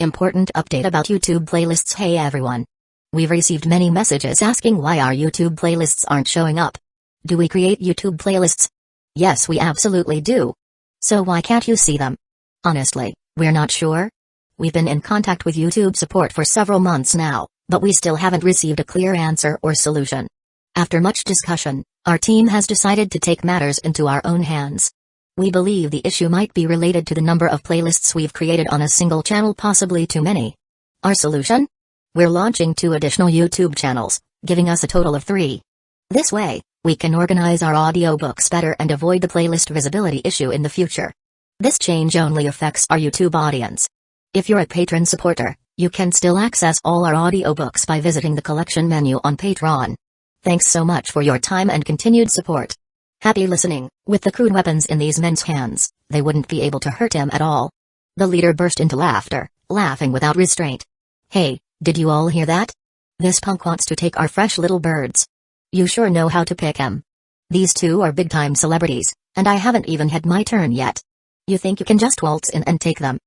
Important update about YouTube playlists. Hey everyone. We've received many messages asking why our YouTube playlists aren't showing up. Do we create YouTube playlists? Yes, we absolutely do. So why can't you see them? Honestly, we're not sure. We've been in contact with YouTube support for several months now, but we still haven't received a clear answer or solution. After much discussion, our team has decided to take matters into our own hands. We believe the issue might be related to the number of playlists we've created on a single channel, possibly too many. Our solution? We're launching 2 additional YouTube channels, giving us a total of 3. This way, we can organize our audiobooks better and avoid the playlist visibility issue in the future. This change only affects our YouTube audience. If you're a patron supporter, you can still access all our audiobooks by visiting the collection menu on Patreon. Thanks so much for your time and continued support. Happy listening. With the crude weapons in these men's hands, they wouldn't be able to hurt him at all. The leader burst into laughter, laughing without restraint. Hey, did you all hear that? This punk wants to take our fresh little birds. You sure know how to pick him. These 2 are big-time celebrities, and I haven't even had my turn yet. You think you can just waltz in and take them?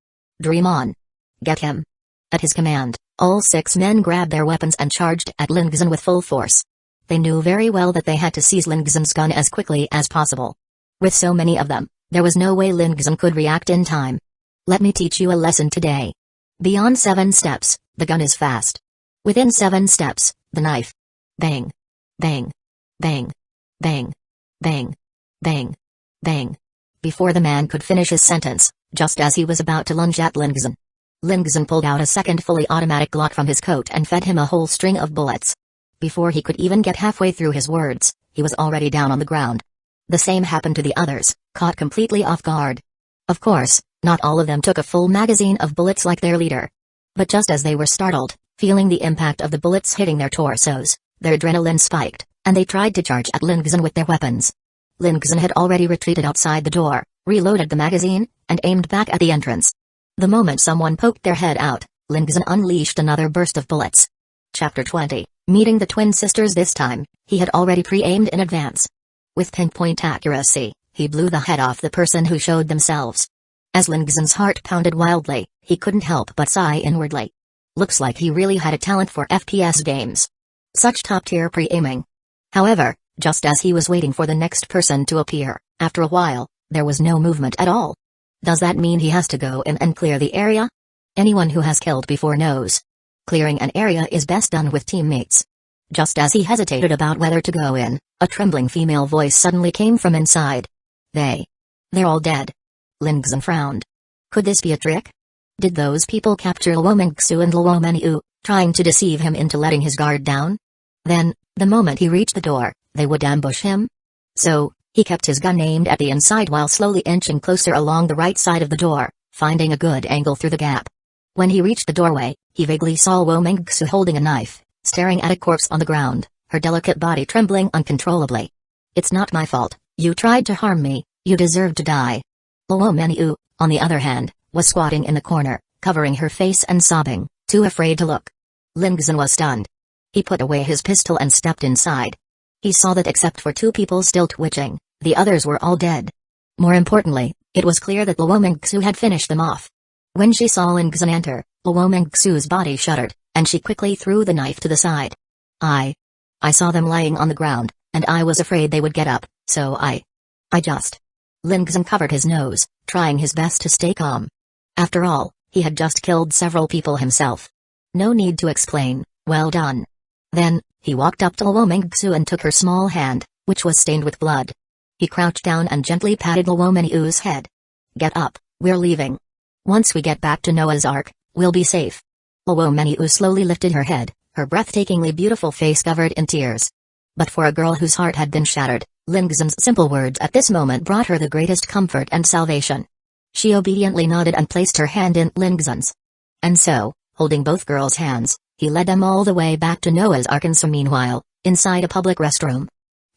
Dream on. Get him. At his command, all 6 men grabbed their weapons and charged at Lingzhen with full force. They knew very well that they had to seize Lingzhen's gun as quickly as possible. With so many of them, there was no way Lingzhen could react in time. Let me teach you a lesson today. Beyond 7 steps, the gun is fast. Within 7 steps, the knife. Bang. Bang. Bang. Bang. Bang. Bang. Bang. Before the man could finish his sentence, just as he was about to lunge at Lingzhen, Lingzhen pulled out a second fully automatic Glock from his coat and fed him a whole string of bullets. Before he could even get halfway through his words, he was already down on the ground. The same happened to the others, caught completely off guard. Of course, not all of them took a full magazine of bullets like their leader. But just as they were startled, feeling the impact of the bullets hitting their torsos, their adrenaline spiked, and they tried to charge at Lingzhen with their weapons. Lingzhen had already retreated outside the door, reloaded the magazine, and aimed back at the entrance. The moment someone poked their head out, Lingzhen unleashed another burst of bullets. Chapter 20. Meeting the twin sisters. This time, he had already pre-aimed in advance. With pinpoint accuracy, he blew the head off the person who showed themselves. As Lingzhen's heart pounded wildly, he couldn't help but sigh inwardly. Looks like he really had a talent for FPS games. Such top-tier pre-aiming. However, just as he was waiting for the next person to appear, after a while, there was no movement at all. Does that mean he has to go in and clear the area? Anyone who has killed before knows. Clearing an area is best done with teammates. Just as he hesitated about whether to go in, a trembling female voice suddenly came from inside. They're all dead. Lingzhen frowned. Could this be a trick? Did those people capture Luomingxu and Luomeniu, trying to deceive him into letting his guard down? Then, the moment he reached the door, they would ambush him? So, he kept his gun aimed at the inside while slowly inching closer along the right side of the door, finding a good angle through the gap. When he reached the doorway, he vaguely saw Luomingxu holding a knife, staring at a corpse on the ground, her delicate body trembling uncontrollably. It's not my fault, you tried to harm me, you deserve to die. Luomeniu, on the other hand, was squatting in the corner, covering her face and sobbing, too afraid to look. Lingzhen was stunned. He put away his pistol and stepped inside. He saw that except for 2 people still twitching, the others were all dead. More importantly, it was clear that Luomingxu had finished them off. When she saw Lingzhen enter, Luomingxu's body shuddered, and she quickly threw the knife to the side. I saw them lying on the ground, and I was afraid they would get up, so I just... Lingzhen covered his nose, trying his best to stay calm. After all, he had just killed several people himself. No need to explain, well done. Then, he walked up to Luomingxu and took her small hand, which was stained with blood. He crouched down and gently patted Luomeniu's head. Get up, we're leaving. Once we get back to Noah's Ark, we'll be safe. Luomeniu slowly lifted her head, her breathtakingly beautiful face covered in tears. But for a girl whose heart had been shattered, Lingzhen's simple words at this moment brought her the greatest comfort and salvation. She obediently nodded and placed her hand in Lingzhen's. And so, holding both girls' hands, he led them all the way back to Noah's Ark. And so meanwhile, inside a public restroom,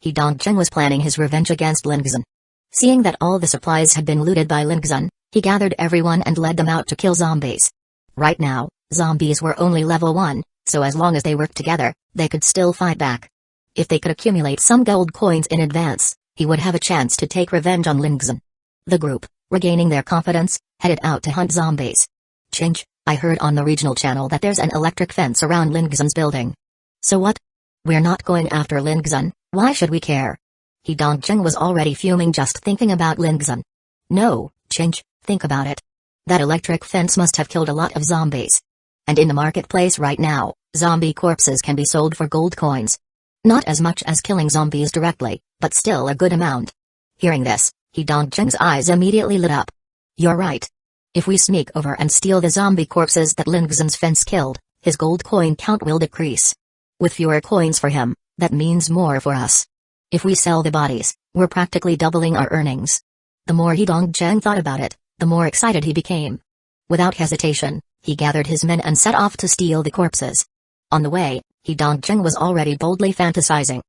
Dongzhen was planning his revenge against Lingzhen. Seeing that all the supplies had been looted by Lingzhen, he gathered everyone and led them out to kill zombies. Right now, zombies were only level 1, so as long as they worked together, they could still fight back. If they could accumulate some gold coins in advance, he would have a chance to take revenge on Lingzhen. The group, regaining their confidence, headed out to hunt zombies. Chinch, I heard on the regional channel that there's an electric fence around Lingzhen's building. So what? We're not going after Lingzhen, why should we care? He Dongjing was already fuming just thinking about Lingzhen. No, change, think about it. That electric fence must have killed a lot of zombies. And in the marketplace right now, zombie corpses can be sold for gold coins. Not as much as killing zombies directly, but still a good amount. Hearing this, He Dongjing's eyes immediately lit up. You're right. If we sneak over and steal the zombie corpses that Lingzhen's fence killed, his gold coin count will decrease. With fewer coins for him, that means more for us. If we sell the bodies, we're practically doubling our earnings. The more He Dongjing thought about it, the more excited he became. Without hesitation, he gathered his men and set off to steal the corpses. On the way, He Dongjing was already boldly fantasizing.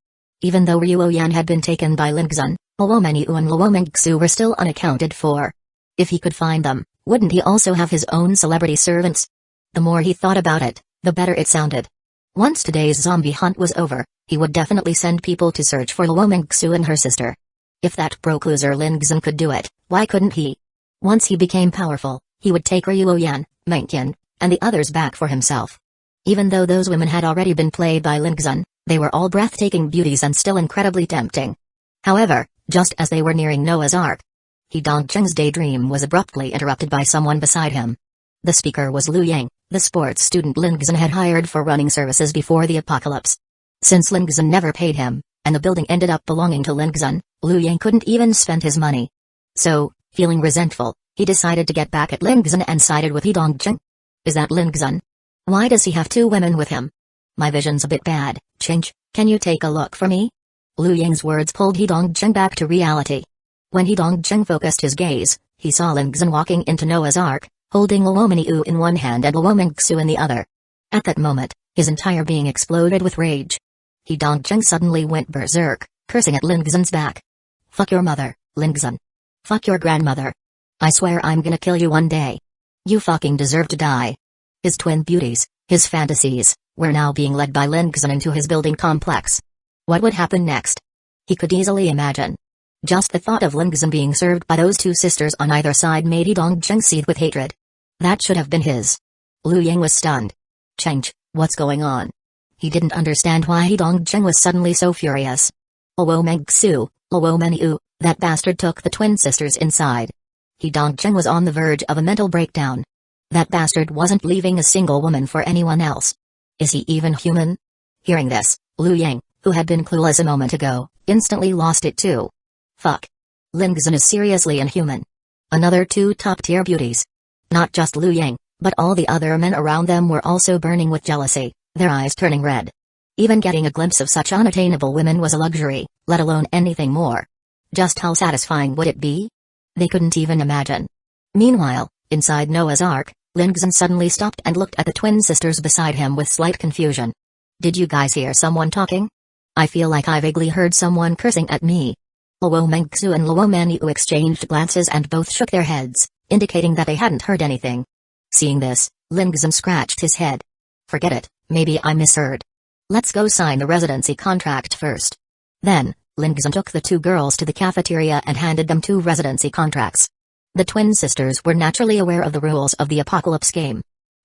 Even though Ryuoyan had been taken by Lingzhen, Luomenyu and Luomengxu were still unaccounted for. If he could find them, wouldn't he also have his own celebrity servants? The more he thought about it, the better it sounded. Once today's zombie hunt was over, he would definitely send people to search for Luomengxu and her sister. If that broke loser Lingzhen could do it, why couldn't he? Once he became powerful, he would take Ryuoyan, Mangekyō, and the others back for himself. Even though those women had already been played by Lingzhen, they were all breathtaking beauties and still incredibly tempting. However, just as they were nearing Noah's Ark, He Dongjing's daydream was abruptly interrupted by someone beside him. The speaker was Liu Yang, the sports student Lingzhen had hired for running services before the apocalypse. Since Lingzhen never paid him, and the building ended up belonging to Lingzhen, Liu Yang couldn't even spend his money. So, feeling resentful, he decided to get back at Lingzhen and sided with He Dongjing. Is that Lingzhen? Why does he have two women with him? My vision's a bit bad, change, can you take a look for me? Liu Yang's words pulled He Dongjing back to reality. When He Dongjing focused his gaze, he saw Lingzhen walking into Noah's Ark, holding Luomenyu in one hand and Luomengxu in the other. At that moment, his entire being exploded with rage. He Dongjing suddenly went berserk, cursing at Lingzhen's back. Fuck your mother, Lingzhen. Fuck your grandmother. I swear I'm gonna kill you one day. You fucking deserve to die. His twin beauties, his fantasies, were now being led by Lingzhen into his building complex. What would happen next? He could easily imagine. Just the thought of Lingzhen being served by those two sisters on either side made He Dongjing seethe with hatred. That should have been his. Liu Yang was stunned. Change, what's going on? He didn't understand why He Dongjing was suddenly so furious. Luomengxu, Luomenyu, that bastard took the twin sisters inside. He Dongjing was on the verge of a mental breakdown. That bastard wasn't leaving a single woman for anyone else. Is he even human? Hearing this, Liu Yang, who had been clueless a moment ago, instantly lost it too. Fuck. Lingzhen is seriously inhuman. Another two top-tier beauties. Not just Liu Yang, but all the other men around them were also burning with jealousy, their eyes turning red. Even getting a glimpse of such unattainable women was a luxury, let alone anything more. Just how satisfying would it be? They couldn't even imagine. Meanwhile, inside Noah's Ark, Lingzhen suddenly stopped and looked at the twin sisters beside him with slight confusion. Did you guys hear someone talking? I feel like I vaguely heard someone cursing at me. Luomengxu and Luomenyu exchanged glances and both shook their heads, indicating that they hadn't heard anything. Seeing this, Lingzhen scratched his head. Forget it, maybe I misheard. Let's go sign the residency contract first. Then, Lingzhen took the two girls to the cafeteria and handed them two residency contracts. The twin sisters were naturally aware of the rules of the apocalypse game.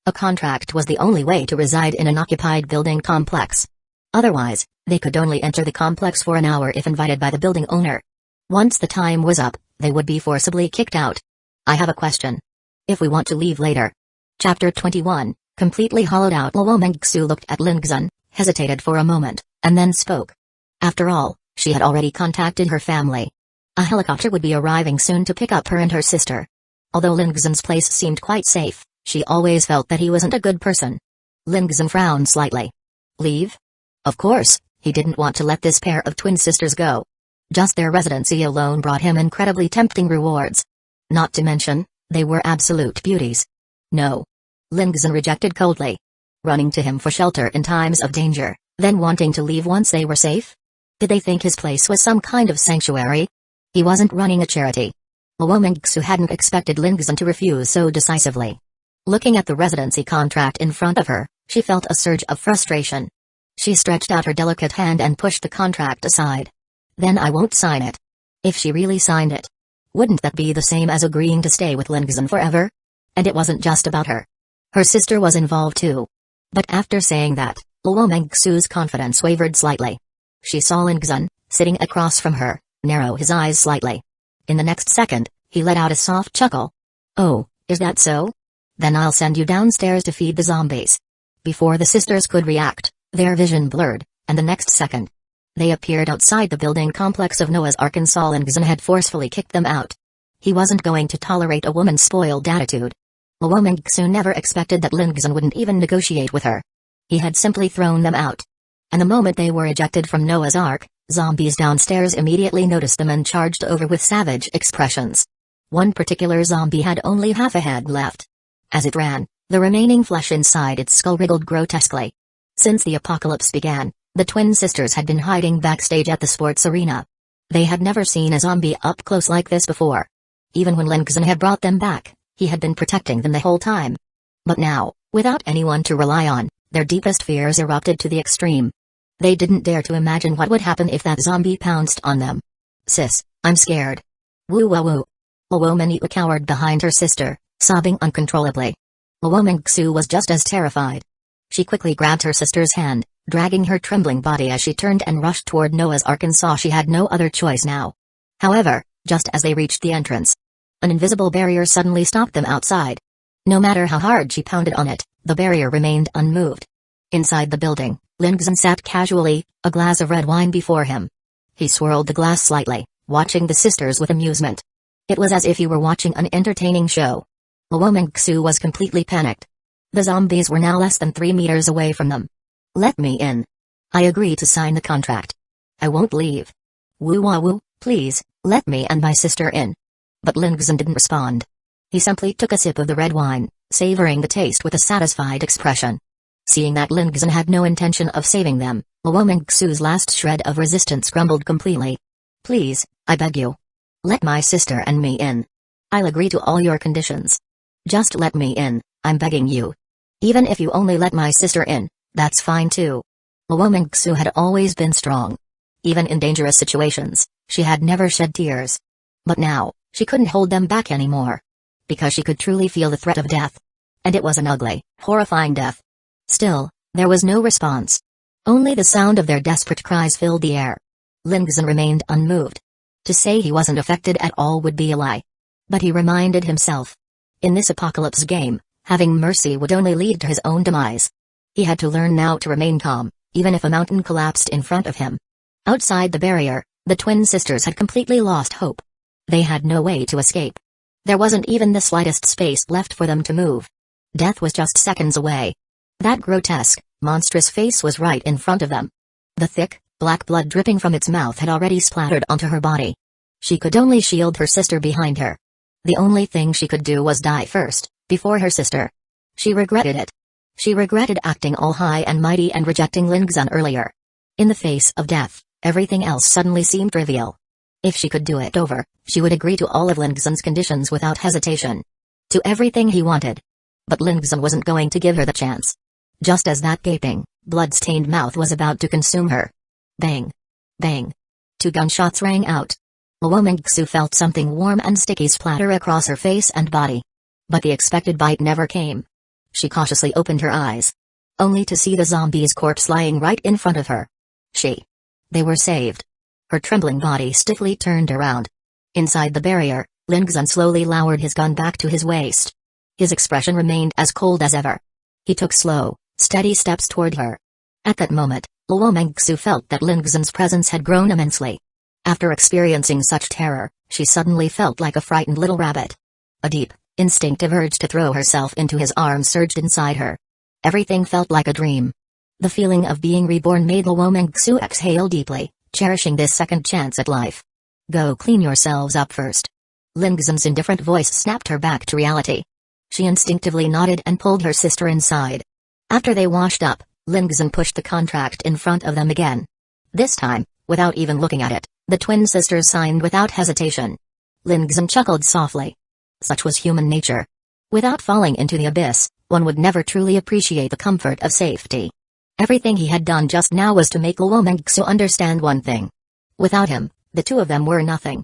A contract was the only way to reside in an occupied building complex. Otherwise, they could only enter the complex for an hour if invited by the building owner. Once the time was up, they would be forcibly kicked out. I have a question. If we want to leave later. Chapter 21, completely hollowed out Luomengxu looked at Lingzhen, hesitated for a moment, and then spoke. After all, she had already contacted her family. A helicopter would be arriving soon to pick up her and her sister. Although Lingzhen's place seemed quite safe, she always felt that he wasn't a good person. Lingzhen frowned slightly. Leave? Of course, he didn't want to let this pair of twin sisters go. Just their residency alone brought him incredibly tempting rewards. Not to mention, they were absolute beauties. No. Lingzhen rejected coldly. Running to him for shelter in times of danger, then wanting to leave once they were safe? Did they think his place was some kind of sanctuary? He wasn't running a charity. Luomengxu hadn't expected Lingzhen to refuse so decisively. Looking at the residency contract in front of her, she felt a surge of frustration. She stretched out her delicate hand and pushed the contract aside. Then I won't sign it. If she really signed it, wouldn't that be the same as agreeing to stay with Lingzhen forever? And it wasn't just about her. Her sister was involved too. But after saying that, Luomengsu's confidence wavered slightly. She saw Lingzhen, sitting across from her, narrow his eyes slightly. In the next second, he let out a soft chuckle. "Oh, is that so? Then I'll send you downstairs to feed the zombies." Before the sisters could react, their vision blurred, and the next second, they appeared outside the building complex of Noah's Ark, and Lingzhen had forcefully kicked them out. He wasn't going to tolerate a woman's spoiled attitude. Luomengsu never expected that Lingzhen wouldn't even negotiate with her. He had simply thrown them out. And the moment they were ejected from Noah's Ark, zombies downstairs immediately noticed them and charged over with savage expressions. One particular zombie had only half a head left. As it ran, the remaining flesh inside its skull wriggled grotesquely. Since the apocalypse began, the twin sisters had been hiding backstage at the sports arena. They had never seen a zombie up close like this before. Even when Lingzhen had brought them back, he had been protecting them the whole time. But now, without anyone to rely on, their deepest fears erupted to the extreme. They didn't dare to imagine what would happen if that zombie pounced on them. "Sis, I'm scared." "Woo woo woo." Luomengsu cowered behind her sister, sobbing uncontrollably. Luomengsu was just as terrified. She quickly grabbed her sister's hand, dragging her trembling body as she turned and rushed toward Noah's Ark, and saw she had no other choice now. However, just as they reached the entrance, an invisible barrier suddenly stopped them outside. No matter how hard she pounded on it, the barrier remained unmoved. Inside the building, Lingzhen sat casually, a glass of red wine before him. He swirled the glass slightly, watching the sisters with amusement. It was as if he were watching an entertaining show. Luomengsu was completely panicked. The zombies were now less than 3 meters away from them. "Let me in. I agree to sign the contract. I won't leave. Woo-wah-woo, please, let me and my sister in." But Lingzhen didn't respond. He simply took a sip of the red wine, savoring the taste with a satisfied expression. Seeing that Lingzhen had no intention of saving them, Luomengsu's last shred of resistance crumbled completely. "Please, I beg you. Let my sister and me in. I'll agree to all your conditions. Just let me in, I'm begging you. Even if you only let my sister in, that's fine too." Luomengsu had always been strong. Even in dangerous situations, she had never shed tears. But now, she couldn't hold them back anymore. Because she could truly feel the threat of death. And it was an ugly, horrifying death. Still, there was no response. Only the sound of their desperate cries filled the air. Lingzhen remained unmoved. To say he wasn't affected at all would be a lie. But he reminded himself. In this apocalypse game, having mercy would only lead to his own demise. He had to learn now to remain calm, even if a mountain collapsed in front of him. Outside the barrier, the twin sisters had completely lost hope. They had no way to escape. There wasn't even the slightest space left for them to move. Death was just seconds away. That grotesque, monstrous face was right in front of them. The thick, black blood dripping from its mouth had already splattered onto her body. She could only shield her sister behind her. The only thing she could do was die first, before her sister. She regretted it. She regretted acting all high and mighty and rejecting Lingzhen earlier. In the face of death, everything else suddenly seemed trivial. If she could do it over, she would agree to all of Lingzhen's conditions without hesitation. To everything he wanted. But Lingzhen wasn't going to give her the chance. Just as that gaping, blood-stained mouth was about to consume her. Bang! Bang! 2 gunshots rang out. Luomengsu felt something warm and sticky splatter across her face and body. But the expected bite never came. She cautiously opened her eyes. Only to see the zombie's corpse lying right in front of her. They were saved. Her trembling body stiffly turned around. Inside the barrier, Lingzhen slowly lowered his gun back to his waist. His expression remained as cold as ever. He took slow, steady steps toward her. At that moment, Luomengsu felt that Lingzhen's presence had grown immensely. After experiencing such terror, she suddenly felt like a frightened little rabbit. A deep, instinctive urge to throw herself into his arms surged inside her. Everything felt like a dream. The feeling of being reborn made Luomengsu exhale deeply, cherishing this second chance at life. "Go clean yourselves up first." Lingzhen's indifferent voice snapped her back to reality. She instinctively nodded and pulled her sister inside. After they washed up, Lingzhen pushed the contract in front of them again. This time, without even looking at it, the twin sisters signed without hesitation. Lingzhen chuckled softly. Such was human nature. Without falling into the abyss, one would never truly appreciate the comfort of safety. Everything he had done just now was to make Luomengsu understand one thing. Without him, the two of them were nothing.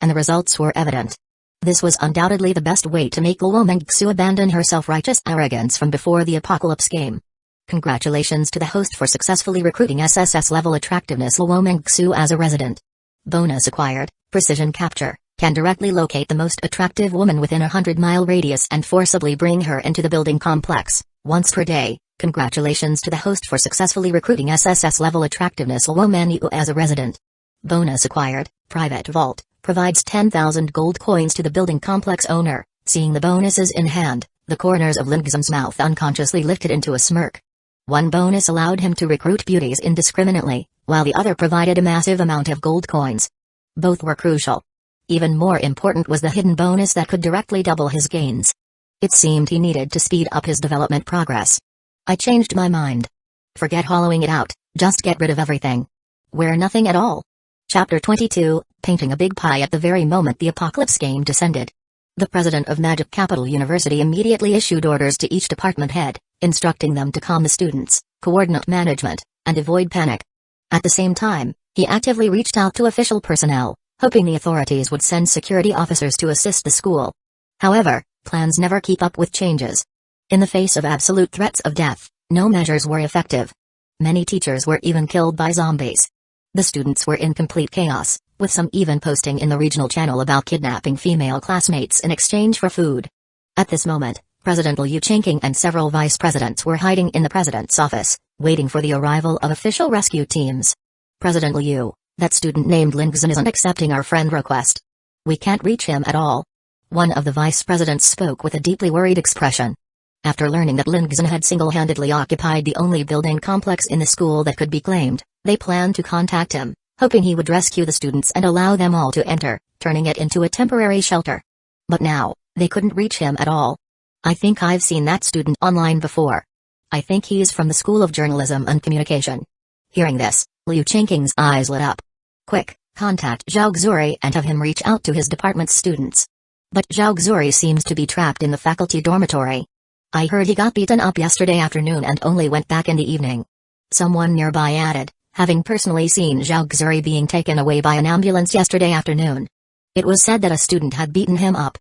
And the results were evident. This was undoubtedly the best way to make Mangekyō abandon her self-righteous arrogance from before the Apocalypse game. Congratulations to the host for successfully recruiting SSS-level attractiveness Mangekyō as a resident. Bonus acquired, Precision Capture, can directly locate the most attractive woman within a 100-mile radius and forcibly bring her into the building complex, once per day. Congratulations to the host for successfully recruiting SSS-level attractiveness Mangekyō as a resident. Bonus acquired, Private Vault, provides 10,000 gold coins to the building complex owner. Seeing the bonuses in hand, the corners of Lingzan's mouth unconsciously lifted into a smirk. One bonus allowed him to recruit beauties indiscriminately, while the other provided a massive amount of gold coins. Both were crucial. Even more important was the hidden bonus that could directly double his gains. It seemed he needed to speed up his development progress. I changed my mind. Forget hollowing it out, just get rid of everything. Wear nothing at all. Chapter 22, Painting a Big Pie. At the very moment the Apocalypse game descended, the president of Magic Capital University immediately issued orders to each department head, instructing them to calm the students, coordinate management, and avoid panic. At the same time, he actively reached out to official personnel, hoping the authorities would send security officers to assist the school. However, plans never keep up with changes. In the face of absolute threats of death, no measures were effective. Many teachers were even killed by zombies. The students were in complete chaos, with some even posting in the regional channel about kidnapping female classmates in exchange for food. At this moment, President Liu Changqing and several vice presidents were hiding in the president's office, waiting for the arrival of official rescue teams. President Liu, that student named Lingzan isn't accepting our friend request. We can't reach him at all. One of the vice presidents spoke with a deeply worried expression. After learning that Lingzan had single-handedly occupied the only building complex in the school that could be claimed, they planned to contact him, hoping he would rescue the students and allow them all to enter, turning it into a temporary shelter. But now, they couldn't reach him at all. I think I've seen that student online before. I think he's from the School of Journalism and Communication. Hearing this, Liu Changqing's eyes lit up. Quick, contact Zhao Xuri and have him reach out to his department's students. But Zhao Xuri seems to be trapped in the faculty dormitory. I heard he got beaten up yesterday afternoon and only went back in the evening. Someone nearby added, having personally seen Zhao Xuri being taken away by an ambulance yesterday afternoon. It was said that a student had beaten him up.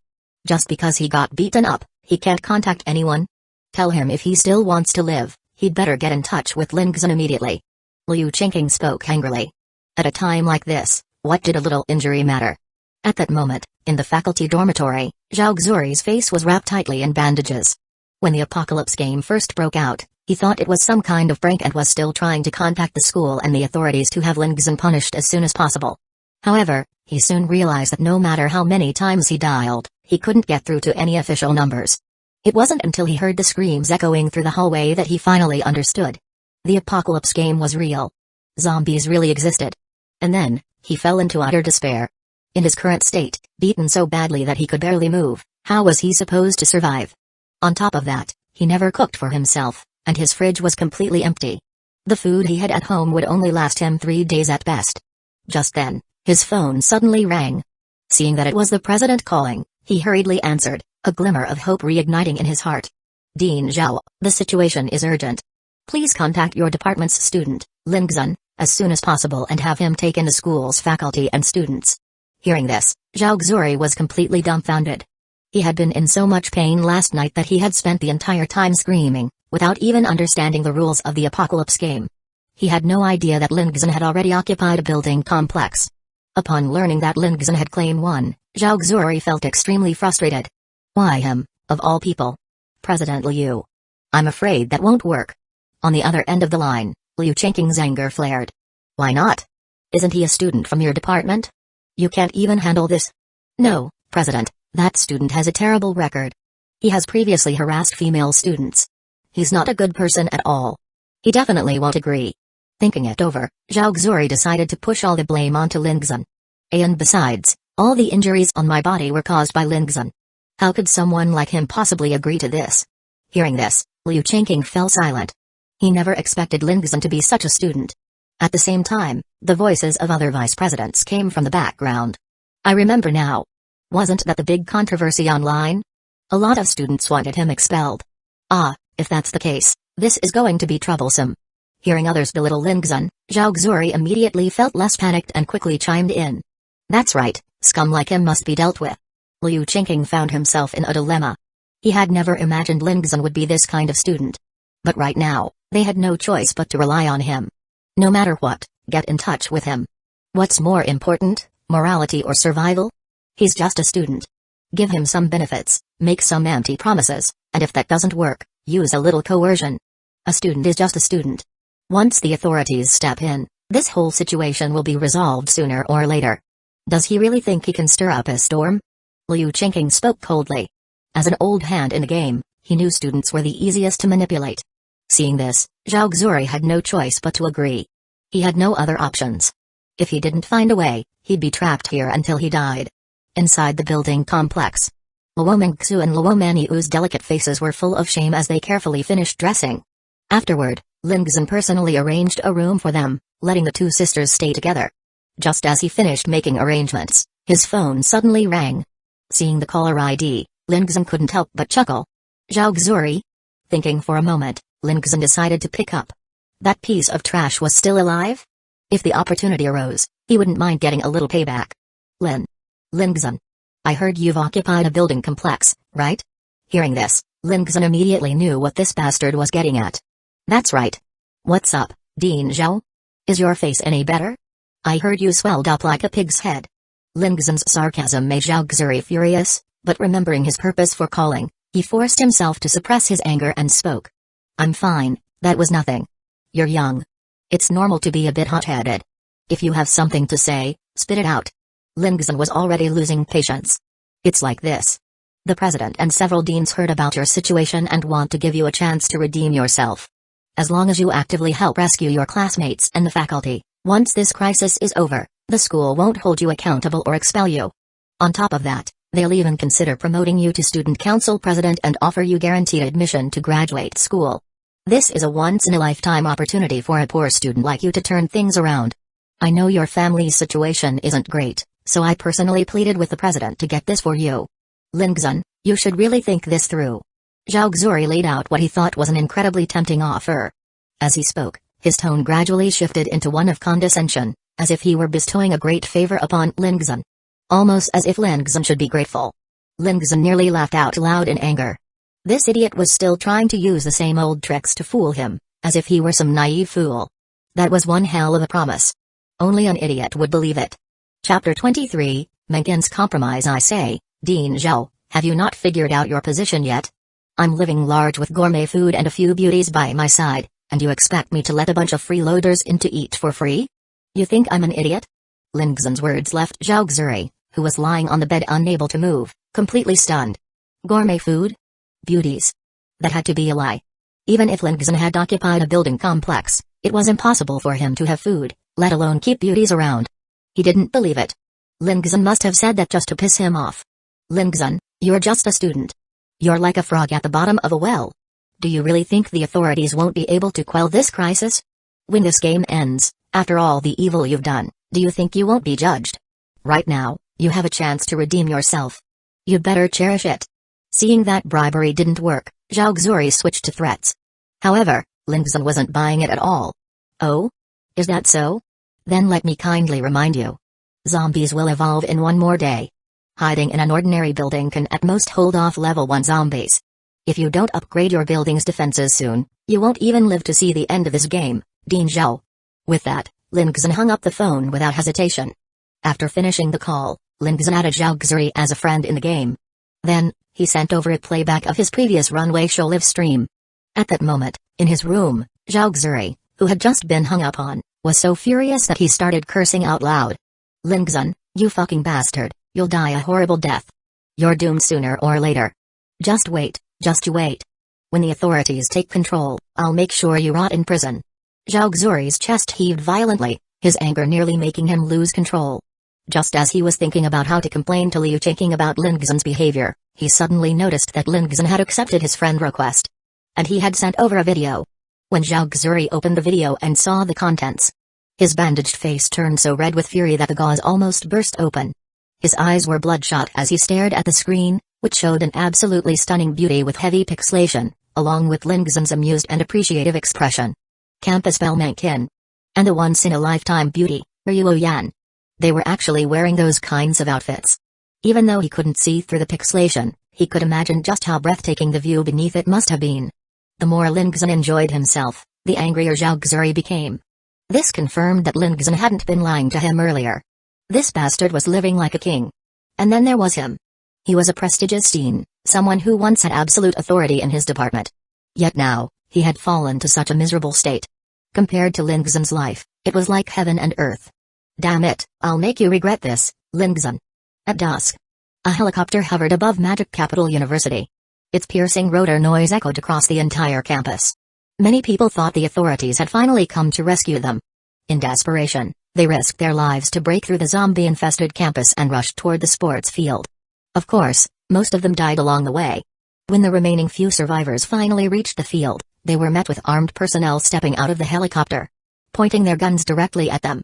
Just because he got beaten up, he can't contact anyone? Tell him if he still wants to live, he'd better get in touch with Lingzan immediately. Liu Changqing spoke angrily. At a time like this, what did a little injury matter? At that moment, in the faculty dormitory, Zhao Xuri's face was wrapped tightly in bandages. When the Apocalypse game first broke out, he thought it was some kind of prank and was still trying to contact the school and the authorities to have Lingzan punished as soon as possible. However, he soon realized that no matter how many times he dialed, he couldn't get through to any official numbers. It wasn't until he heard the screams echoing through the hallway that he finally understood. The Apocalypse game was real. Zombies really existed. And then, he fell into utter despair. In his current state, beaten so badly that he could barely move, how was he supposed to survive? On top of that, he never cooked for himself, and his fridge was completely empty. The food he had at home would only last him 3 days at best. Just then, his phone suddenly rang. Seeing that it was the president calling, he hurriedly answered, a glimmer of hope reigniting in his heart. Dean Zhao, the situation is urgent. Please contact your department's student, Lingzan, as soon as possible and have him taken to school's faculty and students. Hearing this, Zhao Xuri was completely dumbfounded. He had been in so much pain last night that he had spent the entire time screaming, without even understanding the rules of the Apocalypse game. He had no idea that Lingzan had already occupied a building complex. Upon learning that Lingzan had claimed one, Zhao Xuri felt extremely frustrated. Why him, of all people? President Liu. I'm afraid that won't work. On the other end of the line, Liu Changqing's anger flared. Why not? Isn't he a student from your department? You can't even handle this? No, President, that student has a terrible record. He has previously harassed female students. He's not a good person at all. He definitely won't agree. Thinking it over, Zhao Xuri decided to push all the blame onto Lingzan. And besides, all the injuries on my body were caused by Lingzan. How could someone like him possibly agree to this? Hearing this, Liu Changqing fell silent. He never expected Lingzan to be such a student. At the same time, the voices of other vice presidents came from the background. I remember now. Wasn't that the big controversy online? A lot of students wanted him expelled. Ah, if that's the case, this is going to be troublesome. Hearing others belittle Lingzan, Zhao Xuri immediately felt less panicked and quickly chimed in. That's right, scum like him must be dealt with. Liu Qingqing found himself in a dilemma. He had never imagined Lingzhen would be this kind of student. But right now, they had no choice but to rely on him. No matter what, get in touch with him. What's more important, morality or survival? He's just a student. Give him some benefits, make some empty promises, and if that doesn't work, use a little coercion. A student is just a student. Once the authorities step in, this whole situation will be resolved sooner or later. Does he really think he can stir up a storm? Liu Qingqing spoke coldly. As an old hand in the game, he knew students were the easiest to manipulate. Seeing this, Zhao Xuri had no choice but to agree. He had no other options. If he didn't find a way, he'd be trapped here until he died. Inside the building complex, Luo Mingxu and Luo Maniu's delicate faces were full of shame as they carefully finished dressing. Afterward, Lingzhen personally arranged a room for them, letting the two sisters stay together. Just as he finished making arrangements, his phone suddenly rang. Seeing the caller ID, Lingzhen couldn't help but chuckle. Zhao Xuri? Thinking for a moment, Lingzhen decided to pick up. That piece of trash was still alive? If the opportunity arose, he wouldn't mind getting a little payback. Lingzhen. I heard you've occupied a building complex, right? Hearing this, Lingzhen immediately knew what this bastard was getting at. That's right. What's up, Dean Zhao? Is your face any better? I heard you swelled up like a pig's head. Lingzhen's sarcasm made Zhao Xuri furious, but remembering his purpose for calling, he forced himself to suppress his anger and spoke. I'm fine, that was nothing. You're young. It's normal to be a bit hot-headed. If you have something to say, spit it out. Lingzhen was already losing patience. It's like this. The president and several deans heard about your situation and want to give you a chance to redeem yourself. As long as you actively help rescue your classmates and the faculty, once this crisis is over, the school won't hold you accountable or expel you. On top of that, they'll even consider promoting you to student council president and offer you guaranteed admission to graduate school. This is a once-in-a-lifetime opportunity for a poor student like you to turn things around. I know your family's situation isn't great, so I personally pleaded with the president to get this for you. Lingzhen, you should really think this through. Zhao Xuri laid out what he thought was an incredibly tempting offer. As he spoke, his tone gradually shifted into one of condescension, as if he were bestowing a great favor upon Lingzhen. Almost as if Lingzhen should be grateful. Lingzhen nearly laughed out loud in anger. This idiot was still trying to use the same old tricks to fool him, as if he were some naive fool. That was one hell of a promise. Only an idiot would believe it. Chapter 23, Mangekyō's Compromise. I say, Dean Zhao, have you not figured out your position yet? I'm living large with gourmet food and a few beauties by my side, and you expect me to let a bunch of freeloaders in to eat for free? You think I'm an idiot? Lingzhen's words left Zhao Xuri, who was lying on the bed unable to move, completely stunned. Gourmet food? Beauties? That had to be a lie. Even if Lingzhen had occupied a building complex, it was impossible for him to have food, let alone keep beauties around. He didn't believe it. Lingzhen must have said that just to piss him off. Lingzhen, you're just a student. You're like a frog at the bottom of a well. Do you really think the authorities won't be able to quell this crisis? When this game ends, after all the evil you've done, do you think you won't be judged? Right now, you have a chance to redeem yourself. You'd better cherish it. Seeing that bribery didn't work, Zhao Xuri switched to threats. However, Lingzhen wasn't buying it at all. Oh? Is that so? Then let me kindly remind you. Zombies will evolve in one more day. Hiding in an ordinary building can at most hold off level 1 zombies. If you don't upgrade your building's defenses soon, you won't even live to see the end of this game, Dean Zhao. With that, Lingzhen hung up the phone without hesitation. After finishing the call, Lingzhen added Zhao Xuri as a friend in the game. Then, he sent over a playback of his previous runway show live stream. At that moment, in his room, Zhao Xuri, who had just been hung up on, was so furious that he started cursing out loud. Lingzhen, you fucking bastard, you'll die a horrible death. You're doomed sooner or later. Just wait, just you wait. When the authorities take control, I'll make sure you rot in prison. Zhao Xuri's chest heaved violently, his anger nearly making him lose control. Just as he was thinking about how to complain to Liu Qingqing about Lingzhen's behavior, he suddenly noticed that Lingzhen had accepted his friend request. And he had sent over a video. When Zhao Xuri opened the video and saw the contents, his bandaged face turned so red with fury that the gauze almost burst open. His eyes were bloodshot as he stared at the screen, which showed an absolutely stunning beauty with heavy pixelation, along with Lingzhen's amused and appreciative expression. Campus Belle Mangekyō. And the once-in-a-lifetime beauty, Ruoyan. They were actually wearing those kinds of outfits. Even though he couldn't see through the pixelation, he could imagine just how breathtaking the view beneath it must have been. The more Lingzhen enjoyed himself, the angrier Zhao Xuri became. This confirmed that Lingzhen hadn't been lying to him earlier. This bastard was living like a king. And then there was him. He was a prestigious teen, someone who once had absolute authority in his department. Yet now, he had fallen to such a miserable state. Compared to Lingzhen's life, it was like heaven and earth. Damn it, I'll make you regret this, Lingzhen. At dusk, a helicopter hovered above Magic Capital University. Its piercing rotor noise echoed across the entire campus. Many people thought the authorities had finally come to rescue them. In desperation, they risked their lives to break through the zombie-infested campus and rushed toward the sports field. Of course, most of them died along the way. When the remaining few survivors finally reached the field, they were met with armed personnel stepping out of the helicopter, pointing their guns directly at them.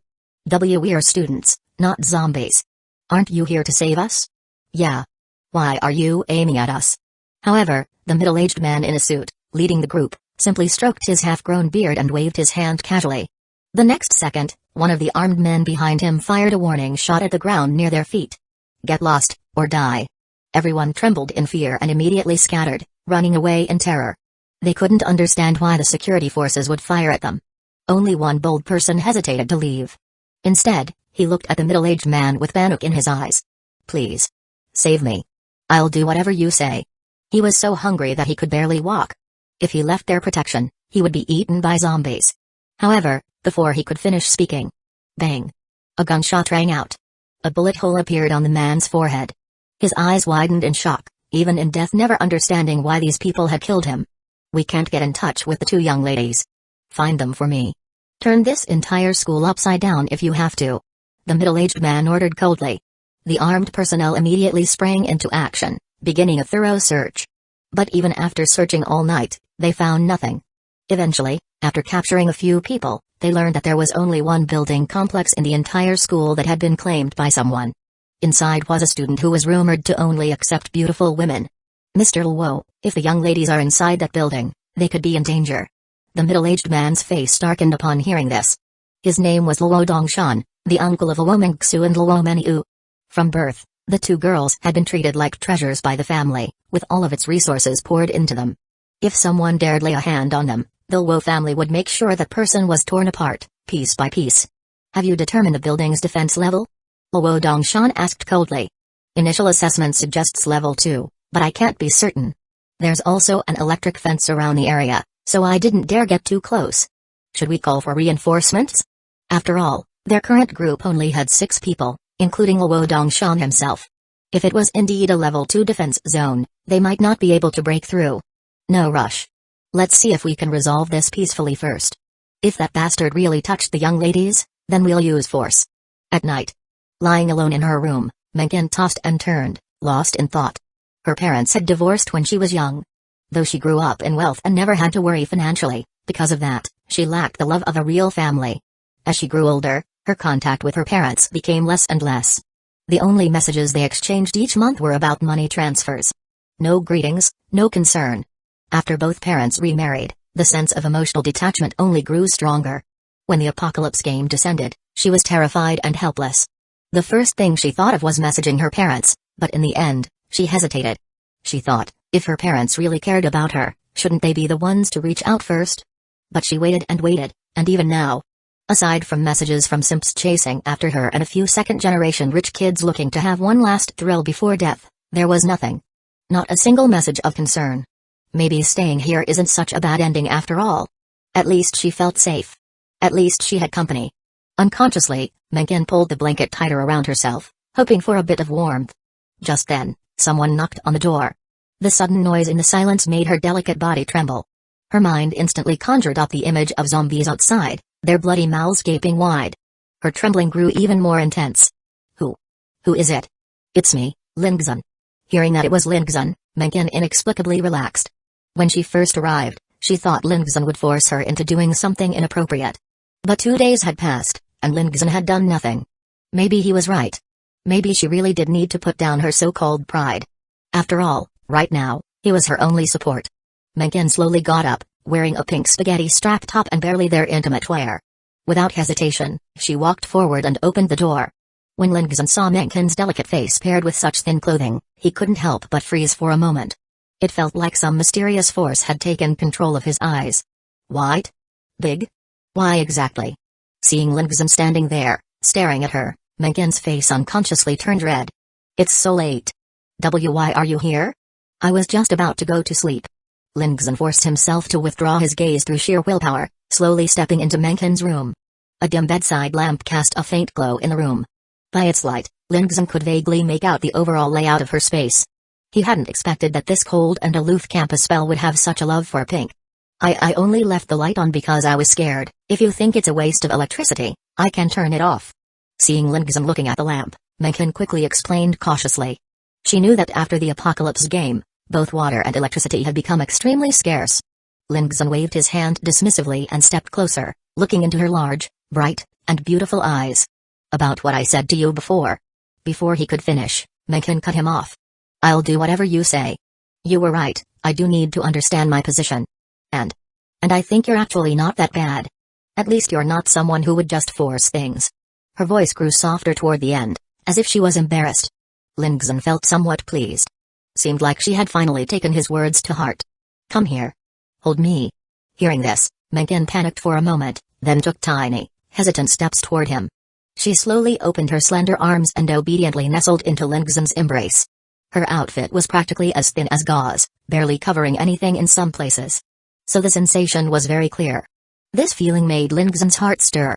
We're students, not zombies. Aren't you here to save us? Yeah. Why are you aiming at us? However, the middle-aged man in a suit, leading the group, simply stroked his half-grown beard and waved his hand casually. The next second, one of the armed men behind him fired a warning shot at the ground near their feet. Get lost, or die. Everyone trembled in fear and immediately scattered, running away in terror. They couldn't understand why the security forces would fire at them. Only one bold person hesitated to leave. Instead, he looked at the middle-aged man with panic in his eyes. Please. Save me. I'll do whatever you say. He was so hungry that he could barely walk. If he left their protection, he would be eaten by zombies. However, before he could finish speaking, bang! A gunshot rang out. A bullet hole appeared on the man's forehead. His eyes widened in shock, even in death never understanding why these people had killed him. We can't get in touch with the two young ladies. Find them for me. Turn this entire school upside down if you have to. The middle-aged man ordered coldly. The armed personnel immediately sprang into action, beginning a thorough search. But even after searching all night, they found nothing. Eventually, after capturing a few people, they learned that there was only one building complex in the entire school that had been claimed by someone. Inside was a student who was rumored to only accept beautiful women. Mr. Luo, if the young ladies are inside that building, they could be in danger. The middle-aged man's face darkened upon hearing this. His name was Luo Dongshan, the uncle of Luo Mengxu and Luo Meniu. From birth, the two girls had been treated like treasures by the family, with all of its resources poured into them. If someone dared lay a hand on them, the Luo family would make sure that person was torn apart, piece by piece. Have you determined the building's defense level? Luo Dongshan asked coldly. Initial assessment suggests level 2, but I can't be certain. There's also an electric fence around the area, so I didn't dare get too close. Should we call for reinforcements? After all, their current group only had 6 people, including Luo Dongshan himself. If it was indeed a level 2 defense zone, they might not be able to break through. No rush. Let's see if we can resolve this peacefully first. If that bastard really touched the young ladies, then we'll use force. At night, lying alone in her room, Mengen tossed and turned, lost in thought. Her parents had divorced when she was young. Though she grew up in wealth and never had to worry financially, because of that, she lacked the love of a real family. As she grew older, her contact with her parents became less and less. The only messages they exchanged each month were about money transfers. No greetings, no concern. After both parents remarried, the sense of emotional detachment only grew stronger. When the apocalypse game descended, she was terrified and helpless. The first thing she thought of was messaging her parents, but in the end, she hesitated. She thought, if her parents really cared about her, shouldn't they be the ones to reach out first? But she waited, and even now, aside from messages from simps chasing after her and a few second-generation rich kids looking to have one last thrill before death, there was nothing. Not a single message of concern. Maybe staying here isn't such a bad ending after all. At least she felt safe. At least she had company. Unconsciously, Mengen pulled the blanket tighter around herself, hoping for a bit of warmth. Just then, someone knocked on the door. The sudden noise in the silence made her delicate body tremble. Her mind instantly conjured up the image of zombies outside, their bloody mouths gaping wide. Her trembling grew even more intense. Who is it? It's me, Lingzhen. Hearing that it was Lingzhen, Mengen inexplicably relaxed. When she first arrived, she thought Lingzhen would force her into doing something inappropriate. But 2 days had passed, and Lingzhen had done nothing. Maybe he was right. Maybe she really did need to put down her so-called pride. After all, right now, he was her only support. Mengen slowly got up, wearing a pink spaghetti strap top and barely their intimate wear. Without hesitation, she walked forward and opened the door. When Lingzhen saw Menken's delicate face paired with such thin clothing, he couldn't help but freeze for a moment. It felt like some mysterious force had taken control of his eyes. White? Big? Why exactly? Seeing Lingzhen standing there, staring at her, Menken's face unconsciously turned red. It's so late. Why are you here? I was just about to go to sleep. Lingzhen forced himself to withdraw his gaze through sheer willpower, slowly stepping into Menken's room. A dim bedside lamp cast a faint glow in the room. By its light, Lingzhen could vaguely make out the overall layout of her space. He hadn't expected that this cold and aloof campus belle would have such a love for pink. I only left the light on because I was scared. If you think it's a waste of electricity, I can turn it off. Seeing Lingzhen looking at the lamp, Menken quickly explained cautiously. She knew that after the apocalypse game, both water and electricity had become extremely scarce. Lingzhen waved his hand dismissively and stepped closer, looking into her large, bright, and beautiful eyes. About what I said to you before. Before he could finish, Menken cut him off. I'll do whatever you say. You were right, I do need to understand my position. And I think you're actually not that bad. At least you're not someone who would just force things. Her voice grew softer toward the end, as if she was embarrassed. Lingzhen felt somewhat pleased. Seemed like she had finally taken his words to heart. Come here. Hold me. Hearing this, Menken panicked for a moment, then took tiny, hesitant steps toward him. She slowly opened her slender arms and obediently nestled into Lingzhen's embrace. Her outfit was practically as thin as gauze, barely covering anything in some places. So the sensation was very clear. This feeling made Lingzhen's heart stir.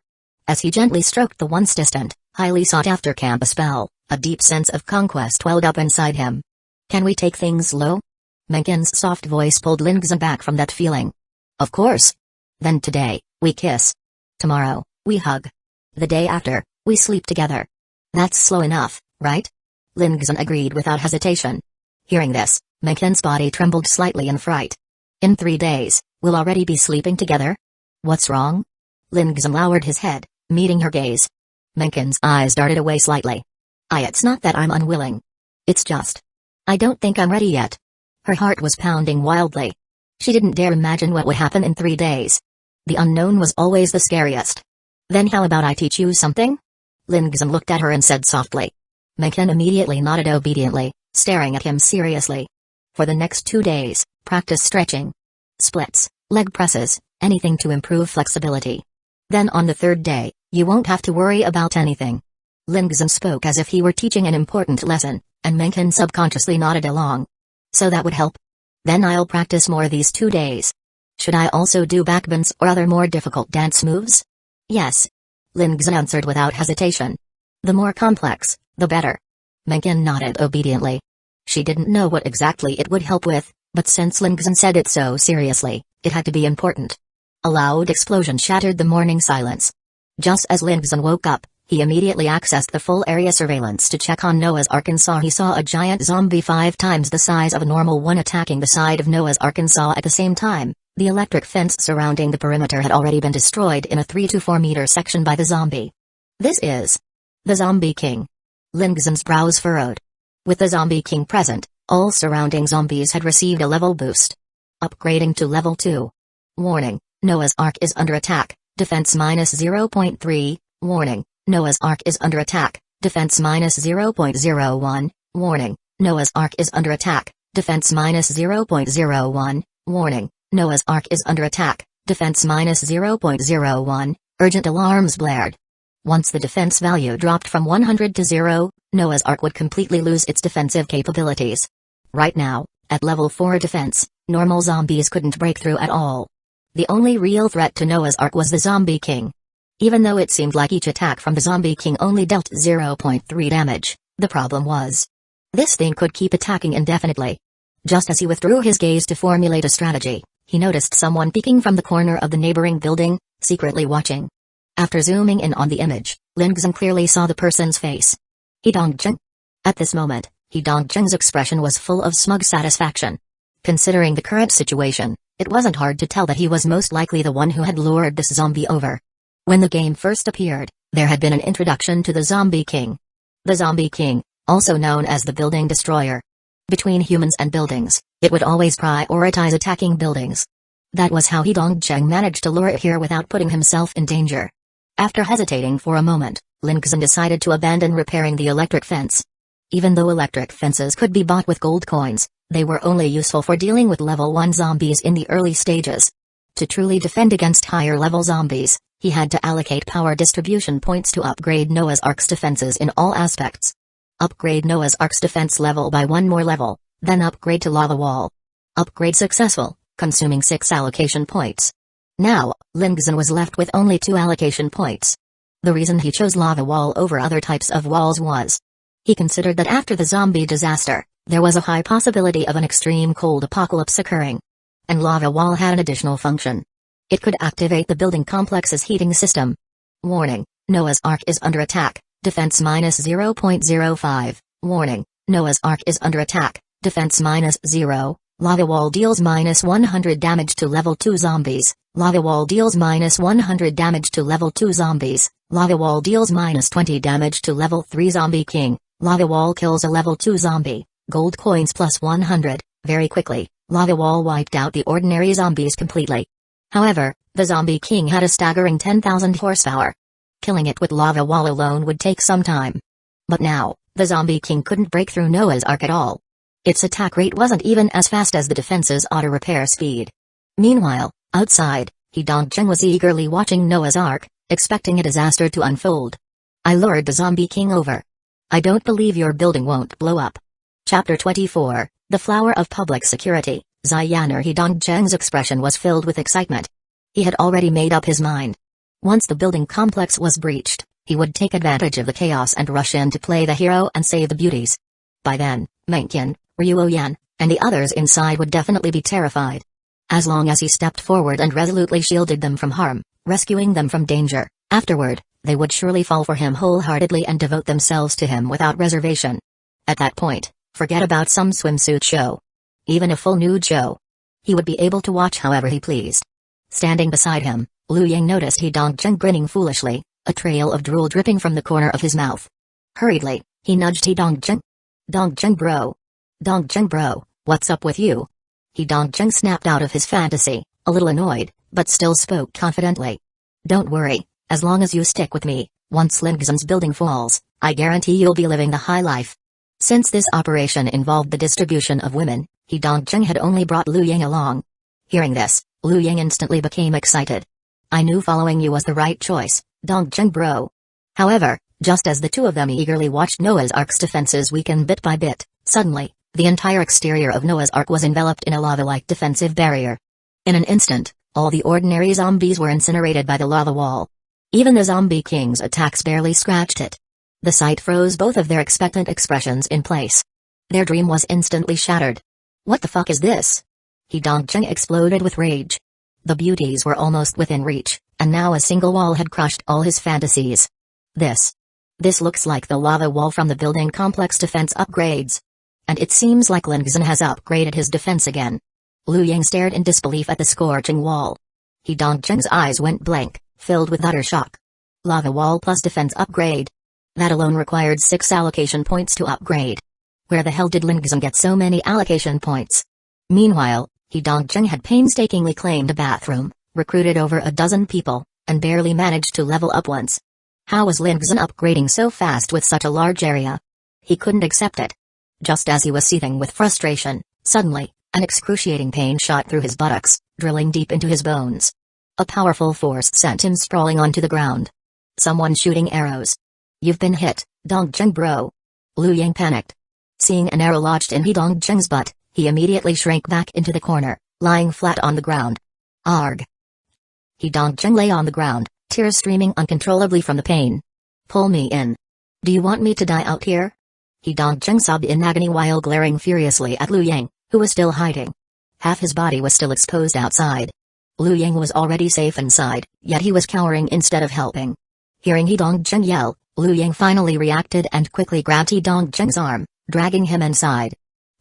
As he gently stroked the once distant, highly sought-after campus belle, a deep sense of conquest welled up inside him. Can we take things slow? Menken's soft voice pulled Lingzhen back from that feeling. Of course. Then today, we kiss. Tomorrow, we hug. The day after, we sleep together. That's slow enough, right? Lingzhen agreed without hesitation. Hearing this, Menken's body trembled slightly in fright. In 3 days, we'll already be sleeping together? What's wrong? Lingzhen lowered his head, meeting her gaze. Menken's eyes darted away slightly. It's not that I'm unwilling. It's just, I don't think I'm ready yet. Her heart was pounding wildly. She didn't dare imagine what would happen in 3 days. The unknown was always the scariest. Then how about I teach you something? Lingzhen looked at her and said softly. Menken immediately nodded obediently, staring at him seriously. For the next 2 days, practice stretching. Splits, leg presses, anything to improve flexibility. Then on the 3rd day, you won't have to worry about anything. Lingzhen spoke as if he were teaching an important lesson, and Menken subconsciously nodded along. So that would help? Then I'll practice more these 2 days. Should I also do backbends or other more difficult dance moves? Yes. Lingzhen answered without hesitation. The more complex, the better. Menken nodded obediently. She didn't know what exactly it would help with, but since Lingzhen said it so seriously, it had to be important. A loud explosion shattered the morning silence. Just as Lingzhen woke up, he immediately accessed the full area surveillance to check on Noah's Ark and saw he saw a giant zombie 5 times the size of a normal one attacking the side of Noah's Ark and saw at the same time. The electric fence surrounding the perimeter had already been destroyed in a 3 to 4 meter section by the zombie. This is the Zombie King. Lingzhen's brows furrowed. With the Zombie King present, all surrounding zombies had received a level boost. Upgrading to level 2. Warning, Noah's Ark is under attack, defense minus 0.3, warning, Noah's Ark is under attack, defense minus 0.01, warning, Noah's Ark is under attack, defense minus 0.01, warning, Noah's Ark is under attack, defense minus 0.01, urgent alarms blared. Once the defense value dropped from 100 to 0, Noah's Ark would completely lose its defensive capabilities. Right now, at level 4 defense, normal zombies couldn't break through at all. The only real threat to Noah's Ark was the Zombie King. Even though it seemed like each attack from the Zombie King only dealt 0.3 damage, the problem was, this thing could keep attacking indefinitely. Just as he withdrew his gaze to formulate a strategy, he noticed someone peeking from the corner of the neighboring building, secretly watching. After zooming in on the image, Lingzhen clearly saw the person's face. He Dongzheng. At this moment, He Dongzheng's expression was full of smug satisfaction. Considering the current situation, it wasn't hard to tell that he was most likely the one who had lured this zombie over. When the game first appeared, there had been an introduction to the Zombie King. The Zombie King, also known as the Building Destroyer. Between humans and buildings, it would always prioritize attacking buildings. That was how He Dongzheng managed to lure it here without putting himself in danger. After hesitating for a moment, Lingzhen decided to abandon repairing the electric fence. Even though electric fences could be bought with gold coins, they were only useful for dealing with level 1 zombies in the early stages. To truly defend against higher level zombies, he had to allocate power distribution points to upgrade Noah's Ark's defenses in all aspects. Upgrade Noah's Ark's defense level by 1 more level, then upgrade to Lava Wall. Upgrade successful, consuming 6 allocation points. Now, Lingzhen was left with only 2 allocation points. The reason he chose Lava Wall over other types of walls was he considered that after the zombie disaster, there was a high possibility of an extreme cold apocalypse occurring. And Lava Wall had an additional function. It could activate the building complex's heating system. Warning, Noah's Ark is under attack, defense minus 0.05. Warning, Noah's Ark is under attack, defense minus 0. Lava Wall deals minus 100 damage to level 2 zombies. Lava Wall deals minus 100 damage to level 2 zombies. Lava Wall deals minus 20 damage to level 3 Zombie King. Lava Wall kills a level 2 zombie. Gold coins plus 100. Very quickly, Lava Wall wiped out the ordinary zombies completely. However, the Zombie King had a staggering 10,000 horsepower. Killing it with Lava Wall alone would take some time. But now, the Zombie King couldn't break through Noah's Ark at all. Its attack rate wasn't even as fast as the defense's auto-repair speed. Meanwhile, outside, Dongzhen was eagerly watching Noah's Ark, expecting a disaster to unfold. I lured the Zombie King over. I don't believe your building won't blow up. Chapter 24, The Flower of Public Security. Ziyaner Dongzhen's expression was filled with excitement. He had already made up his mind. Once the building complex was breached, he would take advantage of the chaos and rush in to play the hero and save the beauties. By then, Mangekyō, Ruoyan, and the others inside would definitely be terrified. As long as he stepped forward and resolutely shielded them from harm, rescuing them from danger, afterward, they would surely fall for him wholeheartedly and devote themselves to him without reservation. At that point, forget about some swimsuit show. Even a full nude show. He would be able to watch however he pleased. Standing beside him, Liu Yang noticed Dongzhen grinning foolishly, a trail of drool dripping from the corner of his mouth. Hurriedly, he nudged Dongzhen. Dongzhen bro, what's up with you? Dongzhen snapped out of his fantasy, a little annoyed, but still spoke confidently. Don't worry, as long as you stick with me, once Lingzhen's building falls, I guarantee you'll be living the high life. Since this operation involved the distribution of women, Dongzhen had only brought Liu Yang along. Hearing this, Liu Yang instantly became excited. I knew following you was the right choice, Dongzhen bro. However, just as the two of them eagerly watched Noah's Ark's defenses weaken bit by bit, suddenly, the entire exterior of Noah's Ark was enveloped in a lava-like defensive barrier. In an instant, all the ordinary zombies were incinerated by the lava wall. Even the Zombie King's attacks barely scratched it. The sight froze both of their expectant expressions in place. Their dream was instantly shattered. What the fuck is this? Dongzhen exploded with rage. The beauties were almost within reach, and now a single wall had crushed all his fantasies. This looks like the lava wall from the building complex defense upgrades. And it seems like Lingzhen has upgraded his defense again. Liu Yang stared in disbelief at the scorching wall. Dongzhen's eyes went blank, filled with utter shock. Lava wall plus defense upgrade. That alone required 6 allocation points to upgrade. Where the hell did Lingzhen get so many allocation points? Meanwhile, Dongzhen had painstakingly claimed a bathroom, recruited over a dozen people, and barely managed to level up once. How was Lingzhen upgrading so fast with such a large area? He couldn't accept it. Just as he was seething with frustration, suddenly, an excruciating pain shot through his buttocks, drilling deep into his bones. A powerful force sent him sprawling onto the ground. Someone shooting arrows. You've been hit, Dongzhen bro. Liu Yang panicked. Seeing an arrow lodged in Dongzhen's butt, he immediately shrank back into the corner, lying flat on the ground. Arg. Dongzhen lay on the ground, tears streaming uncontrollably from the pain. Pull me in. Do you want me to die out here? Dongzhen sobbed in agony while glaring furiously at Liu Yang, who was still hiding. Half his body was still exposed outside. Liu Yang was already safe inside, yet he was cowering instead of helping. Hearing Dongzhen yell, Liu Yang finally reacted and quickly grabbed Dongzhen's arm, dragging him inside.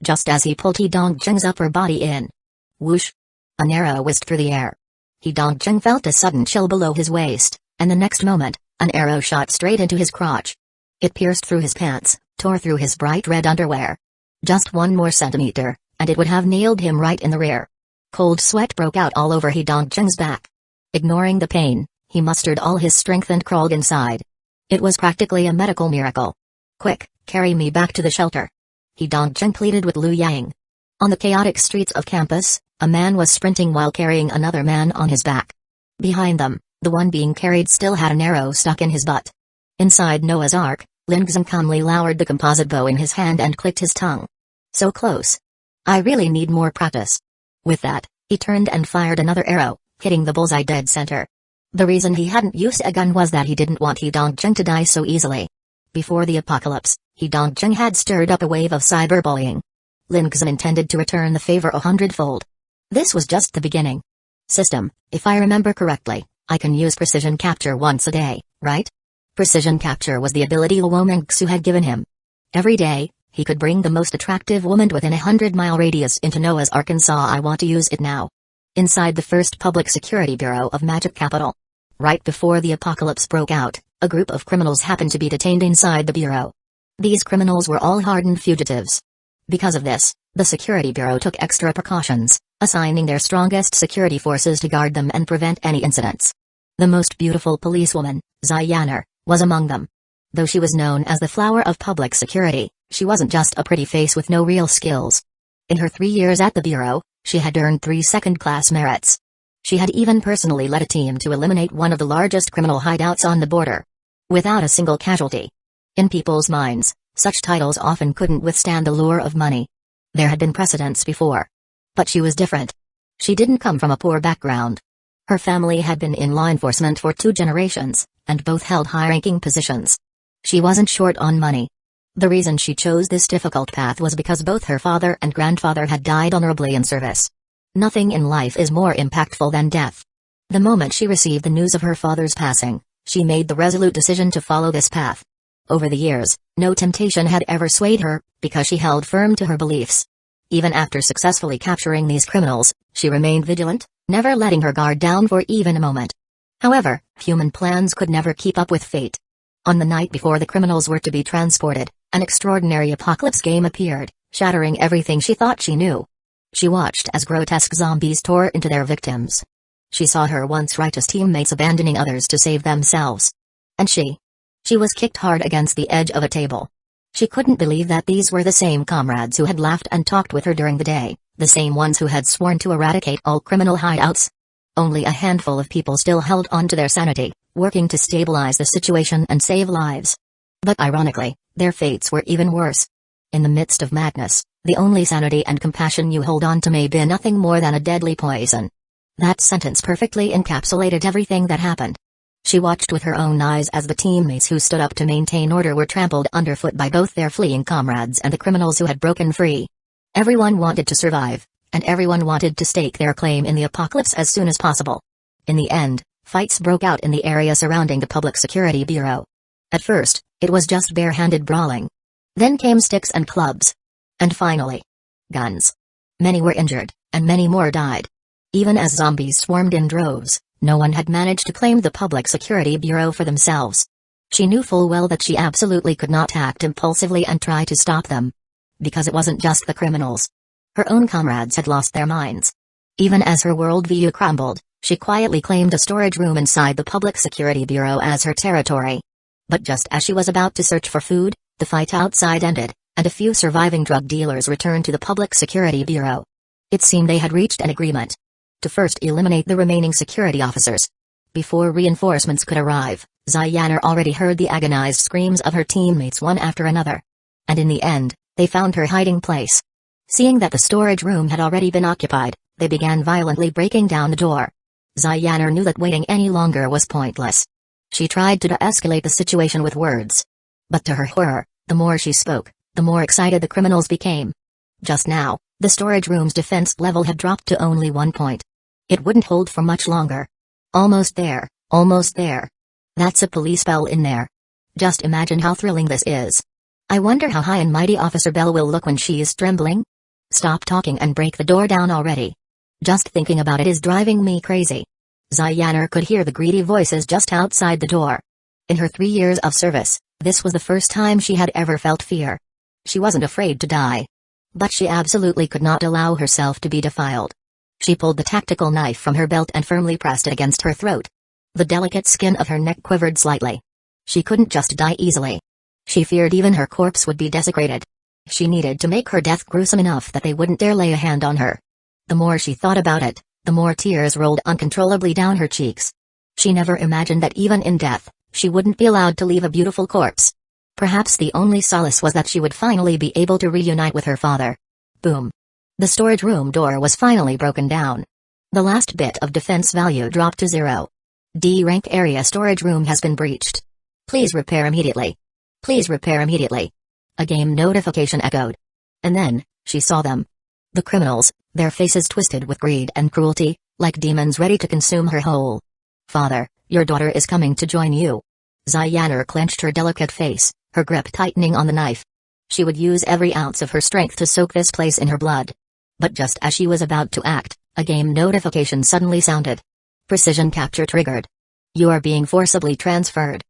Just as he pulled Dongzhen's upper body in. Whoosh! An arrow whizzed through the air. Dongzhen felt a sudden chill below his waist, and the next moment, an arrow shot straight into his crotch. It pierced through his pants, tore through his bright red underwear. Just 1 more centimeter, and it would have nailed him right in the rear. Cold sweat broke out all over Dongzhen's back. Ignoring the pain, he mustered all his strength and crawled inside. It was practically a medical miracle. "Quick, carry me back to the shelter," he Dongjun pleaded with Liu Yang. On the chaotic streets of campus, a man was sprinting while carrying another man on his back. Behind them, the one being carried still had an arrow stuck in his butt. Inside Noah's Ark, Lingzhen calmly lowered the composite bow in his hand and clicked his tongue. "So close. I really need more practice." With that, he turned and fired another arrow, hitting the bullseye dead center. The reason he hadn't used a gun was that he didn't want He Dongjun to die so easily. Before the apocalypse, He Dongjun had stirred up a wave of cyberbullying. Lingzhen intended to return the favor 100-fold. This was just the beginning. "System, if I remember correctly, I can use precision capture once a day, right?" Precision capture was the ability Luo Mengxu had given him. Every day, he could bring the most attractive woman within a 100-mile radius into Noah's Arkansas. I want to use it now. Inside the first public security bureau of Magic Capital. Right before the apocalypse broke out, a group of criminals happened to be detained inside the bureau. These criminals were all hardened fugitives. Because of this, the security bureau took extra precautions, assigning their strongest security forces to guard them and prevent any incidents. The most beautiful policewoman, Ziyaner, was among them. Though she was known as the flower of public security, she wasn't just a pretty face with no real skills. In her 3 years at the bureau, she had earned 3 second-class merits. She had even personally led a team to eliminate one of the largest criminal hideouts on the border. Without a single casualty. In people's minds, such titles often couldn't withstand the lure of money. There had been precedents before. But she was different. She didn't come from a poor background. Her family had been in law enforcement for 2 generations, and both held high-ranking positions. She wasn't short on money. The reason she chose this difficult path was because both her father and grandfather had died honorably in service. Nothing in life is more impactful than death. The moment she received the news of her father's passing, she made the resolute decision to follow this path. Over the years, no temptation had ever swayed her, because she held firm to her beliefs. Even after successfully capturing these criminals, she remained vigilant, never letting her guard down for even a moment. However, human plans could never keep up with fate. On the night before the criminals were to be transported, an extraordinary apocalypse game appeared, shattering everything she thought she knew. She watched as grotesque zombies tore into their victims. She saw her once righteous teammates abandoning others to save themselves. And she was kicked hard against the edge of a table. She couldn't believe that these were the same comrades who had laughed and talked with her during the day, the same ones who had sworn to eradicate all criminal hideouts. Only a handful of people still held on to their sanity, working to stabilize the situation and save lives. But ironically, their fates were even worse. In the midst of madness, the only sanity and compassion you hold on to may be nothing more than a deadly poison. That sentence perfectly encapsulated everything that happened. She watched with her own eyes as the teammates who stood up to maintain order were trampled underfoot by both their fleeing comrades and the criminals who had broken free. Everyone wanted to survive, and everyone wanted to stake their claim in the apocalypse as soon as possible. In the end, fights broke out in the area surrounding the Public Security Bureau. At first, it was just bare-handed brawling. Then came sticks and clubs. And finally, guns. Many were injured, and many more died. Even as zombies swarmed in droves, no one had managed to claim the Public Security Bureau for themselves. She knew full well that she absolutely could not act impulsively and try to stop them. Because it wasn't just the criminals. Her own comrades had lost their minds. Even as her worldview crumbled, she quietly claimed a storage room inside the Public Security Bureau as her territory. But just as she was about to search for food, the fight outside ended, and a few surviving drug dealers returned to the Public Security Bureau. It seemed they had reached an agreement to first eliminate the remaining security officers. Before reinforcements could arrive, Ziyaner already heard the agonized screams of her teammates one after another. And in the end, they found her hiding place. Seeing that the storage room had already been occupied, they began violently breaking down the door. Ziyaner knew that waiting any longer was pointless. She tried to de-escalate the situation with words. But to her horror, the more she spoke, the more excited the criminals became. Just now, the storage room's defense level had dropped to only 1 point. It wouldn't hold for much longer. Almost there, almost there. That's a police bell in there. Just imagine how thrilling this is. I wonder how high and mighty Officer Belle will look when she is trembling. Stop talking and break the door down already. Just thinking about it is driving me crazy. Ziyaner could hear the greedy voices just outside the door. In her 3 years of service, this was the first time she had ever felt fear. She wasn't afraid to die. But she absolutely could not allow herself to be defiled. She pulled the tactical knife from her belt and firmly pressed it against her throat. The delicate skin of her neck quivered slightly. She couldn't just die easily. She feared even her corpse would be desecrated. She needed to make her death gruesome enough that they wouldn't dare lay a hand on her. The more she thought about it, the more tears rolled uncontrollably down her cheeks. She never imagined that even in death, she wouldn't be allowed to leave a beautiful corpse. Perhaps the only solace was that she would finally be able to reunite with her father. Boom. The storage room door was finally broken down. The last bit of defense value dropped to 0. D-rank area storage room has been breached. Please repair immediately. Please repair immediately. A game notification echoed. And then, she saw them. The criminals, their faces twisted with greed and cruelty, like demons ready to consume her whole. Father, your daughter is coming to join you. Ziyaner clenched her delicate face, her grip tightening on the knife. She would use every ounce of her strength to soak this place in her blood. But just as she was about to act, a game notification suddenly sounded. Precision capture triggered. You are being forcibly transferred.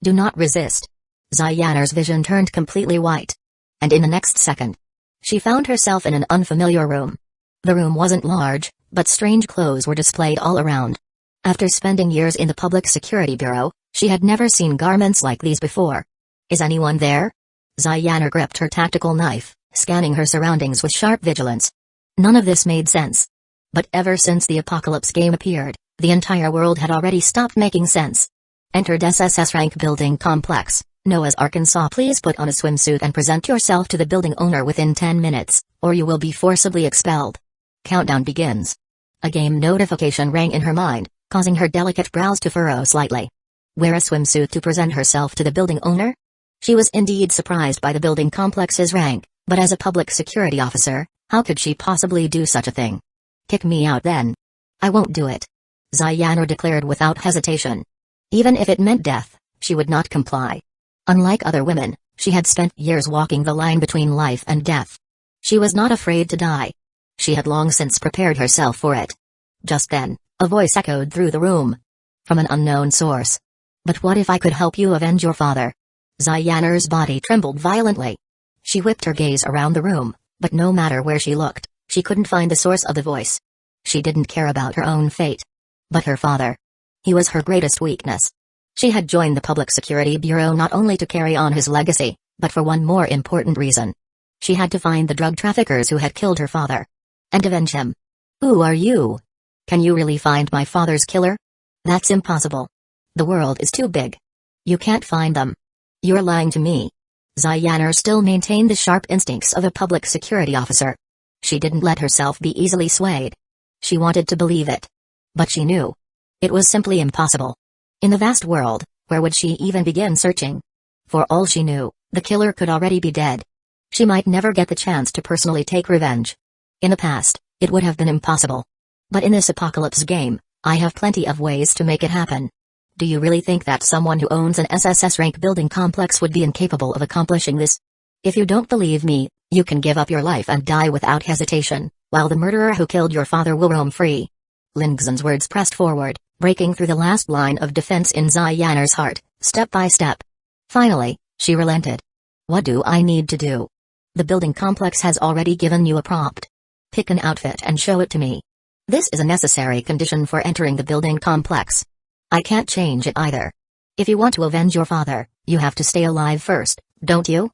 Do not resist. Ziyaner's vision turned completely white. And in the next second, she found herself in an unfamiliar room. The room wasn't large, but strange clothes were displayed all around. After spending years in the Public Security Bureau, she had never seen garments like these before. Is anyone there? Ziyaner gripped her tactical knife, scanning her surroundings with sharp vigilance. None of this made sense. But ever since the Apocalypse game appeared, the entire world had already stopped making sense. Entered SSS rank building complex, Noah's Arkansas. Please put on a swimsuit and present yourself to the building owner within 10 minutes, or you will be forcibly expelled. Countdown begins. A game notification rang in her mind, causing her delicate brows to furrow slightly. Wear a swimsuit to present herself to the building owner? She was indeed surprised by the building complex's rank, but as a public security officer, how could she possibly do such a thing? Kick me out then. I won't do it. Ziyaner declared without hesitation. Even if it meant death, she would not comply. Unlike other women, she had spent years walking the line between life and death. She was not afraid to die. She had long since prepared herself for it. Just then, a voice echoed through the room. From an unknown source. But what if I could help you avenge your father? Ziyaner's body trembled violently. She whipped her gaze around the room, but no matter where she looked, she couldn't find the source of the voice. She didn't care about her own fate. But her father. He was her greatest weakness. She had joined the Public Security Bureau not only to carry on his legacy, but for one more important reason. She had to find the drug traffickers who had killed her father. And avenge him. Who are you? Can you really find my father's killer? That's impossible. The world is too big. You can't find them. You're lying to me. Ziyaner still maintained the sharp instincts of a public security officer. She didn't let herself be easily swayed. She wanted to believe it. But she knew. It was simply impossible. In the vast world, where would she even begin searching? For all she knew, the killer could already be dead. She might never get the chance to personally take revenge. In the past, it would have been impossible. But in this Apocalypse game, I have plenty of ways to make it happen. Do you really think that someone who owns an SSS rank building complex would be incapable of accomplishing this? If you don't believe me, you can give up your life and die without hesitation, while the murderer who killed your father will roam free. Lingzhen's words pressed forward, breaking through the last line of defense in Ziyaner's heart, step by step. Finally, she relented. What do I need to do? The building complex has already given you a prompt. Pick an outfit and show it to me. This is a necessary condition for entering the building complex. I can't change it either. If you want to avenge your father, you have to stay alive first, don't you?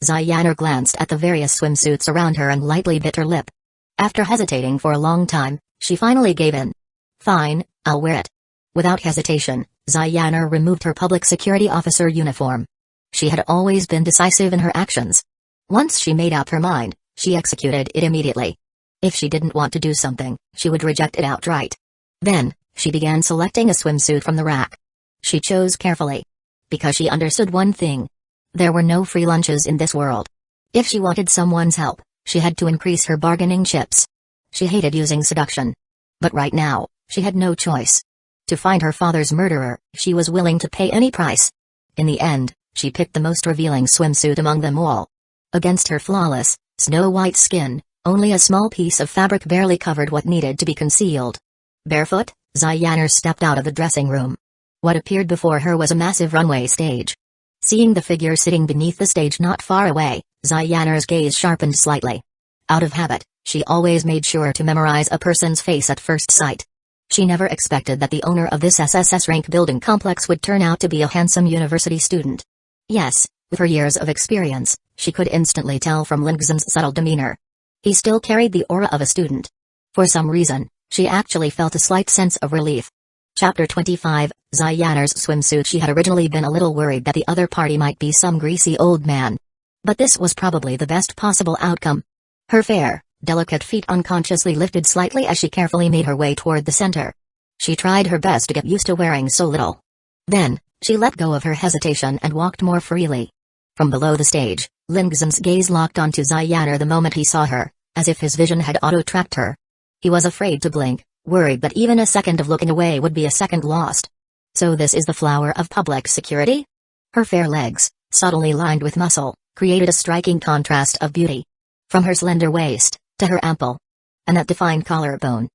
Ziyaner glanced at the various swimsuits around her and lightly bit her lip. After hesitating for a long time, she finally gave in. Fine, I'll wear it. Without hesitation, Ziyaner removed her public security officer uniform. She had always been decisive in her actions. Once she made up her mind, she executed it immediately. If she didn't want to do something, she would reject it outright. Then, she began selecting a swimsuit from the rack. She chose carefully. Because she understood one thing. There were no free lunches in this world. If she wanted someone's help, she had to increase her bargaining chips. She hated using seduction. But right now, she had no choice. To find her father's murderer, she was willing to pay any price. In the end, she picked the most revealing swimsuit among them all. Against her flawless, snow-white skin, only a small piece of fabric barely covered what needed to be concealed. Barefoot, Ziyaner stepped out of the dressing room. What appeared before her was a massive runway stage. Seeing the figure sitting beneath the stage not far away, Ziyaner's gaze sharpened slightly. Out of habit, she always made sure to memorize a person's face at first sight. She never expected that the owner of this SSS rank building complex would turn out to be a handsome university student. Yes, with her years of experience, she could instantly tell from Lingzhen's subtle demeanor. He still carried the aura of a student. For some reason, she actually felt a slight sense of relief. Chapter 25, Ziyaner's swimsuit. She had originally been a little worried that the other party might be some greasy old man. But this was probably the best possible outcome. Her fair, delicate feet unconsciously lifted slightly as she carefully made her way toward the center. She tried her best to get used to wearing so little. Then, she let go of her hesitation and walked more freely. From below the stage, Lingzhen's gaze locked onto Ziyaner the moment he saw her, as if his vision had auto-tracked her. He was afraid to blink, worried that even a second of looking away would be a second lost. So this is the flower of public security? Her fair legs, subtly lined with muscle, created a striking contrast of beauty. From her slender waist, to her ample and that defined collarbone.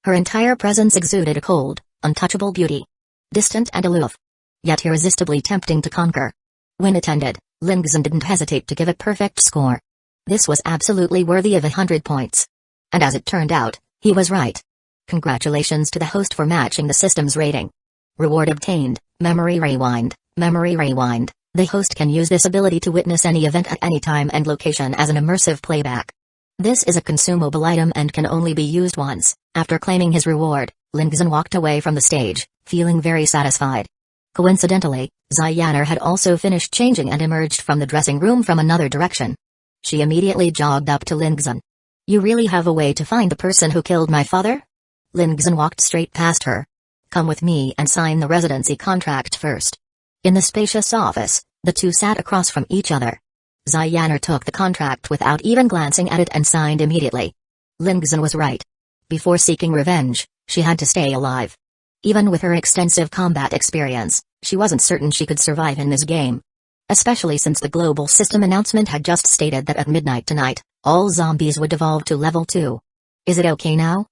Her entire presence exuded a cold, untouchable beauty. Distant and aloof. Yet irresistibly tempting to conquer. When attended, Lingzhen didn't hesitate to give a perfect score. This was absolutely worthy of 100 points. And as it turned out, he was right. Congratulations to the host for matching the system's rating. Reward obtained, memory rewind, memory rewind. The host can use this ability to witness any event at any time and location as an immersive playback. This is a consumable item and can only be used once. After claiming his reward, Lingzhen walked away from the stage, feeling very satisfied. Coincidentally, Ziyaner had also finished changing and emerged from the dressing room from another direction. She immediately jogged up to Lingzhen. You really have a way to find the person who killed my father? Lingzhen walked straight past her. Come with me and sign the residency contract first. In the spacious office, the two sat across from each other. Ziyaner took the contract without even glancing at it and signed immediately. Lingzhen was right. Before seeking revenge, she had to stay alive. Even with her extensive combat experience, she wasn't certain she could survive in this game. Especially since the global system announcement had just stated that at midnight tonight, all zombies would devolve to level 2. Is it okay now?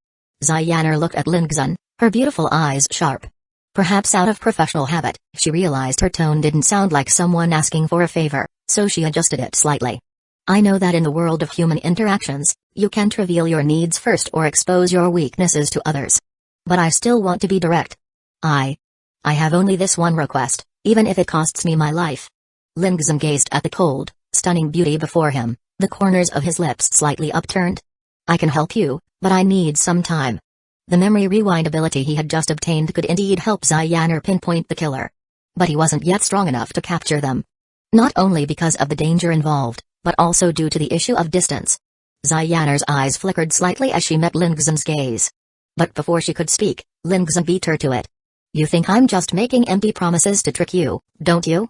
Ziyaner looked at Lingzhen, her beautiful eyes sharp. Perhaps out of professional habit, she realized her tone didn't sound like someone asking for a favor, so she adjusted it slightly. I know that in the world of human interactions, you can't reveal your needs first or expose your weaknesses to others. But I still want to be direct. I have only this one request, even if it costs me my life. Lingzhen gazed at the cold, stunning beauty before him, the corners of his lips slightly upturned. I can help you, but I need some time. The memory rewind ability he had just obtained could indeed help Ziyaner pinpoint the killer. But he wasn't yet strong enough to capture them. Not only because of the danger involved, but also due to the issue of distance. Ziyaner's eyes flickered slightly as she met Lingzhen's gaze. But before she could speak, Lingzhen beat her to it. You think I'm just making empty promises to trick you, don't you?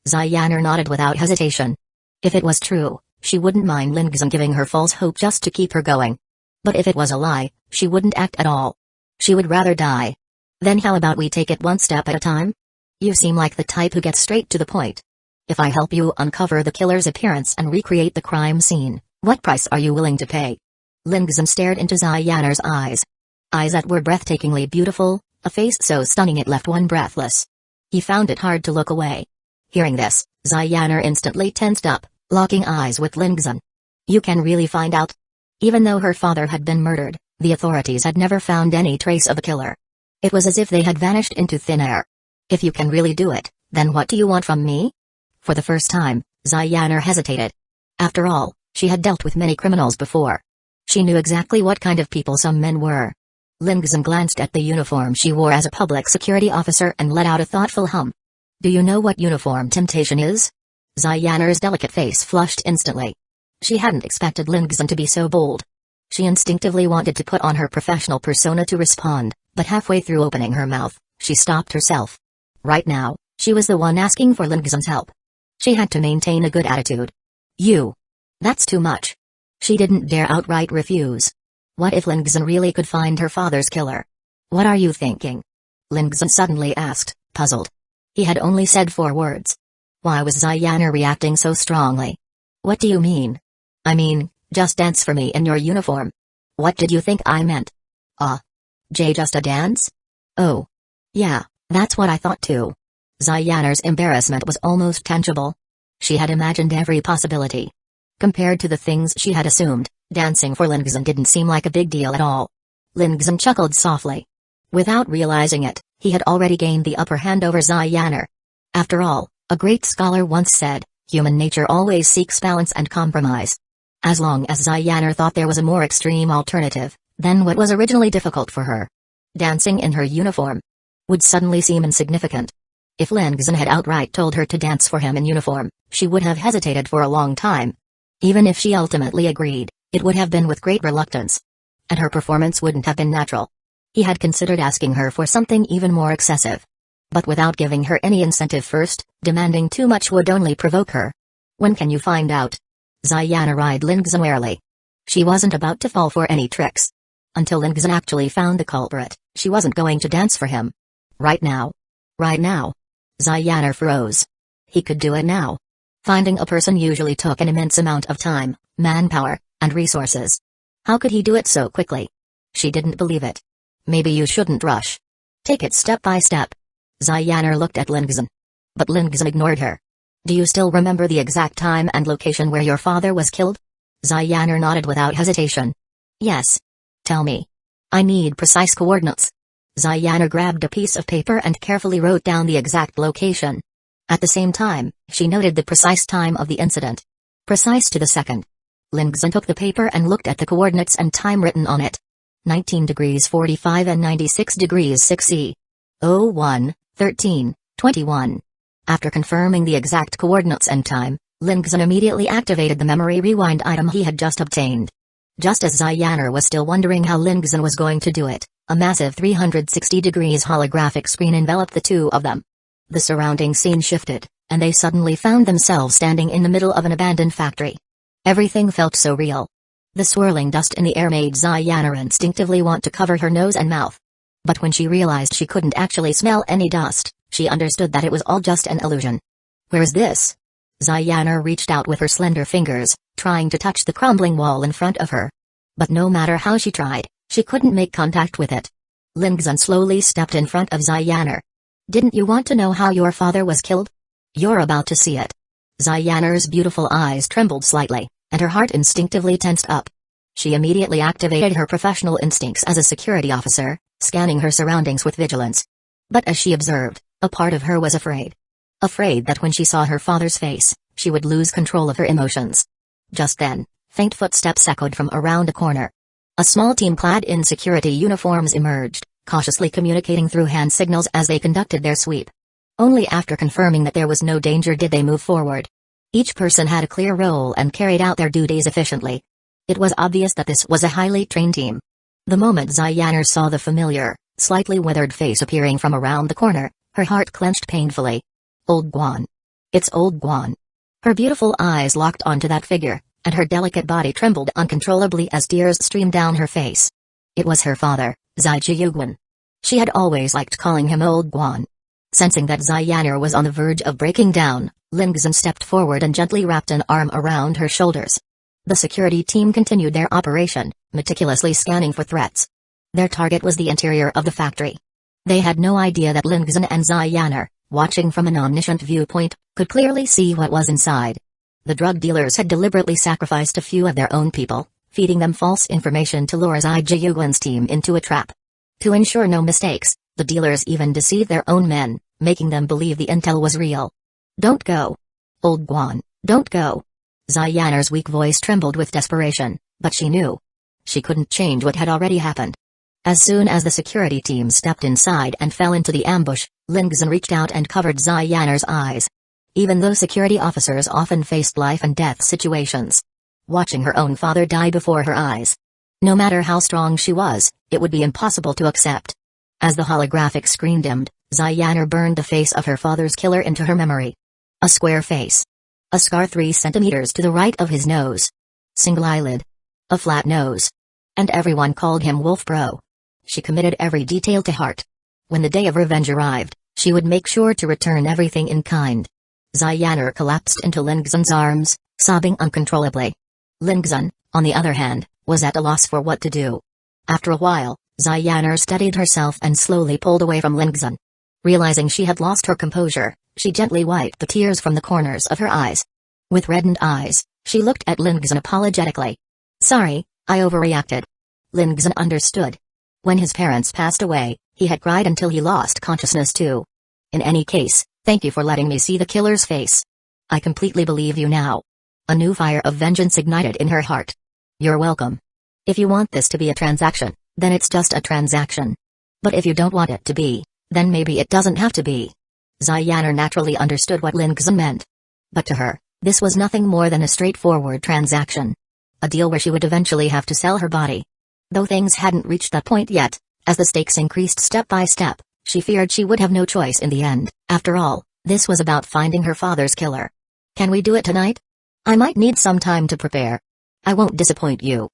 Ziyaner nodded without hesitation. If it was true, she wouldn't mind Lingzhen giving her false hope just to keep her going. But if it was a lie, she wouldn't act at all. She would rather die. Then how about we take it one step at a time? You seem like the type who gets straight to the point. If I help you uncover the killer's appearance and recreate the crime scene, what price are you willing to pay? Lingzhen stared into Ziyaner's eyes. Eyes that were breathtakingly beautiful, a face so stunning it left one breathless. He found it hard to look away. Hearing this, Ziyaner instantly tensed up, locking eyes with Lingzhen. You can really find out? Even though her father had been murdered, the authorities had never found any trace of the killer. It was as if they had vanished into thin air. If you can really do it, then what do you want from me? For the first time, Ziyaner hesitated. After all, she had dealt with many criminals before. She knew exactly what kind of people some men were. Lingzhen glanced at the uniform she wore as a public security officer and let out a thoughtful hum. Do you know what uniform temptation is? Ziyaner's delicate face flushed instantly. She hadn't expected Lingzhen to be so bold. She instinctively wanted to put on her professional persona to respond, but halfway through opening her mouth, she stopped herself. Right now, she was the one asking for Lingzhen's help. She had to maintain a good attitude. That's too much. She didn't dare outright refuse. What if Lingzhen really could find her father's killer? What are you thinking? Lingzhen suddenly asked, puzzled. He had only said 4 words. Why was Ziyaner reacting so strongly? What do you mean? I mean, just dance for me in your uniform. What did you think I meant? Just a dance? Oh. Yeah, that's what I thought too. Ziyaner's embarrassment was almost tangible. She had imagined every possibility. Compared to the things she had assumed, dancing for Lingzhen didn't seem like a big deal at all. Lingzhen chuckled softly. Without realizing it, he had already gained the upper hand over Ziyaner. After all, a great scholar once said, human nature always seeks balance and compromise. As long as Ziyaner thought there was a more extreme alternative, then what was originally difficult for her, dancing in her uniform, would suddenly seem insignificant. If Lingzhen had outright told her to dance for him in uniform, she would have hesitated for a long time. Even if she ultimately agreed, it would have been with great reluctance. And her performance wouldn't have been natural. He had considered asking her for something even more excessive. But without giving her any incentive first, demanding too much would only provoke her. When can you find out? Ziyaner eyed Lingzhen warily. She wasn't about to fall for any tricks. Until Lingzhen actually found the culprit, she wasn't going to dance for him. Right now. Right now. Ziyaner froze. He could do it now. Finding a person usually took an immense amount of time, manpower, and resources. How could he do it so quickly? She didn't believe it. Maybe you shouldn't rush. Take it step by step. Ziyaner looked at Lingzhen. But Lingzhen ignored her. Do you still remember the exact time and location where your father was killed? Ziyaner nodded without hesitation. Yes. Tell me. I need precise coordinates. Ziyaner grabbed a piece of paper and carefully wrote down the exact location. At the same time, she noted the precise time of the incident. Precise to the second. Lingzhen took the paper and looked at the coordinates and time written on it. 19 degrees 45 and 96 degrees 6 01, 13, 21. After confirming the exact coordinates and time, Lingzhen immediately activated the memory rewind item he had just obtained. Just as Ziyaner was still wondering how Lingzhen was going to do it, a massive 360 degrees holographic screen enveloped the two of them. The surrounding scene shifted, and they suddenly found themselves standing in the middle of an abandoned factory. Everything felt so real. The swirling dust in the air made Ziyaner instinctively want to cover her nose and mouth. But when she realized she couldn't actually smell any dust, she understood that it was all just an illusion. Where's this? Ziyaner reached out with her slender fingers, trying to touch the crumbling wall in front of her. But no matter how she tried, she couldn't make contact with it. Lingzhen slowly stepped in front of Ziyaner. Didn't you want to know how your father was killed? You're about to see it. Ziyaner's beautiful eyes trembled slightly, and her heart instinctively tensed up. She immediately activated her professional instincts as a security officer, scanning her surroundings with vigilance. But as she observed, a part of her was afraid. Afraid that when she saw her father's face, she would lose control of her emotions. Just then, faint footsteps echoed from around a corner. A small team clad in security uniforms emerged, cautiously communicating through hand signals as they conducted their sweep. Only after confirming that there was no danger did they move forward. Each person had a clear role and carried out their duties efficiently. It was obvious that this was a highly trained team. The moment Ziyaner saw the familiar, slightly withered face appearing from around the corner, her heart clenched painfully. Old Guan. It's Old Guan. Her beautiful eyes locked onto that figure, and her delicate body trembled uncontrollably as tears streamed down her face. It was her father, Zijiuguan. She had always liked calling him Old Guan. Sensing that Ziyaner was on the verge of breaking down, Lingzhen stepped forward and gently wrapped an arm around her shoulders. The security team continued their operation, meticulously scanning for threats. Their target was the interior of the factory. They had no idea that Lingzhen and Ziyaner, watching from an omniscient viewpoint, could clearly see what was inside. The drug dealers had deliberately sacrificed a few of their own people, feeding them false information to lure Zijiuguan's team into a trap. To ensure no mistakes, the dealers even deceived their own men, making them believe the intel was real. Don't go. Old Guan, don't go. Ziyaner's weak voice trembled with desperation, but she knew. She couldn't change what had already happened. As soon as the security team stepped inside and fell into the ambush, Lingzhen reached out and covered Ziyaner's eyes. Even though security officers often faced life-and-death situations, watching her own father die before her eyes, no matter how strong she was, it would be impossible to accept. As the holographic screen dimmed, Ziyaner burned the face of her father's killer into her memory. A square face. A scar 3 centimeters to the right of his nose. Single eyelid. A flat nose. And everyone called him Wolf Bro. She committed every detail to heart. When the day of revenge arrived, she would make sure to return everything in kind. Ziyaner collapsed into Lingzhen's arms, sobbing uncontrollably. Lingzhen, on the other hand, was at a loss for what to do. After a while, Ziyaner steadied herself and slowly pulled away from Lingzhen. Realizing she had lost her composure, she gently wiped the tears from the corners of her eyes. With reddened eyes, she looked at Lingzhen apologetically. Sorry, I overreacted. Lingzhen understood. When his parents passed away, he had cried until he lost consciousness too. In any case, thank you for letting me see the killer's face. I completely believe you now. A new fire of vengeance ignited in her heart. You're welcome. If you want this to be a transaction, then it's just a transaction. But if you don't want it to be, then maybe it doesn't have to be. Ziyaner naturally understood what Lin Xun meant. But to her, this was nothing more than a straightforward transaction. A deal where she would eventually have to sell her body. Though things hadn't reached that point yet, as the stakes increased step by step, she feared she would have no choice in the end. After all, this was about finding her father's killer. Can we do it tonight? I might need some time to prepare. I won't disappoint you.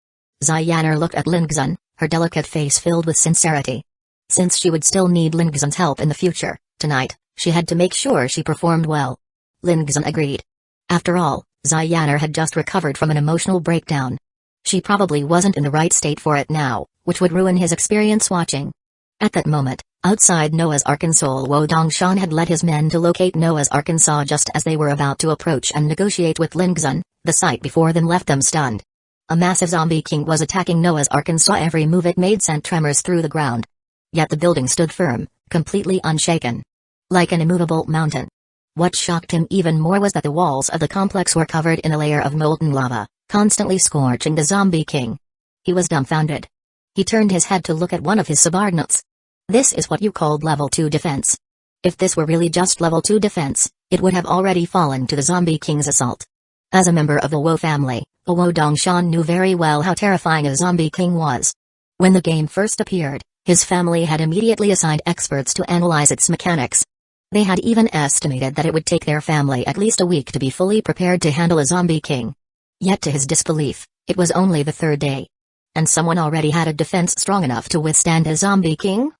Ziyaner looked at Lin Xun, her delicate face filled with sincerity. Since she would still need Lin Xun's help in the future, tonight, she had to make sure she performed well. Lin Xun agreed. After all, Ziyaner had just recovered from an emotional breakdown. She probably wasn't in the right state for it now, which would ruin his experience watching. At that moment, outside Noah's Arkansas, Wo Dongshan had led his men to locate Noah's Arkansas just as they were about to approach and negotiate with Lin Xun. The sight before them left them stunned. A massive zombie king was attacking Noah's Arkansas. Every move it made sent tremors through the ground. Yet the building stood firm, completely unshaken. Like an immovable mountain. What shocked him even more was that the walls of the complex were covered in a layer of molten lava, constantly scorching the zombie king. He was dumbfounded. He turned his head to look at one of his subordinates. This is what you called level 2 defense. If this were really just level 2 defense, it would have already fallen to the zombie king's assault. As a member of the Wo family, Wo Dongshan knew very well how terrifying a zombie king was. When the game first appeared, his family had immediately assigned experts to analyze its mechanics. They had even estimated that it would take their family at least a week to be fully prepared to handle a zombie king. Yet to his disbelief, it was only the third day. And someone already had a defense strong enough to withstand a zombie king?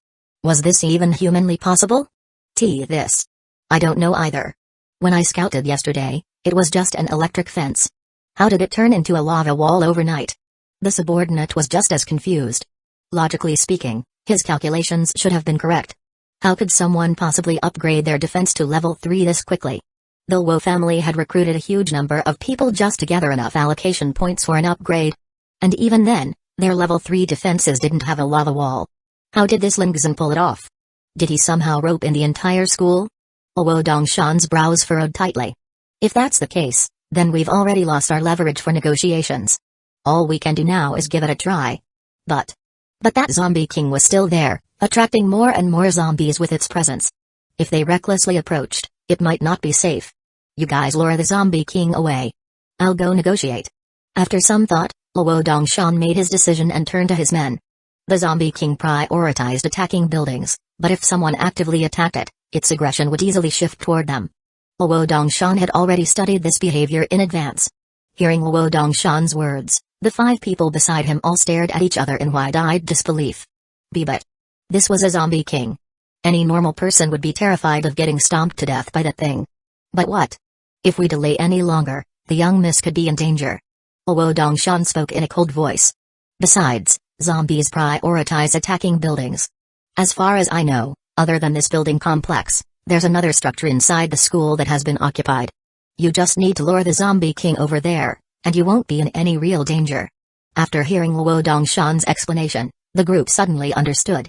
Was this even humanly possible? This. I don't know either. When I scouted yesterday, it was just an electric fence. How did it turn into a lava wall overnight? The subordinate was just as confused. Logically speaking, his calculations should have been correct. How could someone possibly upgrade their defense to level 3 this quickly? The Wo family had recruited a huge number of people just to gather enough allocation points for an upgrade. And even then, their level 3 defenses didn't have a lava wall. How did this Lin Xun pull it off? Did he somehow rope in the entire school? Wo Dongshan's brows furrowed tightly. If that's the case, then we've already lost our leverage for negotiations. All we can do now is give it a try. But that zombie king was still there, attracting more and more zombies with its presence. If they recklessly approached, it might not be safe. You guys lure the zombie king away. I'll go negotiate. After some thought, Wo Dongshan made his decision and turned to his men. The zombie king prioritized attacking buildings, but if someone actively attacked it, its aggression would easily shift toward them. Wo Dongshan had already studied this behavior in advance. Hearing Wo Dongshan's words, the 5 people beside him all stared at each other in wide-eyed disbelief. But this was a zombie king. Any normal person would be terrified of getting stomped to death by that thing. But what? If we delay any longer, the young miss could be in danger. Wo Dongshan spoke in a cold voice. Besides, zombies prioritize attacking buildings. As far as I know, other than this building complex, there's another structure inside the school that has been occupied. You just need to lure the zombie king over there, and you won't be in any real danger. After hearing Wo Dongshan's explanation, the group suddenly understood.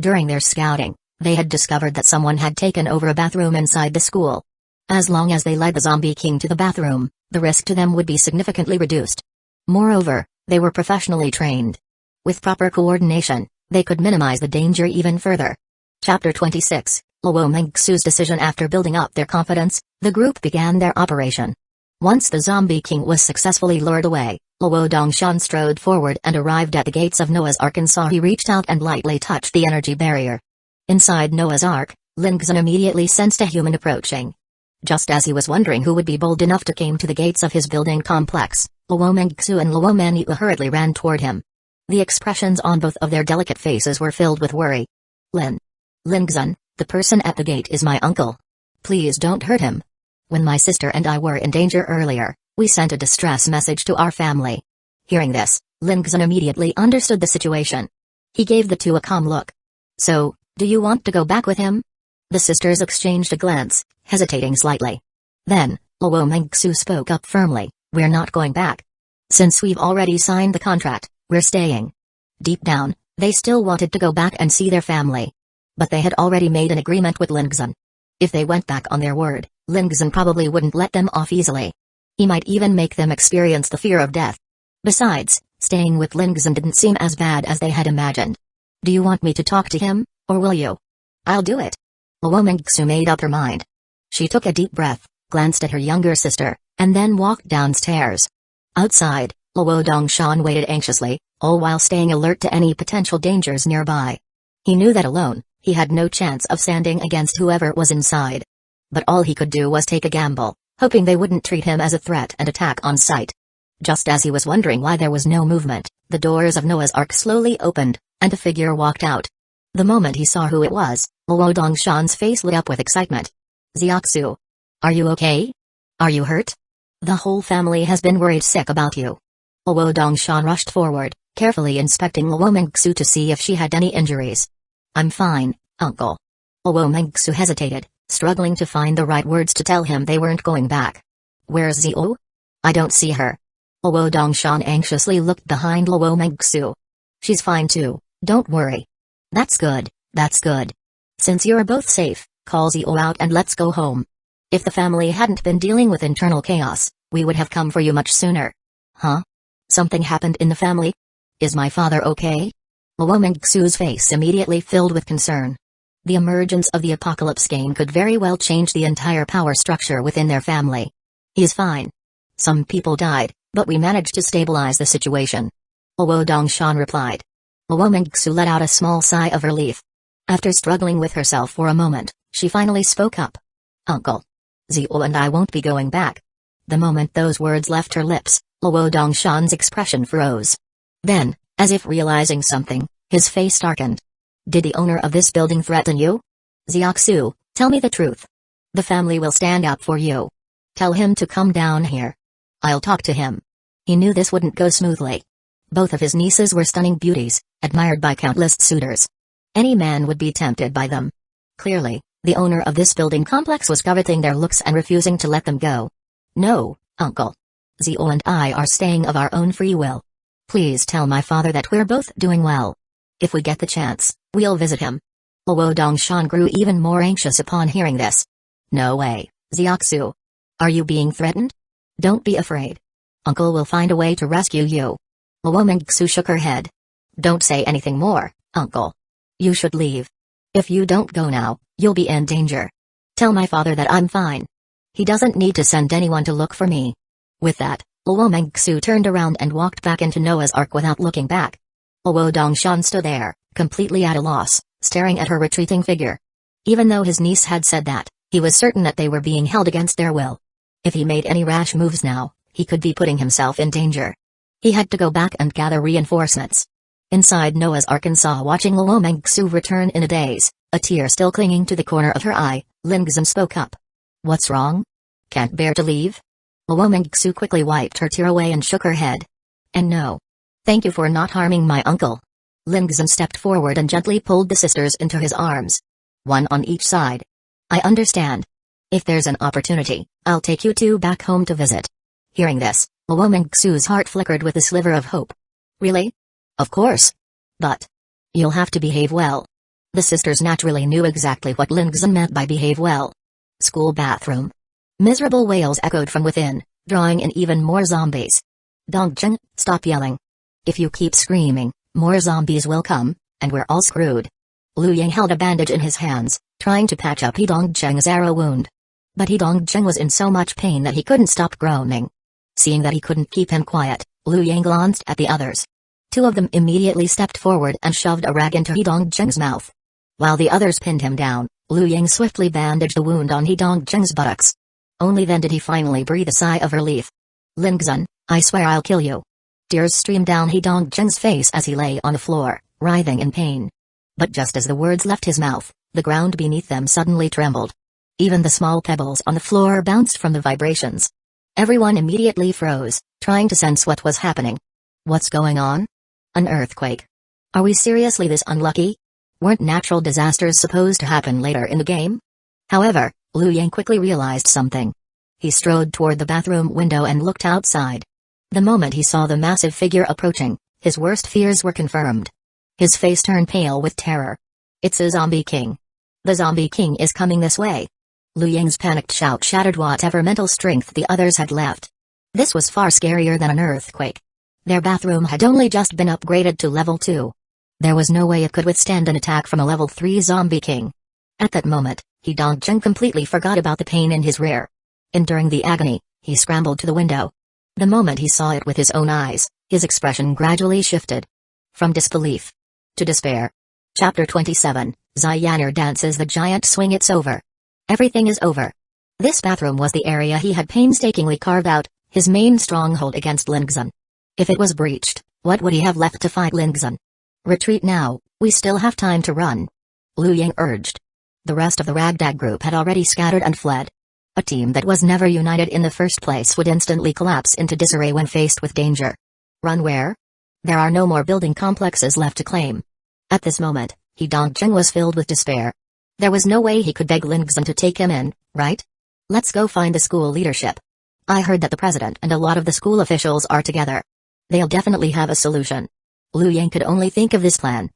During their scouting, they had discovered that someone had taken over a bathroom inside the school. As long as they led the zombie king to the bathroom, the risk to them would be significantly reduced. Moreover, they were professionally trained. With proper coordination, they could minimize the danger even further. Chapter 26, Luo Mengxu's decision. After building up their confidence, the group began their operation. Once the zombie king was successfully lured away, Luo Dongshan strode forward and arrived at the gates of Noah's Arkansas. He reached out and lightly touched the energy barrier. Inside Noah's Ark, Lin Xun immediately sensed a human approaching. Just as he was wondering who would be bold enough to came to the gates of his building complex, Luo Mengxu and Luo Mangekyō hurriedly ran toward him. The expressions on both of their delicate faces were filled with worry. Lin Xun, the person at the gate is my uncle. Please don't hurt him. When my sister and I were in danger earlier, we sent a distress message to our family. Hearing this, Lin Xun immediately understood the situation. He gave the two a calm look. So, do you want to go back with him? The sisters exchanged a glance, hesitating slightly. Then, Luo Mengxu spoke up firmly, we're not going back. Since we've already signed the contract, we're staying. Deep down, They still wanted to go back and see their family. But they had already made an agreement with Lingzhen. If they went back on their word, Lingzhen probably wouldn't let them off easily. He might even make them experience the fear of death. Besides, staying with Lingzhen didn't seem as bad as they had imagined. Do you want me to talk to him, or will you? I'll do it. Luo Mengxu made up her mind. She took a deep breath, glanced at her younger sister, and then walked downstairs. Outside, Luo Dongshan waited anxiously, all while staying alert to any potential dangers nearby. He knew that alone, he had no chance of standing against whoever was inside. But all he could do was take a gamble, hoping they wouldn't treat him as a threat and attack on sight. Just as he was wondering why there was no movement, the doors of Noah's Ark slowly opened, and a figure walked out. The moment he saw who it was, Luo Dongshan's face lit up with excitement. Xiaoxu. Are you okay? Are you hurt? The whole family has been worried sick about you. Luo Dongshan rushed forward, carefully inspecting Luo Mengxu to see if she had any injuries. I'm fine, uncle. Luo Mengxu hesitated, struggling to find the right words to tell him they weren't going back. Where's Zio? I don't see her. Luo Dongshan anxiously looked behind Luo Mengxu. She's fine too, don't worry. That's good, that's good. Since you're both safe, call Zio out and let's go home. If the family hadn't been dealing with internal chaos, we would have come for you much sooner. Huh? Something happened in the family? Is my father okay? Luo Mengxu's face immediately filled with concern. The emergence of the Apocalypse game could very well change the entire power structure within their family. He's fine. Some people died, but we managed to stabilize the situation. Luo Dongshan replied. Luo Mengxu let out a small sigh of relief. After struggling with herself for a moment, she finally spoke up. Uncle. Zio and I won't be going back. The moment those words left her lips, Luo Dongshan's expression froze. Then, as if realizing something, his face darkened. Did the owner of this building threaten you? Xiaoxu, tell me the truth. The family will stand up for you. Tell him to come down here. I'll talk to him. He knew this wouldn't go smoothly. Both of his nieces were stunning beauties, admired by countless suitors. Any man would be tempted by them. Clearly, the owner of this building complex was coveting their looks and refusing to let them go. No, uncle. Zio and I are staying of our own free will. Please tell my father that we're both doing well. If we get the chance, we'll visit him. Luo Dongshan grew even more anxious upon hearing this. No way, Xiaoxu. Are you being threatened? Don't be afraid. Uncle will find a way to rescue you. Luo Mengxu shook her head. Don't say anything more, uncle. You should leave. If you don't go now, you'll be in danger. Tell my father that I'm fine. He doesn't need to send anyone to look for me. With that, Luo Mengxu turned around and walked back into Noah's Ark without looking back. Luo Dongshan stood there, completely at a loss, staring at her retreating figure. Even though his niece had said that, he was certain that they were being held against their will. If he made any rash moves now, he could be putting himself in danger. He had to go back and gather reinforcements. Inside Noah's Ark and saw watching Luo Mengxu return in a daze, a tear still clinging to the corner of her eye, Lingzhen spoke up. What's wrong? Can't bear to leave? Luo Mengxu quickly wiped her tear away and shook her head. And no. Thank you for not harming my uncle. Lingzhen stepped forward and gently pulled the sisters into his arms. One on each side. I understand. If there's an opportunity, I'll take you two back home to visit. Hearing this, Luo Mengxu's heart flickered with a sliver of hope. Really? Of course. But you'll have to behave well. The sisters naturally knew exactly what Lingzhen meant by behave well. School bathroom. Miserable wails echoed from within, drawing in even more zombies. Dongzhen, stop yelling. If you keep screaming, more zombies will come, and we're all screwed. Liu Yang held a bandage in his hands, trying to patch up Dongzhen's arrow wound. But Dongzhen was in so much pain that he couldn't stop groaning. Seeing that he couldn't keep him quiet, Liu Yang glanced at the others. Two of them immediately stepped forward and shoved a rag into Dongzhen's mouth. While the others pinned him down, Liu Yang swiftly bandaged the wound on Dongzhen's buttocks. Only then did he finally breathe a sigh of relief. Lingzhen, I swear I'll kill you. Tears streamed down Dongzhen's face as he lay on the floor, writhing in pain. But just as the words left his mouth, the ground beneath them suddenly trembled. Even the small pebbles on the floor bounced from the vibrations. Everyone immediately froze, trying to sense what was happening. What's going on? An earthquake. Are we seriously this unlucky? Weren't natural disasters supposed to happen later in the game? However, Liu Yang quickly realized something. He strode toward the bathroom window and looked outside. The moment he saw the massive figure approaching, his worst fears were confirmed. His face turned pale with terror. It's a zombie king. The zombie king is coming this way. Liu Ying's panicked shout shattered whatever mental strength the others had left. This was far scarier than an earthquake. Their bathroom had only just been upgraded to level 2. There was no way it could withstand an attack from a level 3 zombie king. At that moment, Dongzhen completely forgot about the pain in his rear. Enduring the agony, he scrambled to the window. The moment he saw it with his own eyes, his expression gradually shifted. From disbelief to despair. Chapter 27, Ziyaner dances the giant swing. It's over. Everything is over. This bathroom was the area he had painstakingly carved out, his main stronghold against Lingzhen. If it was breached, what would he have left to fight Lingzhen? Retreat now, we still have time to run. Liu Ying urged. The rest of the ragtag group had already scattered and fled. A team that was never united in the first place would instantly collapse into disarray when faced with danger. Run where? There are no more building complexes left to claim. At this moment, Dongzhen was filled with despair. There was no way he could beg Lingzhen to take him in, right? Let's go find the school leadership. I heard that the president and a lot of the school officials are together. They'll definitely have a solution. Liu Ying could only think of this plan.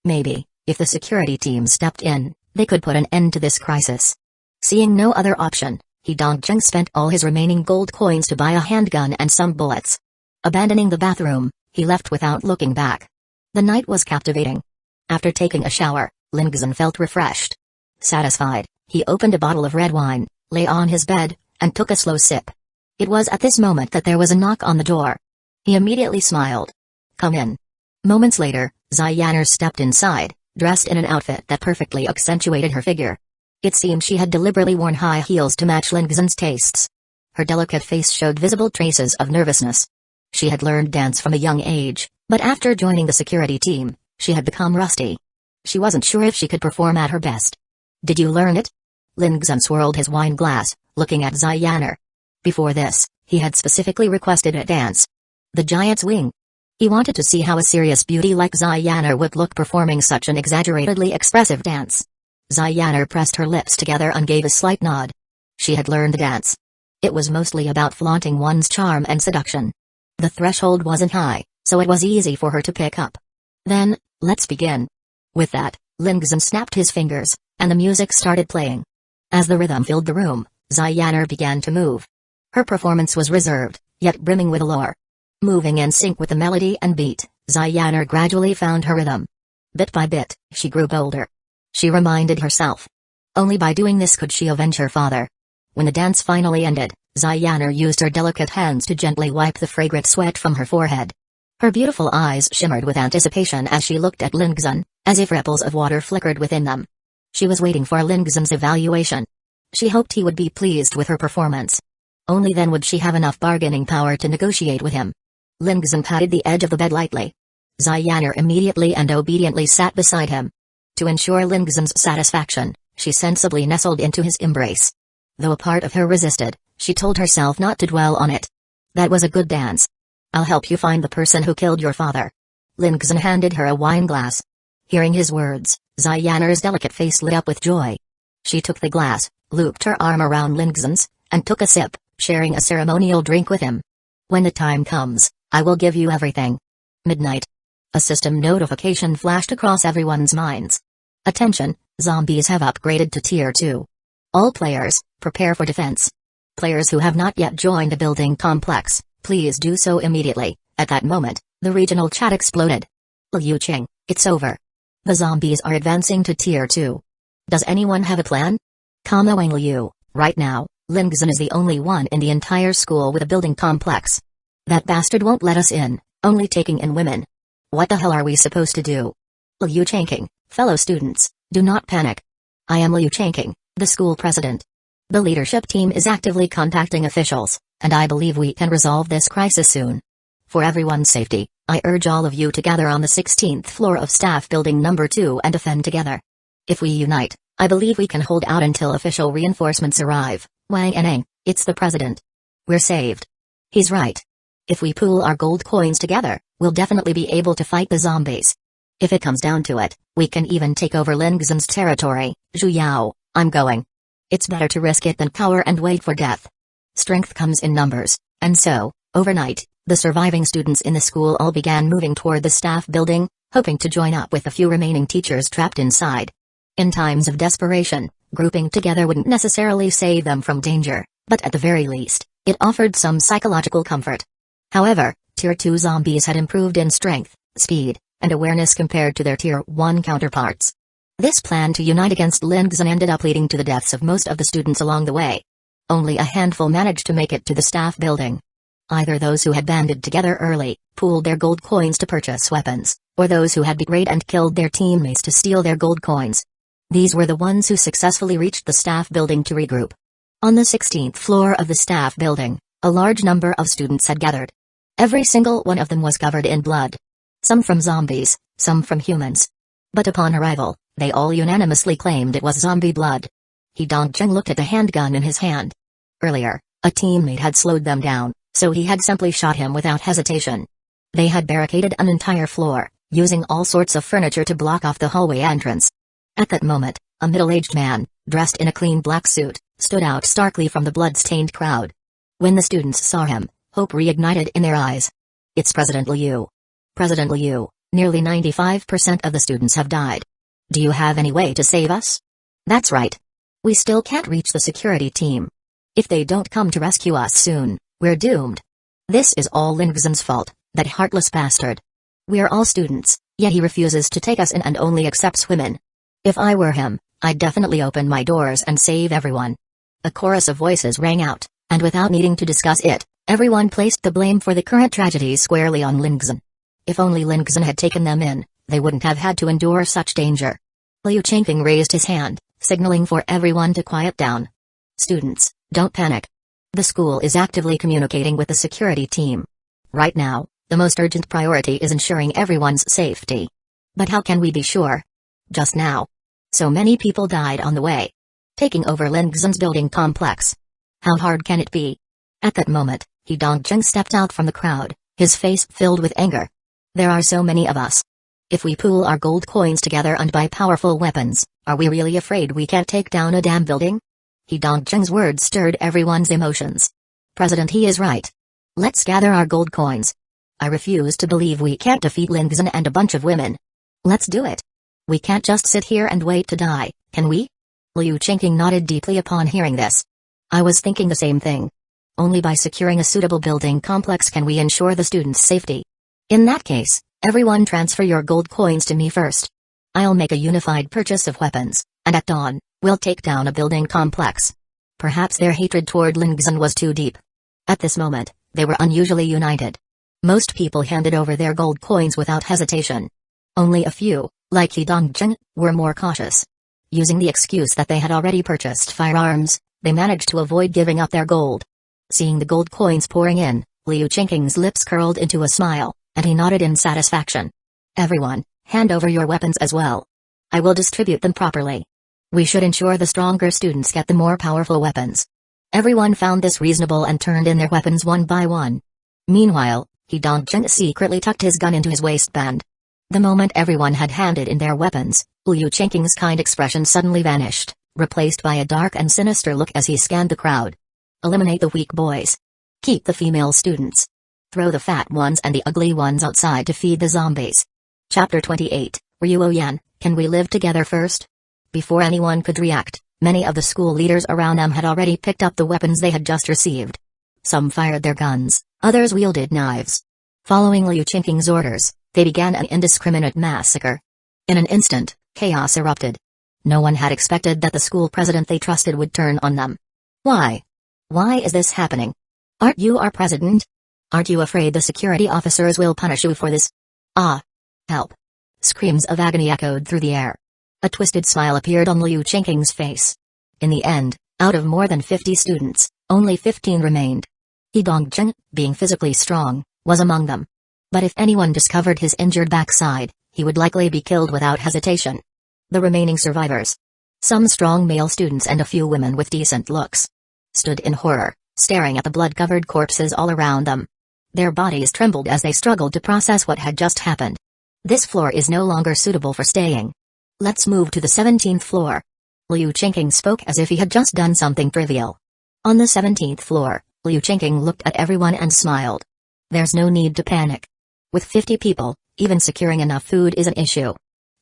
Maybe, if the security team stepped in, they could put an end to this crisis. Seeing no other option, Dongzhen spent all his remaining gold coins to buy a handgun and some bullets. Abandoning the bathroom, he left without looking back. The night was captivating. After taking a shower, Lingzhen felt refreshed. Satisfied, he opened a bottle of red wine, lay on his bed, and took a slow sip. It was at this moment that there was a knock on the door. He immediately smiled. Come in. Moments later, Ziyaner stepped inside, dressed in an outfit that perfectly accentuated her figure. It seemed she had deliberately worn high heels to match Lingzhen's tastes. Her delicate face showed visible traces of nervousness. She had learned dance from a young age, but after joining the security team, she had become rusty. She wasn't sure if she could perform at her best. Did you learn it? Lingzhen swirled his wine glass, looking at Ziyaner. Before this, he had specifically requested a dance. The giant's wing. He wanted to see how a serious beauty like Ziyaner would look performing such an exaggeratedly expressive dance. Ziyaner pressed her lips together and gave a slight nod. She had learned the dance. It was mostly about flaunting one's charm and seduction. The threshold wasn't high, so it was easy for her to pick up. Then, let's begin. With that, Lingzhen snapped his fingers, and the music started playing. As the rhythm filled the room, Ziyaner began to move. Her performance was reserved, yet brimming with allure. Moving in sync with the melody and beat, Ziyaner gradually found her rhythm. Bit by bit, she grew bolder. She reminded herself. Only by doing this could she avenge her father. When the dance finally ended, Ziyaner used her delicate hands to gently wipe the fragrant sweat from her forehead. Her beautiful eyes shimmered with anticipation as she looked at Lingzhen, as if ripples of water flickered within them. She was waiting for Lingzhen's evaluation. She hoped he would be pleased with her performance. Only then would she have enough bargaining power to negotiate with him. Lingzhen patted the edge of the bed lightly. Ziyaner immediately and obediently sat beside him. To ensure Lingzhen's satisfaction, she sensibly nestled into his embrace. Though a part of her resisted, she told herself not to dwell on it. That was a good dance. I'll help you find the person who killed your father. Lingzhen handed her a wine glass. Hearing his words, Ziyaner's delicate face lit up with joy. She took the glass, looped her arm around Lingzhen's, and took a sip, sharing a ceremonial drink with him. When the time comes, I will give you everything. Midnight. A system notification flashed across everyone's minds. Attention, zombies have upgraded to Tier 2. All players, prepare for defense. Players who have not yet joined the building complex, please do so immediately. At that moment, the regional chat exploded. Liu Qing, it's over. The zombies are advancing to Tier 2. Does anyone have a plan? Wang Liu, right now, Lingzhen is the only one in the entire school with a building complex. That bastard won't let us in, only taking in women. What the hell are we supposed to do? Liu Qing, fellow students, do not panic. I am Liu Qing, the school president. The leadership team is actively contacting officials, and I believe we can resolve this crisis soon. For everyone's safety, I urge all of you to gather on the 16th floor of Staff Building Number 2 and defend together. If we unite, I believe we can hold out until official reinforcements arrive. Wang Eneng, it's the president. We're saved. He's right. If we pool our gold coins together, we'll definitely be able to fight the zombies. If it comes down to it, we can even take over Lingzhen's territory. Zhu Yao, I'm going. It's better to risk it than cower and wait for death. Strength comes in numbers, and so, overnight, the surviving students in the school all began moving toward the staff building, hoping to join up with the few remaining teachers trapped inside. In times of desperation, grouping together wouldn't necessarily save them from danger, but at the very least, it offered some psychological comfort. However, Tier 2 zombies had improved in strength, speed, and awareness compared to their Tier 1 counterparts. This plan to unite against Lingzhen ended up leading to the deaths of most of the students along the way. Only a handful managed to make it to the staff building. Either those who had banded together early, pooled their gold coins to purchase weapons, or those who had betrayed and killed their teammates to steal their gold coins. These were the ones who successfully reached the staff building to regroup. On the 16th floor of the staff building, a large number of students had gathered. Every single one of them was covered in blood. Some from zombies, some from humans. But upon arrival, they all unanimously claimed it was zombie blood. Danzō looked at the handgun in his hand. Earlier, a teammate had slowed them down, so he had simply shot him without hesitation. They had barricaded an entire floor, using all sorts of furniture to block off the hallway entrance. At that moment, a middle-aged man, dressed in a clean black suit, stood out starkly from the blood-stained crowd. When the students saw him, hope reignited in their eyes. It's President Liu. President Liu, nearly 95% of the students have died. Do you have any way to save us? That's right. We still can't reach the security team. If they don't come to rescue us soon, we're doomed. This is all Lingzhen's fault, that heartless bastard. We're all students, yet he refuses to take us in and only accepts women. If I were him, I'd definitely open my doors and save everyone. A chorus of voices rang out, and without needing to discuss it, everyone placed the blame for the current tragedy squarely on Lingzhen. If only Lingzhen had taken them in, they wouldn't have had to endure such danger. Liu Changqing raised his hand, signaling for everyone to quiet down. Students, don't panic. The school is actively communicating with the security team. Right now, the most urgent priority is ensuring everyone's safety. But how can we be sure? Just now, so many people died on the way. Taking over Lingzhen's building complex. How hard can it be? At that moment, Danzō stepped out from the crowd, his face filled with anger. There are so many of us. If we pool our gold coins together and buy powerful weapons, are we really afraid we can't take down a damn building? Danzō's words stirred everyone's emotions. President, he is right. Let's gather our gold coins. I refuse to believe we can't defeat Lingzhen and a bunch of women. Let's do it. We can't just sit here and wait to die, can we? Liu Changqing nodded deeply upon hearing this. I was thinking the same thing. Only by securing a suitable building complex can we ensure the students' safety. In that case, everyone transfer your gold coins to me first. I'll make a unified purchase of weapons, and at dawn, we'll take down a building complex. Perhaps their hatred toward Lingzhen was too deep. At this moment, they were unusually united. Most people handed over their gold coins without hesitation. Only a few, like Danzō, were more cautious. Using the excuse that they had already purchased firearms, they managed to avoid giving up their gold. Seeing the gold coins pouring in, Liu Changqing's lips curled into a smile, and he nodded in satisfaction. Everyone, hand over your weapons as well. I will distribute them properly. We should ensure the stronger students get the more powerful weapons. Everyone found this reasonable and turned in their weapons one by one. Meanwhile, Danzō secretly tucked his gun into his waistband. The moment everyone had handed in their weapons, Liu Changqing's kind expression suddenly vanished, replaced by a dark and sinister look as he scanned the crowd. Eliminate the weak boys. Keep the female students. Throw the fat ones and the ugly ones outside to feed the zombies. Chapter 28, Ryuoyan, can we live together first? Before anyone could react, many of the school leaders around them had already picked up the weapons they had just received. Some fired their guns, others wielded knives. Following Liu Changqing's orders, they began an indiscriminate massacre. In an instant, chaos erupted. No one had expected that the school president they trusted would turn on them. Why? Why is this happening? Aren't you our president? Aren't you afraid the security officers will punish you for this? Ah! Help! Screams of agony echoed through the air. A twisted smile appeared on Liu Changqing's face. In the end, out of more than 50 students, only 15 remained. Danzō, being physically strong, was among them. But if anyone discovered his injured backside, he would likely be killed without hesitation. The remaining survivors, some strong male students and a few women with decent looks, stood in horror, staring at the blood-covered corpses all around them. Their bodies trembled as they struggled to process what had just happened. This floor is no longer suitable for staying. Let's move to the 17th floor. Liu Changqing spoke as if he had just done something trivial. On the 17th floor, Liu Changqing looked at everyone and smiled. There's no need to panic. With 50 people, Even securing enough food is an issue.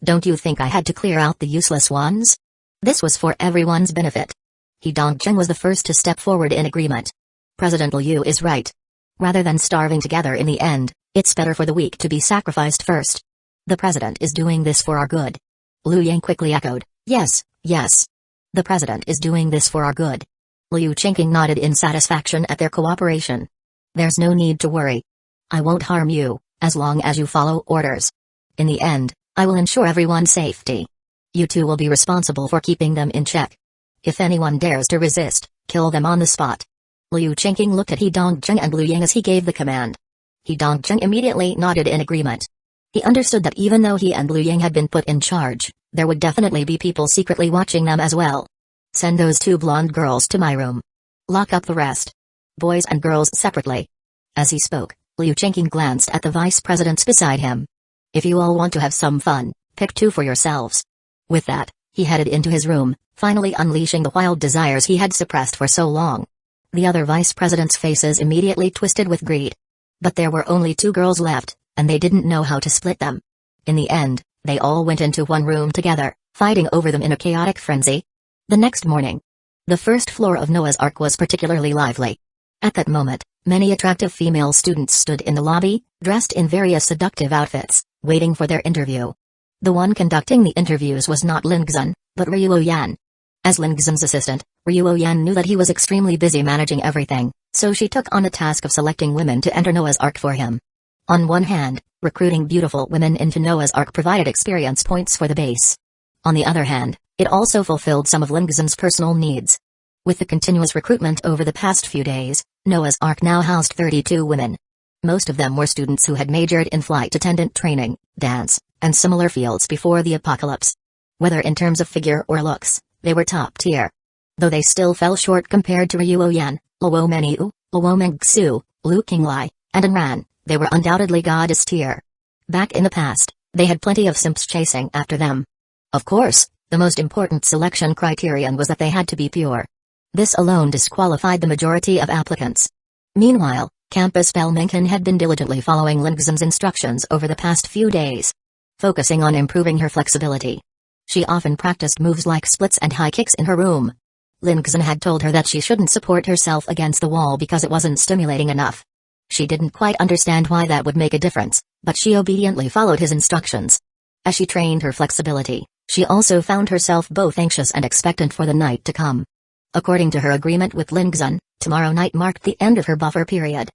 Don't you think I had to clear out the useless ones? This was for everyone's benefit. He Dongzheng was the first to step forward in agreement. President Liu is right. Rather than starving together in the end, it's better for the weak to be sacrificed first. The president is doing this for our good. Liu Yang quickly echoed, yes, yes. The president is doing this for our good. Liu Qingqing nodded in satisfaction at their cooperation. There's no need to worry. I won't harm you, as long as you follow orders. In the end, I will ensure everyone's safety. You two will be responsible for keeping them in check. If anyone dares to resist, kill them on the spot. Liu Qingqing looked at He Dongzheng and Liu Yang as he gave the command. He Dongzheng immediately nodded in agreement. He understood that even though he and Liu Yang had been put in charge, there would definitely be people secretly watching them as well. Send those 2 blonde girls to my room. Lock up the rest. Boys and girls separately. As he spoke, Liu Qingqing glanced at the vice presidents beside him. If you all want to have some fun, pick 2 for yourselves. With that, he headed into his room, finally unleashing the wild desires he had suppressed for so long. The other vice presidents' faces immediately twisted with greed. But there were only 2 girls left, and they didn't know how to split them. In the end, they all went into one room together, fighting over them in a chaotic frenzy. The next morning, the first floor of Noah's Ark was particularly lively. At that moment, many attractive female students stood in the lobby, dressed in various seductive outfits, waiting for their interview. The one conducting the interviews was not Lingzhen, but Ryuo Yan. As Lingzhen's assistant, Ryuo Yan knew that he was extremely busy managing everything, so she took on the task of selecting women to enter Noah's Ark for him. On one hand, recruiting beautiful women into Noah's Ark provided experience points for the base. On the other hand, it also fulfilled some of Lingzhen's personal needs. With the continuous recruitment over the past few days, Noah's Ark now housed 32 women. Most of them were students who had majored in flight attendant training, dance, and similar fields before the apocalypse. Whether in terms of figure or looks, they were top tier. Though they still fell short compared to Ryuo Yan, Luo Menyu, Luo Mengxu, Lu Qinglai, and Anran, they were undoubtedly goddess tier. Back in the past, they had plenty of simps chasing after them. Of course, the most important selection criterion was that they had to be pure. This alone disqualified the majority of applicants. Meanwhile, Campus Belle Mencken had been diligently following Lingzhen's instructions over the past few days, focusing on improving her flexibility. She often practiced moves like splits and high kicks in her room. Lingzhen had told her that she shouldn't support herself against the wall because it wasn't stimulating enough. She didn't quite understand why that would make a difference, but she obediently followed his instructions. As she trained her flexibility, she also found herself both anxious and expectant for the night to come. According to her agreement with Lingzhen, tomorrow night marked the end of her buffer period.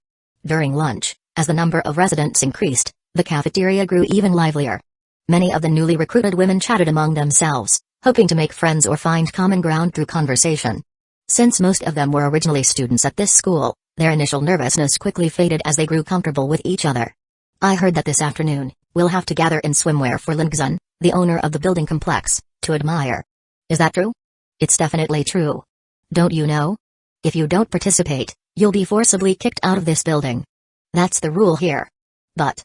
During lunch, as the number of residents increased, the cafeteria grew even livelier. Many of the newly recruited women chatted among themselves, hoping to make friends or find common ground through conversation. Since most of them were originally students at this school, their initial nervousness quickly faded as they grew comfortable with each other. I heard that this afternoon, we'll have to gather in swimwear for Lingzhen, the owner of the building complex, to admire. Is that true? It's definitely true. Don't you know? If you don't participate, you'll be forcibly kicked out of this building. That's the rule here. But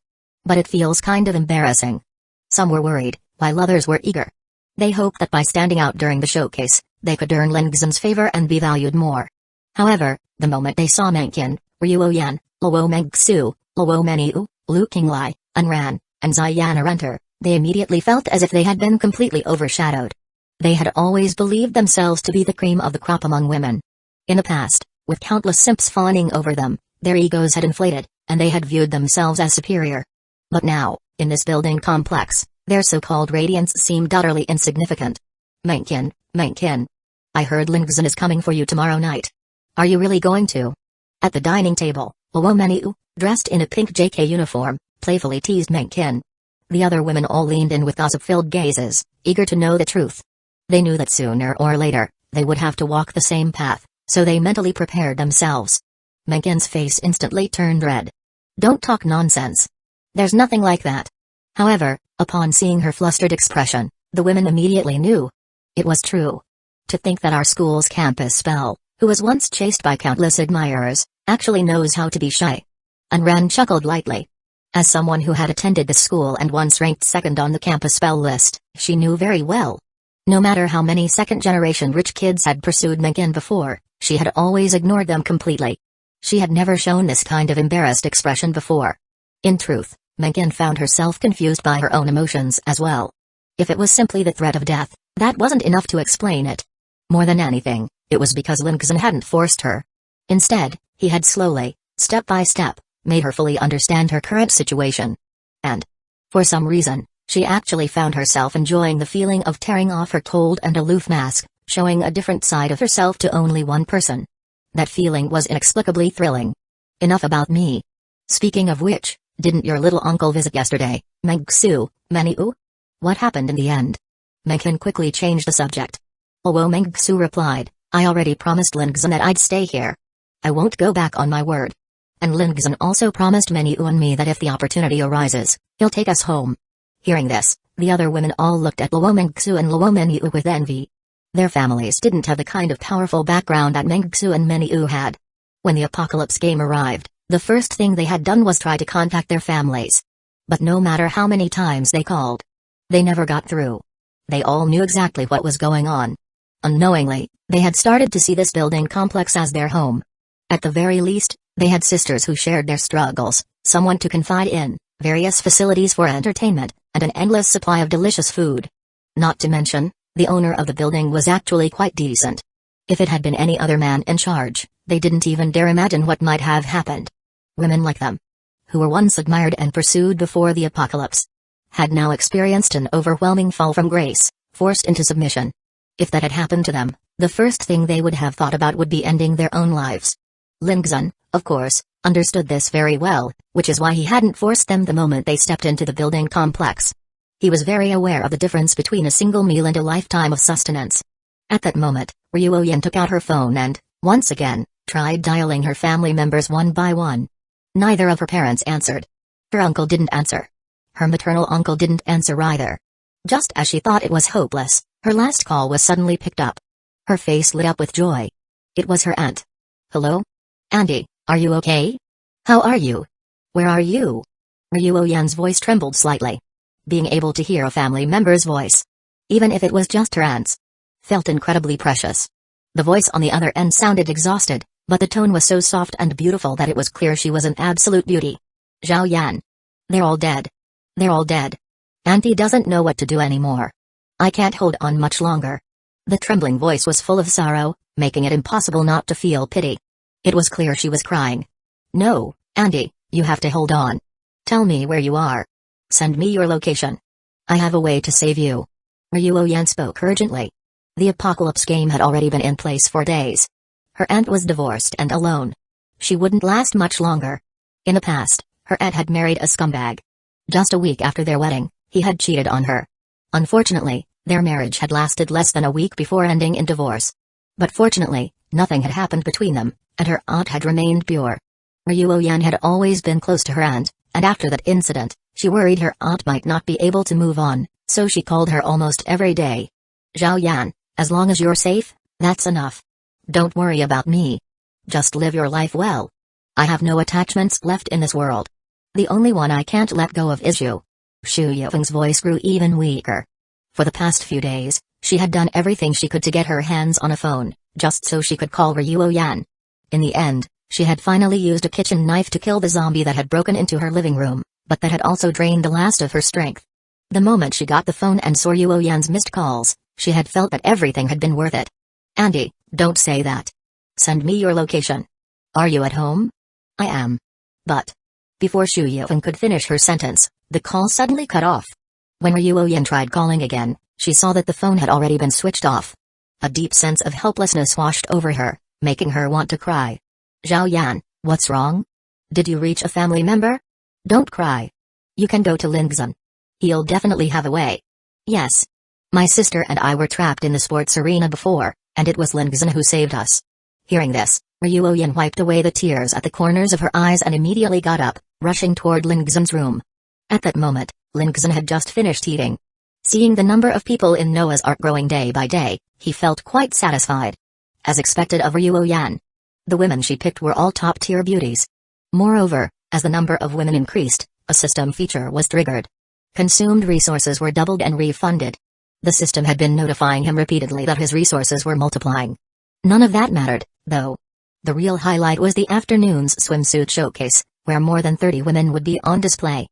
it feels kind of embarrassing. Some were worried, while others were eager. They hoped that by standing out during the showcase, they could earn Lingzhen's favor and be valued more. However, the moment they saw Mencken, Ryuo Yan, Luo Mengxu, Luo Menyu, Lu Qinglai, Anran, and Ziyanar enter, they immediately felt as if they had been completely overshadowed. They had always believed themselves to be the cream of the crop among women. In the past, with countless simps fawning over them, their egos had inflated, and they had viewed themselves as superior. But now, in this building complex, their so-called radiance seemed utterly insignificant. Mencken, I heard Lingzhen is coming for you tomorrow night. Are you really going to? At the dining table, Luo Menyu, dressed in a pink JK uniform, playfully teased Mencken. The other women all leaned in with gossip-filled gazes, eager to know the truth. They knew that sooner or later, they would have to walk the same path, so they mentally prepared themselves. Mencken's face instantly turned red. Don't talk nonsense. There's nothing like that. However, upon seeing her flustered expression, the women immediately knew. It was true. To think that our school's campus Belle, who was once chased by countless admirers, actually knows how to be shy. Anran chuckled lightly. As someone who had attended the school and once ranked second on the campus Belle list, she knew very well. No matter how many second-generation rich kids had pursued Mencken before, she had always ignored them completely. She had never shown this kind of embarrassed expression before. In truth, Megan found herself confused by her own emotions as well. If it was simply the threat of death, that wasn't enough to explain it. More than anything, it was because Lingzhen hadn't forced her. Instead, he had slowly, step by step, made her fully understand her current situation. And, for some reason, she actually found herself enjoying the feeling of tearing off her cold and aloof mask, showing a different side of herself to only one person. That feeling was inexplicably thrilling. Enough about me. Speaking of which, didn't your little uncle visit yesterday, Mangekyō? What happened in the end? Megan quickly changed the subject. Oh, Mangekyō replied, I already promised Lingzhen that I'd stay here. I won't go back on my word. And Lingzhen also promised Mangekyō and me that if the opportunity arises, he'll take us home. Hearing this, the other women all looked at Luo Mangekyō and Luo Mangekyō with envy. Their families didn't have the kind of powerful background that Mangekyō and Mangekyō had. When the apocalypse game arrived, the first thing they had done was try to contact their families. But no matter how many times they called, they never got through. They all knew exactly what was going on. Unknowingly, they had started to see this building complex as their home. At the very least, they had sisters who shared their struggles, someone to confide in, various facilities for entertainment, and an endless supply of delicious food. Not to mention, the owner of the building was actually quite decent. If it had been any other man in charge, they didn't even dare imagine what might have happened. Women like them, who were once admired and pursued before the apocalypse, had now experienced an overwhelming fall from grace, forced into submission. If that had happened to them, the first thing they would have thought about would be ending their own lives. Lingzhen, of course, understood this very well, which is why he hadn't forced them the moment they stepped into the building complex. He was very aware of the difference between a single meal and a lifetime of sustenance. At that moment, Ryuoyan took out her phone and, once again, tried dialing her family members one by one. Neither of her parents answered. Her uncle didn't answer. Her maternal uncle didn't answer either. Just as she thought it was hopeless, her last call was suddenly picked up. Her face lit up with joy. It was her aunt. Hello? Andy, are you okay? How are you? Where are you? Ryuoyan's voice trembled slightly. Being able to hear a family member's voice, even if it was just her aunt's, felt incredibly precious. The voice on the other end sounded exhausted, but the tone was so soft and beautiful that it was clear she was an absolute beauty. Zhao Yan. They're all dead. They're all dead. Auntie doesn't know what to do anymore. I can't hold on much longer. The trembling voice was full of sorrow, making it impossible not to feel pity. It was clear she was crying. No, Andy, you have to hold on. Tell me where you are. Send me your location. I have a way to save you. Ryuoyan spoke urgently. The apocalypse game had already been in place for days. Her aunt was divorced and alone. She wouldn't last much longer. In the past, her aunt had married a scumbag. Just a week after their wedding, he had cheated on her. Unfortunately, their marriage had lasted less than a week before ending in divorce. But fortunately, nothing had happened between them, and her aunt had remained pure. Ryuoyan had always been close to her aunt, and after that incident, she worried her aunt might not be able to move on, so she called her almost every day. Zhao Yan, as long as you're safe, that's enough. Don't worry about me. Just live your life well. I have no attachments left in this world. The only one I can't let go of is you. Xu Yifeng's voice grew even weaker. For the past few days, she had done everything she could to get her hands on a phone, just so she could call Ryuoyan. In the end, she had finally used a kitchen knife to kill the zombie that had broken into her living room, but that had also drained the last of her strength. The moment she got the phone and saw Ryuoyan's missed calls, she had felt that everything had been worth it. Andy, don't say that. Send me your location. Are you at home? I am. But before Xu Yifeng could finish her sentence, the call suddenly cut off. When Ryuoyan tried calling again, she saw that the phone had already been switched off. A deep sense of helplessness washed over her, making her want to cry. Zhao Yan, what's wrong? Did you reach a family member? Don't cry. You can go to Lingzhen. He'll definitely have a way. Yes. My sister and I were trapped in the sports arena before, and it was Lingzhen who saved us. Hearing this, Ryuoyan wiped away the tears at the corners of her eyes and immediately got up, rushing toward Lingzhen's room. At that moment, Lingzhen had just finished eating. Seeing the number of people in Noah's Ark growing day by day, he felt quite satisfied. As expected of Ryuoyan, the women she picked were all top-tier beauties. Moreover, as the number of women increased, a system feature was triggered. Consumed resources were doubled and refunded. The system had been notifying him repeatedly that his resources were multiplying. None of that mattered, though. The real highlight was the afternoon's swimsuit showcase, where more than 30 women would be on display.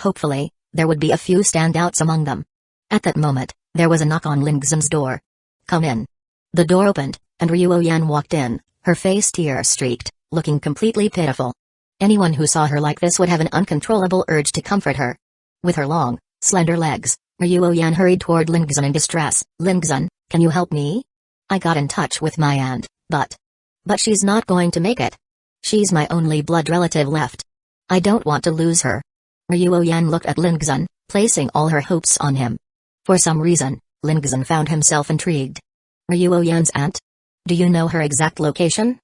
Hopefully, there would be a few standouts among them. At that moment, there was a knock on Lingzhen's door. "Come in." The door opened, and Ryuoyan walked in, her face tear-streaked, looking completely pitiful. Anyone who saw her like this would have an uncontrollable urge to comfort her. With her long, slender legs, Ryuoyan hurried toward Lingzhen in distress. "Lingzhen, can you help me? I got in touch with my aunt, but she's not going to make it. She's my only blood relative left. I don't want to lose her." Ryuoyan looked at Lingzhen, placing all her hopes on him. For some reason, Lingzhen found himself intrigued. "Ryuoyan's aunt? Do you know her exact location?"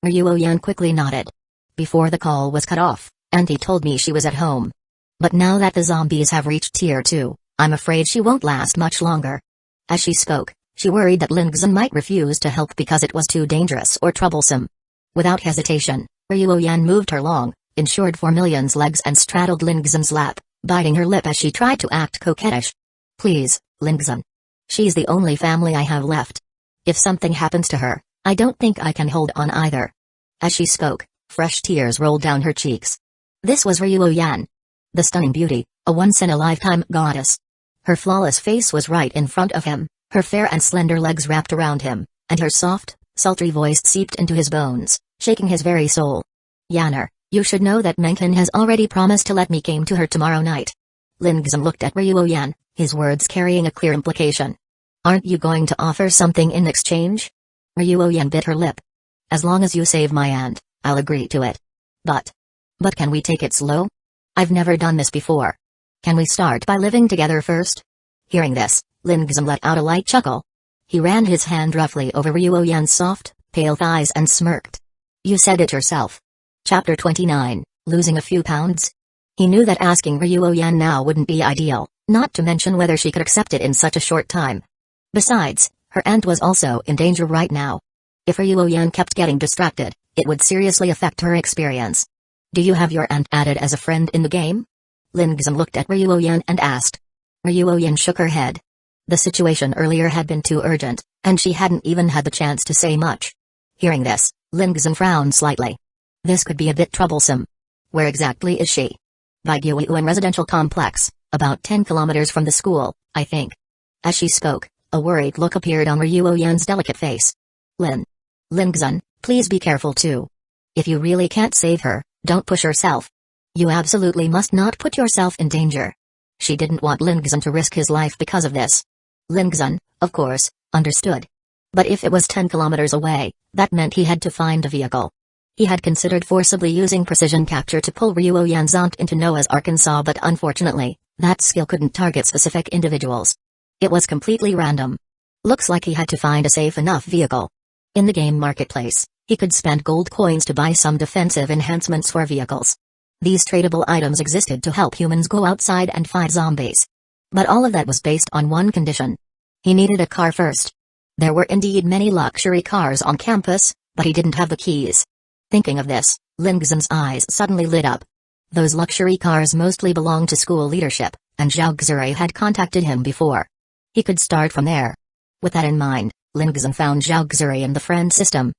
Ryuoyan quickly nodded. "Before the call was cut off, Auntie told me she was at home. But now that the zombies have reached Tier 2, I'm afraid she won't last much longer." As she spoke, she worried that Lingzhen might refuse to help because it was too dangerous or troublesome. Without hesitation, Ryuoyan moved her long, insured for millions legs and straddled Lingzhen's lap, biting her lip as she tried to act coquettish. "Please, Lingzhen. She's the only family I have left. If something happens to her, I don't think I can hold on either." As she spoke, fresh tears rolled down her cheeks. This was Ryuoyan, the stunning beauty, a once-in-a-lifetime goddess. Her flawless face was right in front of him, her fair and slender legs wrapped around him, and her soft, sultry voice seeped into his bones, shaking his very soul. "Yanner, you should know that Menken has already promised to let me come to her tomorrow night." Lingzhen looked at Ryuoyan, his words carrying a clear implication. "Aren't you going to offer something in exchange?" Ryuoyan bit her lip. "As long as you save my aunt, I'll agree to it. But can we take it slow? I've never done this before. Can we start by living together first?" Hearing this, Lingzhen let out a light chuckle. He ran his hand roughly over Ryuoyan's soft, pale thighs and smirked. "You said it yourself." Chapter 29, Losing a Few Pounds? He knew that asking Ryuoyan now wouldn't be ideal, not to mention whether she could accept it in such a short time. Besides, her aunt was also in danger right now. If Ryuoyan kept getting distracted, it would seriously affect her experience. "Do you have your aunt added as a friend in the game?" Lingzhen looked at Ryuoyan and asked. Ryuoyan shook her head. The situation earlier had been too urgent, and she hadn't even had the chance to say much. Hearing this, Lingzhen frowned slightly. This could be a bit troublesome. "Where exactly is she?" "By Gyuan Residential Complex, about 10 kilometers from the school, I think." As she spoke, a worried look appeared on Ryuoyan's delicate face. Lingzhen, please be careful too. If you really can't save her, don't push yourself. You absolutely must not put yourself in danger." She didn't want Lingzhen to risk his life because of this. Lingzhen, of course, understood. But if it was 10 kilometers away, that meant he had to find a vehicle. He had considered forcibly using precision capture to pull Ryuoyan's aunt into Noah's Arkansas, but unfortunately, that skill couldn't target specific individuals. It was completely random. Looks like he had to find a safe enough vehicle. In the game marketplace, he could spend gold coins to buy some defensive enhancements for vehicles. These tradable items existed to help humans go outside and fight zombies. But all of that was based on one condition. He needed a car first. There were indeed many luxury cars on campus, but he didn't have the keys. Thinking of this, Lingzhen's eyes suddenly lit up. Those luxury cars mostly belonged to school leadership, and Zhao Xuri had contacted him before. He could start from there. With that in mind, Lingzhen found Zhao Xuri in the friend system.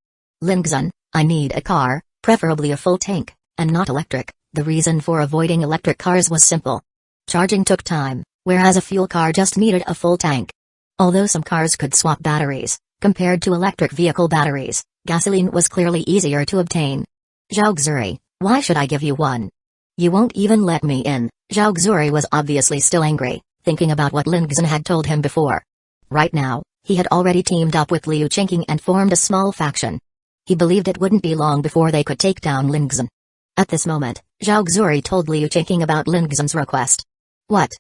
"Lingzhen, I need a car, preferably a full tank, and not electric." The reason for avoiding electric cars was simple. Charging took time, whereas a fuel car just needed a full tank. Although some cars could swap batteries, compared to electric vehicle batteries, gasoline was clearly easier to obtain. "Zhao Xuri, why should I give you one? You won't even let me in." Zhao Xuri was obviously still angry, thinking about what Lingzhen had told him before. Right now, he had already teamed up with Liu Chenking and formed a small faction. He believed it wouldn't be long before they could take down Lingzhen. At this moment, Zhao Xuri told Liu Chenking about Lingzhen's request. "What?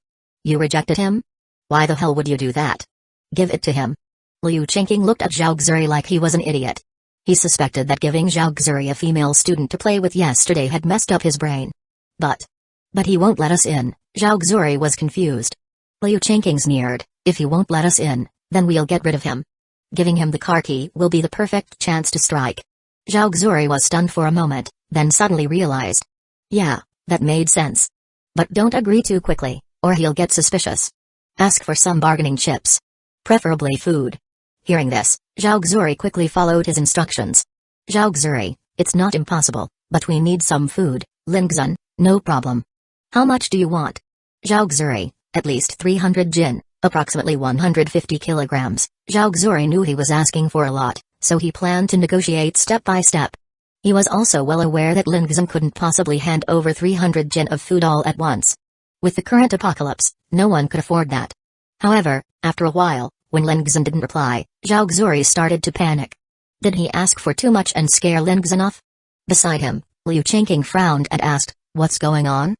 You rejected him? Why the hell would you do that? Give it to him." Liu Chenking looked at Zhao Xuri like he was an idiot. He suspected that giving Zhao Xuri a female student to play with yesterday had messed up his brain. But he won't let us in." Zhao Xuri was confused. Liu Chenking sneered, "If he won't let us in, then we'll get rid of him. Giving him the car key will be the perfect chance to strike." Zhao Xuri was stunned for a moment, then suddenly realized. Yeah, that made sense. But don't agree too quickly, or he'll get suspicious. Ask for some bargaining chips. Preferably food. Hearing this, Zhao Xuri quickly followed his instructions. "Zhao Xuri, it's not impossible, but we need some food." "Lingzhen, no problem. How much do you want?" Zhaozuri, at least 300 jin, approximately 150 kilograms. Zhaozuri knew he was asking for a lot, so he planned to negotiate step by step. He was also well aware that Lingzhen couldn't possibly hand over 300 jin of food all at once. With the current apocalypse, no one could afford that. However, after a while, when Lingzhen didn't reply, Zhaozuri started to panic. Did he ask for too much and scare Lingzhen off? Beside him, Liu Changqing frowned and asked, "What's going on?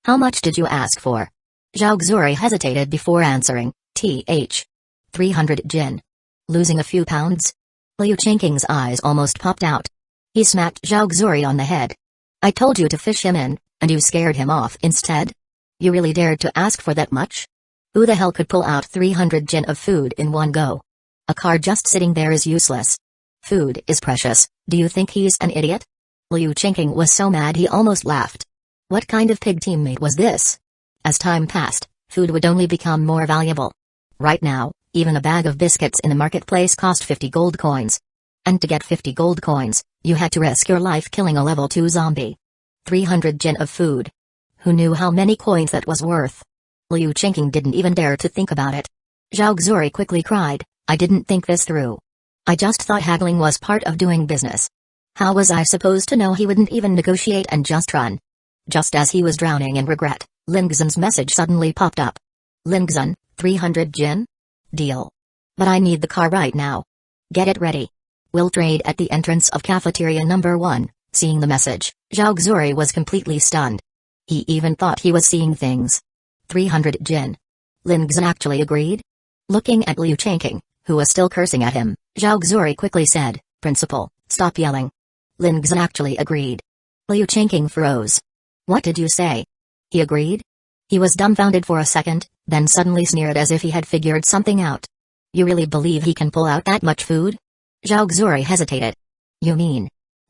How much did you ask for?" Zhaozuri hesitated before answering, 300 jin. Losing a few pounds? Liu Changqing's eyes almost popped out. He smacked Zhaozuri on the head. "I told you to fish him in, and you scared him off instead? You really dared to ask for that much? Who the hell could pull out 300 jin of food in one go? A car just sitting there is useless. Food is precious, do you think he's an idiot?" Liu Changqing was so mad he almost laughed. What kind of pig teammate was this? As time passed, food would only become more valuable. Right now, even a bag of biscuits in the marketplace cost 50 gold coins. And to get 50 gold coins, you had to risk your life killing a level 2 zombie. 300 jin of food. Who knew how many coins that was worth? Liu Changqing didn't even dare to think about it. Zhaozuri quickly cried, "I didn't think this through. I just thought haggling was part of doing business. How was I supposed to know he wouldn't even negotiate and just run?" Just as he was drowning in regret, Lingzhen's message suddenly popped up. "Lingzhen, 300 jin? Deal. But I need the car right now. Get it ready. We'll trade at the entrance of cafeteria number 1. Seeing the message, Zhaozuri was completely stunned. He even thought he was seeing things. 300 jin. Lingzhen actually agreed? Looking at Liu Changqing, who was still cursing at him, Zhaozuri quickly said, "Principal, stop yelling." Lingzhen actually agreed. Liu Changqing froze. "What did you say?" He agreed? He was dumbfounded for a second, then suddenly sneered as if he had figured something out. "You really believe he can pull out that much food?" Zhaozuri hesitated. "You mean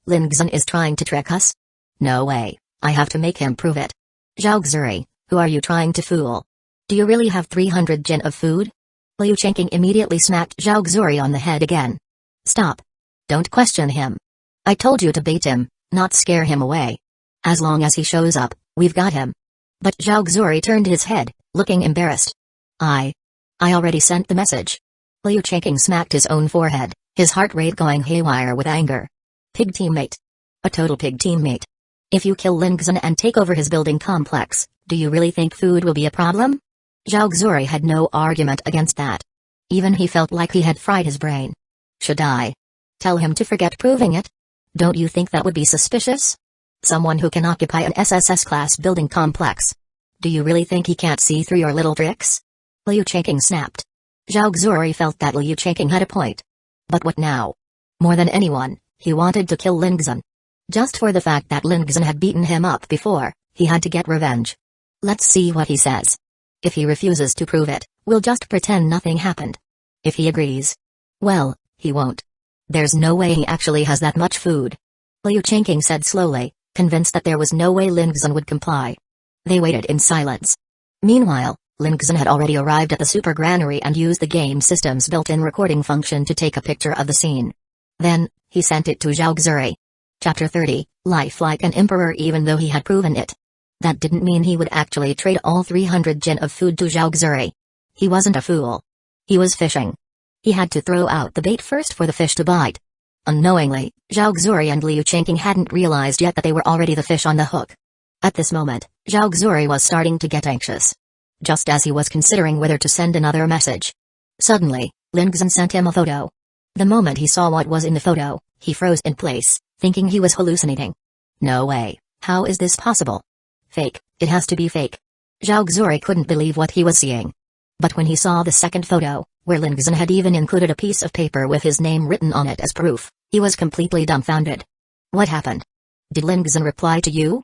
Lingzhen is trying to trick us? No way, I have to make him prove it." "Zhaozuri, who are you trying to fool? Do you really have 300 jin of food?" Liu Changqing immediately smacked Zhaozuri on the head again. "Stop. Don't question him. I told you to bait him, not scare him away. As long as he shows up, we've got him." But Zhaozuri turned his head, looking embarrassed. I already sent the message." Liu Changqing smacked his own forehead, his heart rate going haywire with anger. Pig teammate. A total pig teammate. If you kill Lingzhen and take over his building complex, do you really think food will be a problem? Zhaozuri had no argument against that. Even he felt like he had fried his brain. Should I tell him to forget proving it? Don't you think that would be suspicious? Someone who can occupy an SSS-class building complex. Do you really think he can't see through your little tricks? Liu Changqing snapped. Zhaozuri felt that Liu Changqing had a point. But what now? More than anyone, he wanted to kill Lingzhen. Just for the fact that Lingzhen had beaten him up before, he had to get revenge. Let's see what he says. If he refuses to prove it, we'll just pretend nothing happened. If he agrees, well, he won't. There's no way he actually has that much food. Liu Changqing said slowly, convinced that there was no way Lingzhen would comply. They waited in silence. Meanwhile, Lingzhen had already arrived at the super granary and used the game system's built-in recording function to take a picture of the scene. Then, he sent it to Zhaozuri. Chapter 30, Life like an emperor even though he had proven it. That didn't mean he would actually trade all 300 jin of food to Zhaozuri. He wasn't a fool. He was fishing. He had to throw out the bait first for the fish to bite. Unknowingly, Zhaozuri and Liu Changqing hadn't realized yet that they were already the fish on the hook. At this moment, Zhaozuri was starting to get anxious. Just as he was considering whether to send another message. Suddenly, Lingzhen sent him a photo. The moment he saw what was in the photo, he froze in place, thinking he was hallucinating. No way, how is this possible? Fake, it has to be fake. Zhaozuri couldn't believe what he was seeing. But when he saw the second photo, where Lingzhen had even included a piece of paper with his name written on it as proof, he was completely dumbfounded. What happened? Did Lingzhen reply to you?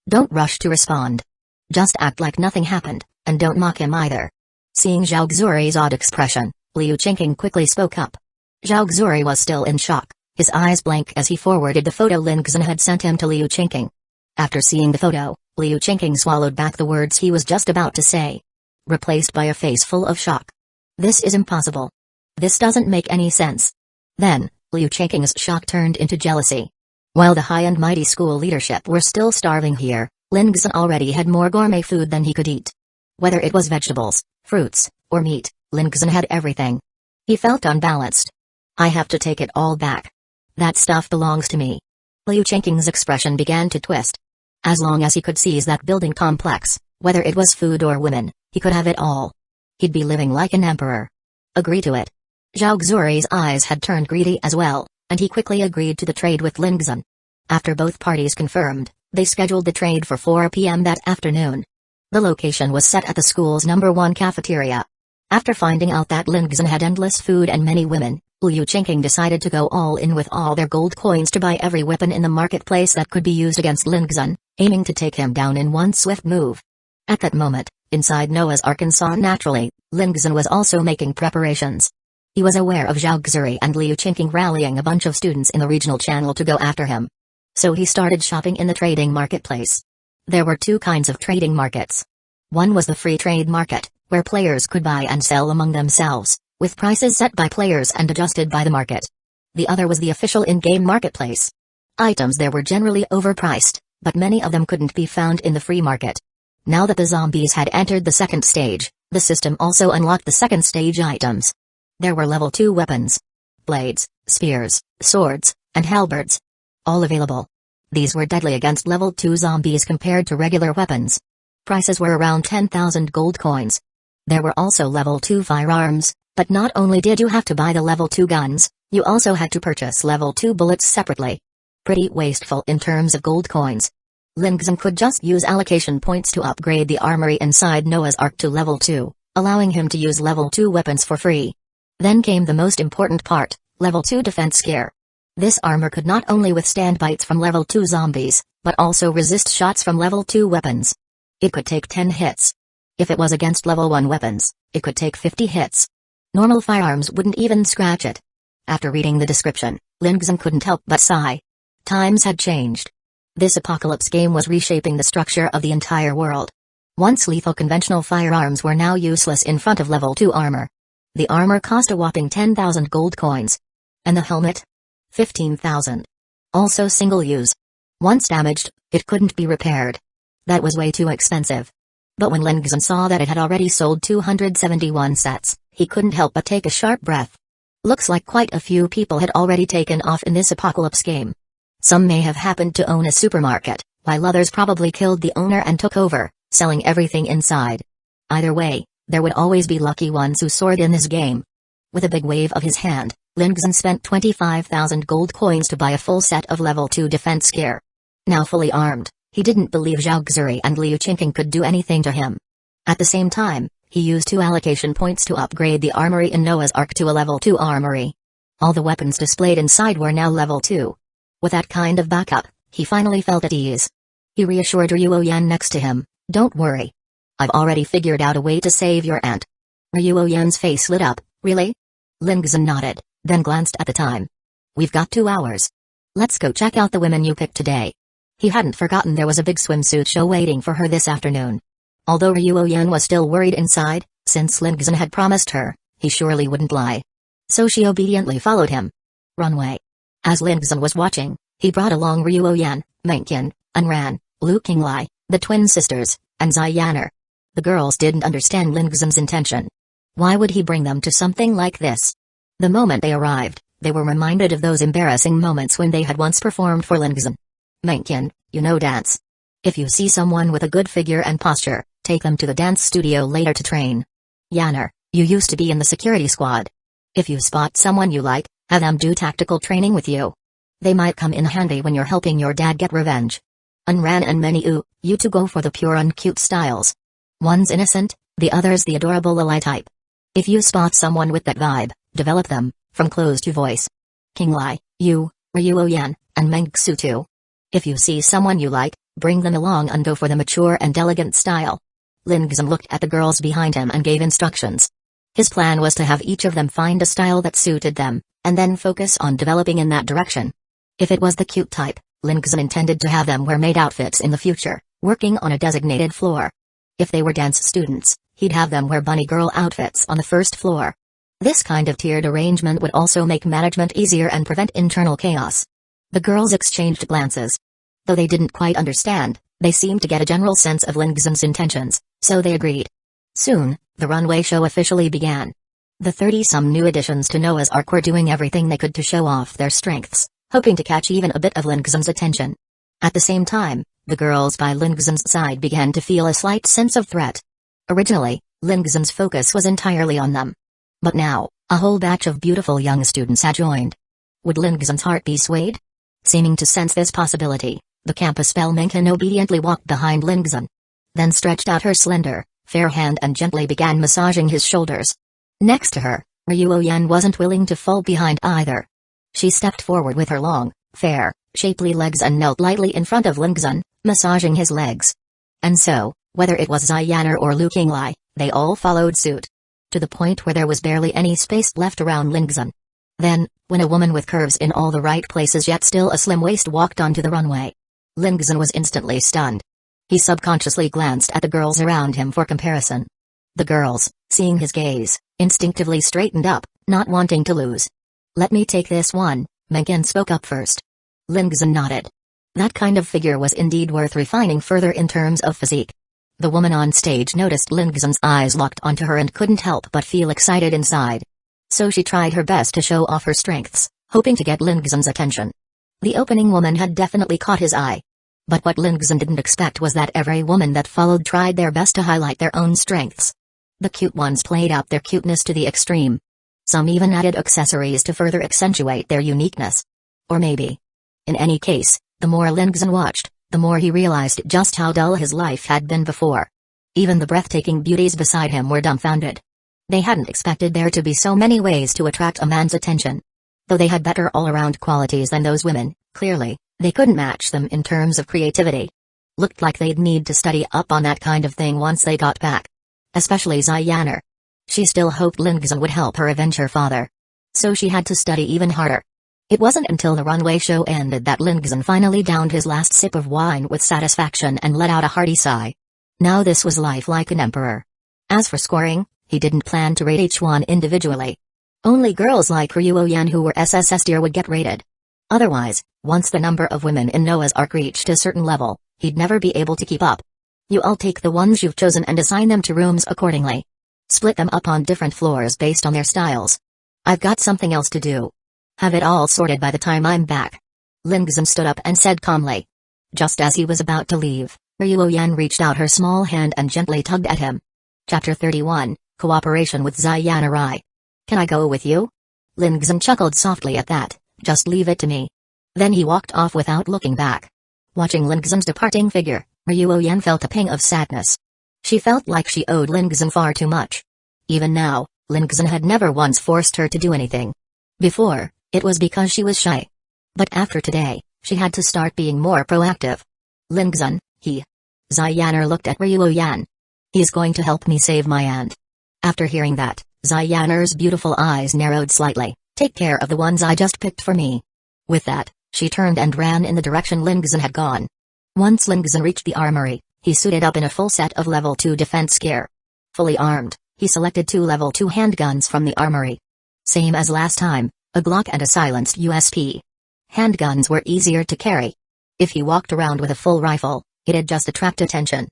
Don't rush to respond. Just act like nothing happened, and don't mock him either. Seeing Zhaozuri's odd expression, Liu Changqing quickly spoke up. Zhaozuri was still in shock, his eyes blank as he forwarded the photo Lingzhen had sent him to Liu Changqing. After seeing the photo, Liu Changqing swallowed back the words he was just about to say. Replaced by a face full of shock. This is impossible. This doesn't make any sense. Then, Liu Changqing's shock turned into jealousy. While the high and mighty school leadership were still starving here, Lingzhen already had more gourmet food than he could eat. Whether it was vegetables, fruits, or meat, Lingzhen had everything. He felt unbalanced. I have to take it all back. That stuff belongs to me. Liu Qing's expression began to twist. As long as he could seize that building complex, whether it was food or women, he could have it all. He'd be living like an emperor. Agree to it. Zhao Xuri's eyes had turned greedy as well, and he quickly agreed to the trade with Lingzhen. After both parties confirmed, they scheduled the trade for 4 p.m. that afternoon. The location was set at the school's #1 cafeteria. After finding out that Lingzhen had endless food and many women, Liu Qingqing decided to go all in with all their gold coins to buy every weapon in the marketplace that could be used against Lingzhen, aiming to take him down in one swift move. At that moment, inside Noah's Arkansas naturally, Lingzhen was also making preparations. He was aware of Zhao Xuri and Liu Qingqing rallying a bunch of students in the regional channel to go after him. So he started shopping in the trading marketplace. There were 2 kinds of trading markets. One was the free trade market, where players could buy and sell among themselves, with prices set by players and adjusted by the market. The other was the official in-game marketplace. Items there were generally overpriced, but many of them couldn't be found in the free market. Now that the zombies had entered the second stage, the system also unlocked the second stage items. There were level 2 weapons. Blades, spears, swords, and halberds. All available. These were deadly against level 2 zombies compared to regular weapons. Prices were around 10,000 gold coins. There were also level 2 firearms, but not only did you have to buy the level 2 guns, you also had to purchase level 2 bullets separately. Pretty wasteful in terms of gold coins. Lingzhen could just use allocation points to upgrade the armory inside Noah's Ark to level 2, allowing him to use level 2 weapons for free. Then came the most important part, level 2 defense gear. This armor could not only withstand bites from level 2 zombies, but also resist shots from level 2 weapons. It could take 10 hits. If it was against level 1 weapons, it could take 50 hits. Normal firearms wouldn't even scratch it. After reading the description, Lingzhen couldn't help but sigh. Times had changed. This apocalypse game was reshaping the structure of the entire world. Once lethal conventional firearms were now useless in front of level 2 armor. The armor cost a whopping 10,000 gold coins. And the helmet? 15,000. Also single use. Once damaged, it couldn't be repaired. That was way too expensive. But when Lingzhen saw that it had already sold 271 sets, he couldn't help but take a sharp breath. Looks like quite a few people had already taken off in this apocalypse game. Some may have happened to own a supermarket, while others probably killed the owner and took over, selling everything inside. Either way, there would always be lucky ones who soared in this game. With a big wave of his hand, Lingzhen spent 25,000 gold coins to buy a full set of level 2 defense gear. Now fully armed, he didn't believe Zhao Xuri and Liu Qingqing could do anything to him. At the same time, he used 2 allocation points to upgrade the armory in Noah's Ark to a level 2 armory. All the weapons displayed inside were now level 2. With that kind of backup, he finally felt at ease. He reassured Ryuoyan next to him, "Don't worry. I've already figured out a way to save your aunt." Ryuoyan's face lit up, "Really?" Lingzhen nodded, then glanced at the time. "We've got 2 hours. Let's go check out the women you picked today." He hadn't forgotten there was a big swimsuit show waiting for her this afternoon. Although Ryuoyan was still worried inside, since Lingzhen had promised her, he surely wouldn't lie. So she obediently followed him. Runway. As Lingzhen was watching, he brought along Ryuoyan, Mangekyō, Unran, Lu Qinglai, the twin sisters, and Ziyaner. The girls didn't understand Lingzhen's intention. Why would he bring them to something like this? The moment they arrived, they were reminded of those embarrassing moments when they had once performed for Lingzhen. "Mangekyō, you know dance. If you see someone with a good figure and posture, take them to the dance studio later to train. Yaner, you used to be in the security squad. If you spot someone you like, have them do tactical training with you. They might come in handy when you're helping your dad get revenge. Unran and Meniu, you two go for the pure and cute styles. One's innocent, the other's the adorable Lily type. If you spot someone with that vibe, develop them, from clothes to voice. Qinglai, you, Ryuoyan, and Mangekyō too. If you see someone you like, bring them along and go for the mature and elegant style." Lingzhen looked at the girls behind him and gave instructions. His plan was to have each of them find a style that suited them, and then focus on developing in that direction. If it was the cute type, Lingzhen intended to have them wear maid outfits in the future, working on a designated floor. If they were dance students, he'd have them wear bunny girl outfits on the first floor. This kind of tiered arrangement would also make management easier and prevent internal chaos. The girls exchanged glances. Though they didn't quite understand, they seemed to get a general sense of Lingzhen's intentions, so they agreed. Soon, the runway show officially began. The 30-some new additions to Noah's Ark were doing everything they could to show off their strengths, hoping to catch even a bit of Lingzhen's attention. At the same time, the girls by Lingzhen's side began to feel a slight sense of threat. Originally, Lingzhen's focus was entirely on them. But now, a whole batch of beautiful young students had joined. Would Lingzhen's heart be swayed? Seeming to sense this possibility, the campus belle Mangekyō obediently walked behind Lingzhen. Then stretched out her slender, fair hand and gently began massaging his shoulders. Next to her, Ryuoyan wasn't willing to fall behind either. She stepped forward with her long, fair, shapely legs and knelt lightly in front of Lingzhen, massaging his legs. And so, whether it was Ziyaner or Lu Qinglai, they all followed suit. To the point where there was barely any space left around Lingzhen. Then, when a woman with curves in all the right places yet still a slim waist walked onto the runway, Lingzhen was instantly stunned. He subconsciously glanced at the girls around him for comparison. The girls, seeing his gaze, instinctively straightened up, not wanting to lose. "Let me take this one," Mangekyō spoke up first. Lingzhen nodded. That kind of figure was indeed worth refining further in terms of physique. The woman on stage noticed Lingzhen's eyes locked onto her and couldn't help but feel excited inside. So she tried her best to show off her strengths, hoping to get Lingzhen's attention. The opening woman had definitely caught his eye. But what Lingzhen didn't expect was that every woman that followed tried their best to highlight their own strengths. The cute ones played out their cuteness to the extreme. Some even added accessories to further accentuate their uniqueness. Or maybe. In any case, the more Lingzhen watched, the more he realized just how dull his life had been before. Even the breathtaking beauties beside him were dumbfounded. They hadn't expected there to be so many ways to attract a man's attention. Though they had better all-around qualities than those women, clearly, they couldn't match them in terms of creativity. Looked like they'd need to study up on that kind of thing once they got back. Especially Ziyaner. She still hoped Lingzhen would help her avenge her father. So she had to study even harder. It wasn't until the runway show ended that Lingzhen finally downed his last sip of wine with satisfaction and let out a hearty sigh. Now this was life like an emperor. As for scoring, he didn't plan to rate each one individually. Only girls like Ryuoyan who were SSS tier would get rated. Otherwise, once the number of women in Noah's Ark reached a certain level, he'd never be able to keep up. You all take the ones you've chosen and assign them to rooms accordingly. Split them up on different floors based on their styles. I've got something else to do. Have it all sorted by the time I'm back. Lingzhen stood up and said calmly. Just as he was about to leave, Ryuoyan reached out her small hand and gently tugged at him. Chapter 31, Cooperation with Ziyaner. Can I go with you? Lingzhen chuckled softly at that. Just leave it to me. Then he walked off without looking back. Watching Lingzhen's departing figure, Ryuoyan felt a pang of sadness. She felt like she owed Lingzhen far too much. Even now, Lingzhen had never once forced her to do anything. Before, it was because she was shy. But after today, she had to start being more proactive. Lingzhen, Ziyaner looked at Ryuoyan. He's going to help me save my aunt. After hearing that, Ziyaner's beautiful eyes narrowed slightly. Take care of the ones I just picked for me. With that, she turned and ran in the direction Lingzhen had gone. Once Lingzhen reached the armory, he suited up in a full set of level 2 defense gear. Fully armed, he selected 2 level 2 handguns from the armory. Same as last time, a Glock and a silenced USP. Handguns were easier to carry. If he walked around with a full rifle, it'd just attract attention.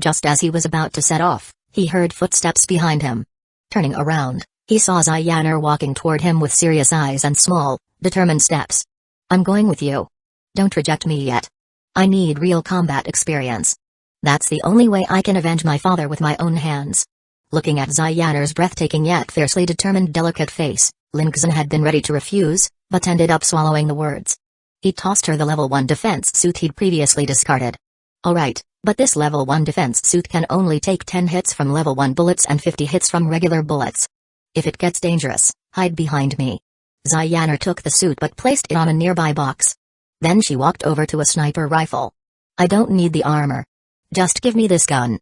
Just as he was about to set off, he heard footsteps behind him. Turning around, he saw Ziyaner walking toward him with serious eyes and small, determined steps. I'm going with you. Don't reject me yet. I need real combat experience. That's the only way I can avenge my father with my own hands. Looking at Ziyaner's breathtaking yet fiercely determined delicate face, Lingzhen had been ready to refuse, but ended up swallowing the words. He tossed her the level 1 defense suit he'd previously discarded. Alright, but this level 1 defense suit can only take 10 hits from level 1 bullets and 50 hits from regular bullets. If it gets dangerous, hide behind me. Ziyaner took the suit but placed it on a nearby box. Then she walked over to a sniper rifle. I don't need the armor. Just give me this gun.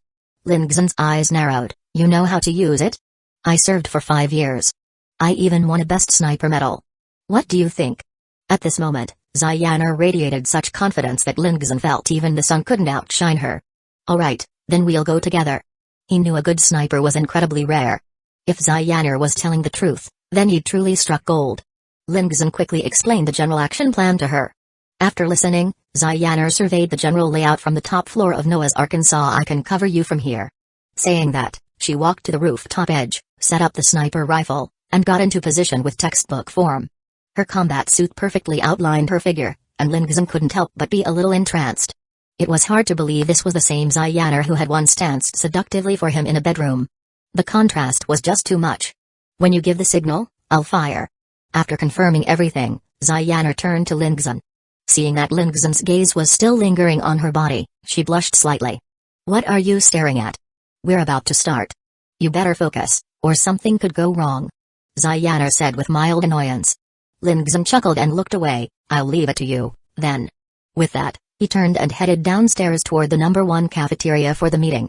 Lingzhen's eyes narrowed. You know how to use it? I served for 5 years. I even won a best sniper medal. What do you think? At this moment, Ziyaner radiated such confidence that Lingzhen felt even the sun couldn't outshine her. Alright, then we'll go together. He knew a good sniper was incredibly rare. If Ziyaner was telling the truth, then he'd truly struck gold. Lingzhen quickly explained the general action plan to her. After listening, Ziyaner surveyed the general layout from the top floor of Noah's Ark and saw I can cover you from here. Saying that, She walked to the rooftop edge, set up the sniper rifle, and got into position with textbook form. Her combat suit perfectly outlined her figure, and Lingzhen couldn't help but be a little entranced. It was hard to believe this was the same Ziyaner who had once danced seductively for him in a bedroom. The contrast was just too much. When you give the signal, I'll fire. After confirming everything, Ziyaner turned to Lingzhen. Seeing that Lingzhen's gaze was still lingering on her body, she blushed slightly. What are you staring at? We're about to start. You better focus, or something could go wrong. Ziyaner said with mild annoyance. Lingzhen chuckled and looked away. I'll leave it to you, then. With that, he turned and headed downstairs toward the number 1 cafeteria for the meeting.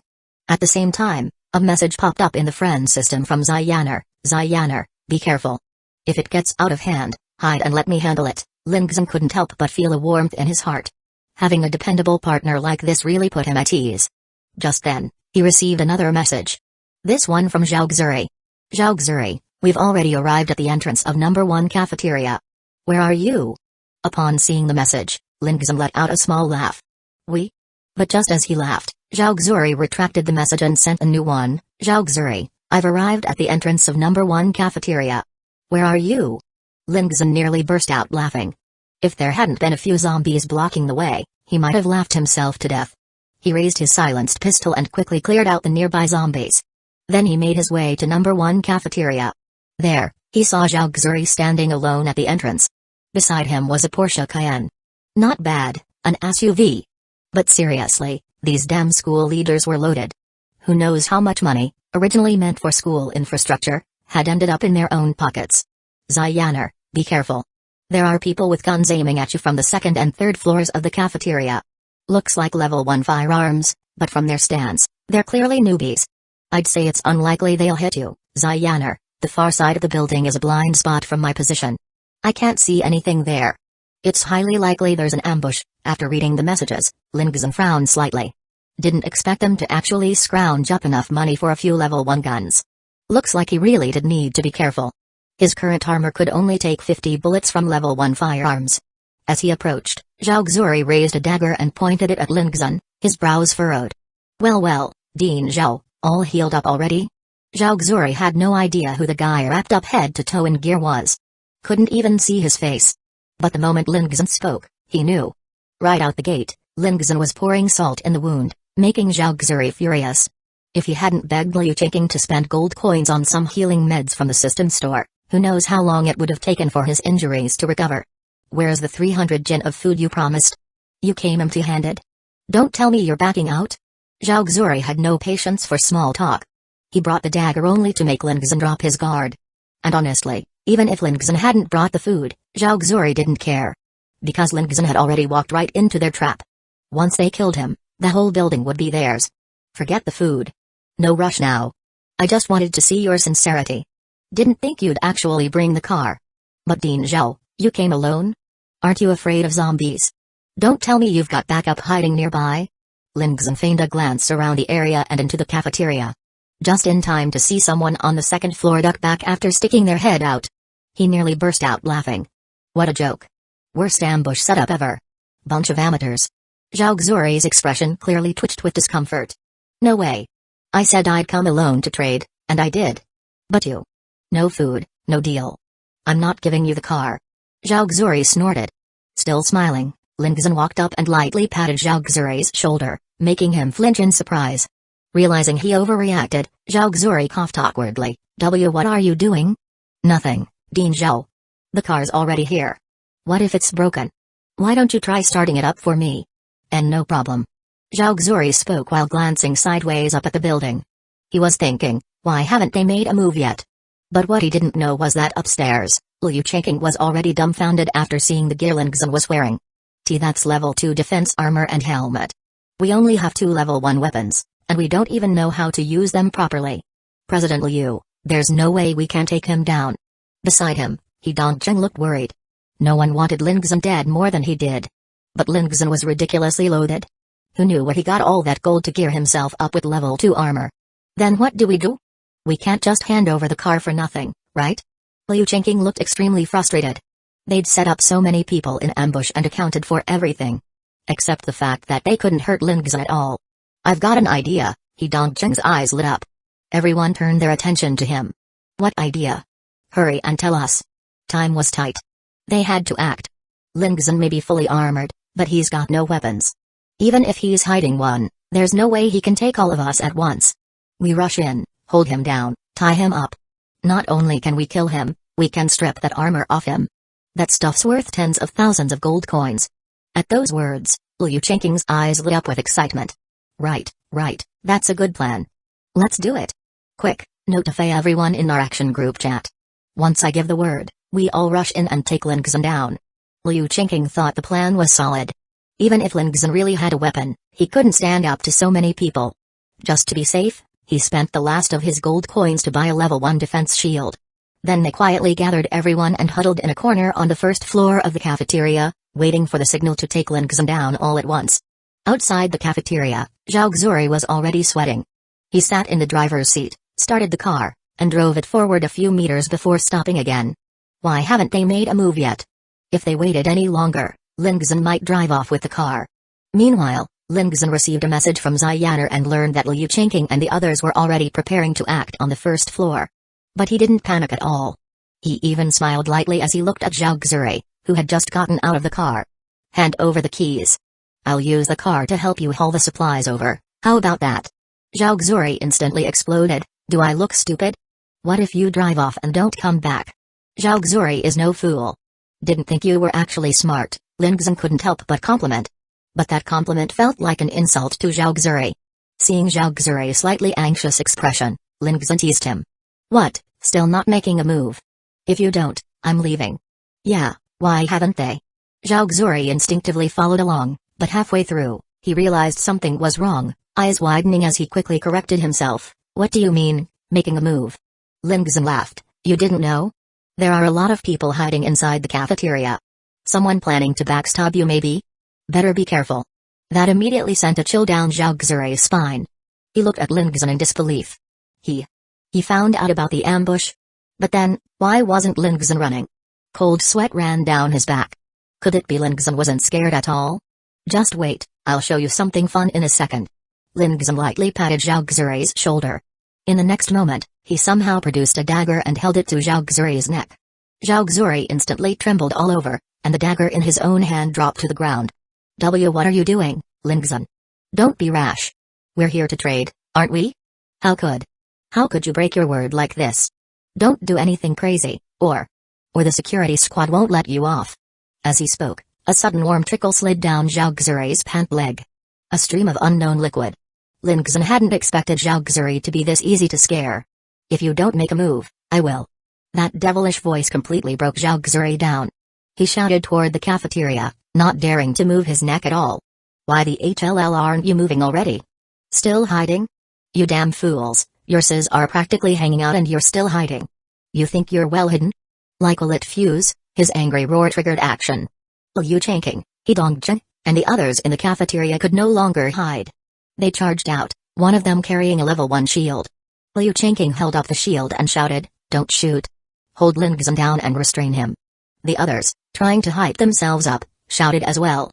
At the same time, a message popped up in the friend system from Ziyaner. Ziyaner, be careful. If it gets out of hand, hide and let me handle it. Lingzhen couldn't help but feel a warmth in his heart. Having a dependable partner like this really put him at ease. Just then, he received another message. This one from Zhao Xuri. Zhao Xuri, we've already arrived at the entrance of number 1 cafeteria. Where are you? Upon seeing the message, Lingzhen let out a small laugh. We? But just as he laughed, Zhao Xuri retracted the message and sent a new one. Zhao Xuri, I've arrived at the entrance of number 1 cafeteria. Where are you? Lingzhen nearly burst out laughing. If there hadn't been a few zombies blocking the way, he might have laughed himself to death. He raised his silenced pistol and quickly cleared out the nearby zombies. Then he made his way to number 1 cafeteria. There, he saw Zhao Xuri standing alone at the entrance. Beside him was a Porsche Cayenne. Not bad, an SUV. But seriously, these damn school leaders were loaded. Who knows how much money, originally meant for school infrastructure, had ended up in their own pockets. Ziyaner, be careful. There are people with guns aiming at you from the 2nd and 3rd floors of the cafeteria. Looks like level 1 firearms, but from their stance, they're clearly newbies. I'd say it's unlikely they'll hit you, Ziyaner. The far side of the building is a blind spot from my position. I can't see anything there. It's highly likely there's an ambush. After reading the messages, Lingzhen frowned slightly. Didn't expect them to actually scrounge up enough money for a few level 1 guns. Looks like he really did need to be careful. His current armor could only take 50 bullets from level 1 firearms. As he approached, Zhao Xuri raised a dagger and pointed it at Lingzhen, his brows furrowed. Well, Dean Zhao, all healed up already? Zhao Xuri had no idea who the guy wrapped up head to toe in gear was. Couldn't even see his face. But the moment Lingzhen spoke, he knew. Right out the gate, Lingzhen was pouring salt in the wound, making Zhao Xuri furious. If he hadn't begged Liu Changqing to spend gold coins on some healing meds from the system store, who knows how long it would have taken for his injuries to recover. Where's the 300 jin of food you promised? You came empty-handed? Don't tell me you're backing out? Zhao Xuri had no patience for small talk. He brought the dagger only to make Lingzhen drop his guard. And honestly, even if Lingzhen hadn't brought the food, Zhao Xuri didn't care. Because Lingzhen had already walked right into their trap. Once they killed him, the whole building would be theirs. Forget the food. No rush now. I just wanted to see your sincerity. Didn't think you'd actually bring the car. But Dean Zhao, you came alone? Aren't you afraid of zombies? Don't tell me you've got backup hiding nearby? Lingzhen feigned a glance around the area and into the cafeteria. Just in time to see someone on the 2nd floor duck back after sticking their head out. He nearly burst out laughing. What a joke. Worst ambush setup ever. Bunch of amateurs. Zhao Xuri's expression clearly twitched with discomfort. No way. I said I'd come alone to trade, and I did. But you. No food, no deal. I'm not giving you the car. Zhao Xuri snorted. Still smiling, Lingzhen walked up and lightly patted Zhao Xuri's shoulder, making him flinch in surprise. Realizing he overreacted, Zhao Xuri coughed awkwardly. What are you doing? Nothing, Dean Zhao. The car's already here. What if it's broken? Why don't you try starting it up for me? And no problem. Zhao Xuri spoke while glancing sideways up at the building. He was thinking, why haven't they made a move yet? But what he didn't know was that upstairs, Liu Changqing was already dumbfounded after seeing the gear Lingzhen was wearing. That's level 2 defense armor and helmet. We only have 2 level 1 weapons, and we don't even know how to use them properly. President Liu, there's no way we can take him down. Beside him, Dongcheng looked worried. No one wanted Lingzhen dead more than he did. But Lingzhen was ridiculously loaded. Who knew where he got all that gold to gear himself up with level 2 armor? Then what do? We can't just hand over the car for nothing, right? Liu Changqing looked extremely frustrated. They'd set up so many people in ambush and accounted for everything. Except the fact that they couldn't hurt Lingzhen at all. I've got an idea, Dongcheng's eyes lit up. Everyone turned their attention to him. What idea? Hurry and tell us. Time was tight. They had to act. Lingzhen may be fully armored, but he's got no weapons. Even if he's hiding one, there's no way he can take all of us at once. We rush in, hold him down, tie him up. Not only can we kill him, we can strip that armor off him. That stuff's worth tens of thousands of gold coins. At those words, Liu Chenqing's eyes lit up with excitement. Right, that's a good plan. Let's do it. Quick, notify everyone in our action group chat. Once I give the word, we all rush in and take Lingzhen down. Liu Chenqing thought the plan was solid. Even if Lingzhen really had a weapon, he couldn't stand up to so many people. Just to be safe, he spent the last of his gold coins to buy a level 1 defense shield. Then they quietly gathered everyone and huddled in a corner on the first floor of the cafeteria, waiting for the signal to take Lingzhen down all at once. Outside the cafeteria, Zhao Xuri was already sweating. He sat in the driver's seat, started the car, and drove it forward a few meters before stopping again. Why haven't they made a move yet? If they waited any longer, Lingzhen might drive off with the car. Meanwhile, Lingzhen received a message from Ziyaner and learned that Liu Chenqing and the others were already preparing to act on the first floor. But he didn't panic at all. He even smiled lightly as he looked at Zhao Xuri, who had just gotten out of the car. Hand over the keys. I'll use the car to help you haul the supplies over, how about that? Zhao Xuri instantly exploded. Do I look stupid? What if you drive off and don't come back? Zhao Xuri is no fool. Didn't think you were actually smart, Lingzhen couldn't help but compliment. But that compliment felt like an insult to Zhao Xuri. Seeing Zhao Xuri's slightly anxious expression, Lingzhen teased him. What, still not making a move? If you don't, I'm leaving. Yeah, why haven't they? Zhao Xuri instinctively followed along, but halfway through, he realized something was wrong, eyes widening as he quickly corrected himself. What do you mean, making a move? Lingzhen laughed. You didn't know? There are a lot of people hiding inside the cafeteria. Someone planning to backstab you maybe? Better be careful. That immediately sent a chill down Zhao Xuri's spine. He looked at Lingzhen in disbelief. He found out about the ambush? But then, why wasn't Lingzhen running? Cold sweat ran down his back. Could it be Lingzhen wasn't scared at all? Just wait, I'll show you something fun in a second. Lingzhen lightly patted Zhao Xuri's shoulder. In the next moment, he somehow produced a dagger and held it to Zhao Xuri's neck. Zhao Xuri instantly trembled all over, and the dagger in his own hand dropped to the ground. What are you doing, Lingzhen? Don't be rash. We're here to trade, aren't we? How could you break your word like this? Don't do anything crazy, or the security squad won't let you off. As he spoke, a sudden warm trickle slid down Zhao Xuri's pant leg. A stream of unknown liquid. Lingzhen hadn't expected Zhao Xuri to be this easy to scare. If you don't make a move, I will. That devilish voice completely broke Zhao Xuri down. He shouted toward the cafeteria, not daring to move his neck at all. Why the hell aren't you moving already? Still hiding? You damn fools, your Cs are practically hanging out and you're still hiding. You think you're well hidden? Like a lit fuse, his angry roar triggered action. Liu Chenqing, Dongzhen, and the others in the cafeteria could no longer hide. They charged out, one of them carrying a level 1 shield. Liu Chenqing held up the shield and shouted, "Don't shoot. Hold Lingzhen down and restrain him." The others, trying to hype themselves up, shouted as well.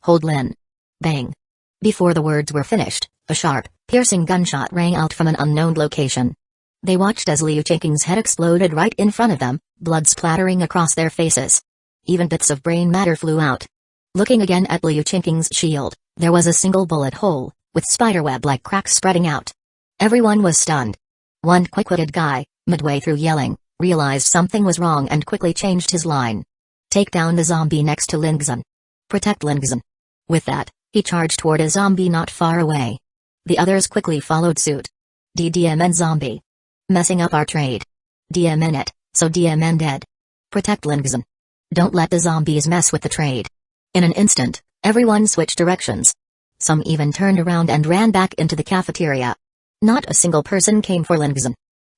"Hold Lin." Bang. Before the words were finished, a sharp, piercing gunshot rang out from an unknown location. They watched as Liu Chenqing's head exploded right in front of them, blood splattering across their faces. Even bits of brain matter flew out. Looking again at Liu Chenqing's shield, there was a single bullet hole, with spiderweb-like cracks spreading out. Everyone was stunned. One quick-witted guy, midway through yelling, realized something was wrong and quickly changed his line. Take down the zombie next to Lingzhen. Protect Lingzhen. With that, he charged toward a zombie not far away. The others quickly followed suit. DMN zombie. Messing up our trade. DMN it, so DMN dead. Protect Lingzhen. Don't let the zombies mess with the trade. In an instant, everyone switched directions. Some even turned around and ran back into the cafeteria. Not a single person came for Lingzhen.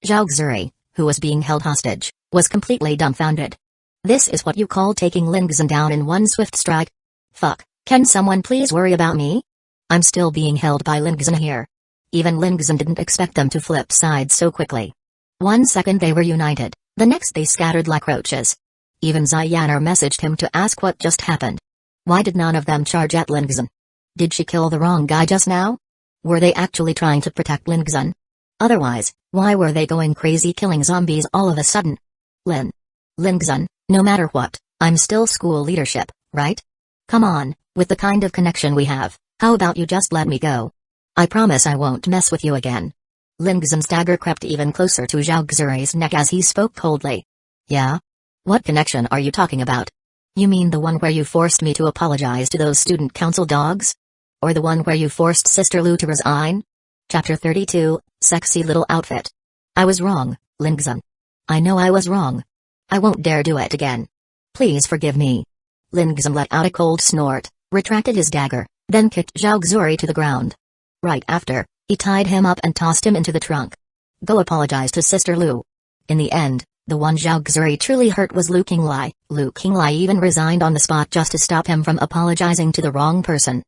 Zhao Xuri, who was being held hostage, was completely dumbfounded. This is what you call taking Lingzhen down in one swift strike? Fuck, can someone please worry about me? I'm still being held by Lingzhen here. Even Lingzhen didn't expect them to flip sides so quickly. 1 second they were united, the next they scattered like roaches. Even Ziyaner messaged him to ask what just happened. Why did none of them charge at Lingzhen? Did she kill the wrong guy just now? Were they actually trying to protect Lingzhen? Otherwise, why were they going crazy killing zombies all of a sudden? Lingzhen, no matter what, I'm still school leadership, right? Come on, with the kind of connection we have, how about you just let me go? I promise I won't mess with you again. Lingzhen's dagger crept even closer to Zhao Xue's neck as he spoke coldly. Yeah? What connection are you talking about? You mean the one where you forced me to apologize to those student council dogs? Or the one where you forced Sister Lu to resign? Chapter 32, Sexy Little Outfit. I was wrong, Lingzhen. I know I was wrong. I won't dare do it again. Please forgive me. Lingzhen let out a cold snort, retracted his dagger, then kicked Zhao Xue to the ground. Right after, he tied him up and tossed him into the trunk. Go apologize to Sister Lu. In the end, the one Zhao Xue truly hurt was Lu Qinglai. Lu Qinglai even resigned on the spot just to stop him from apologizing to the wrong person.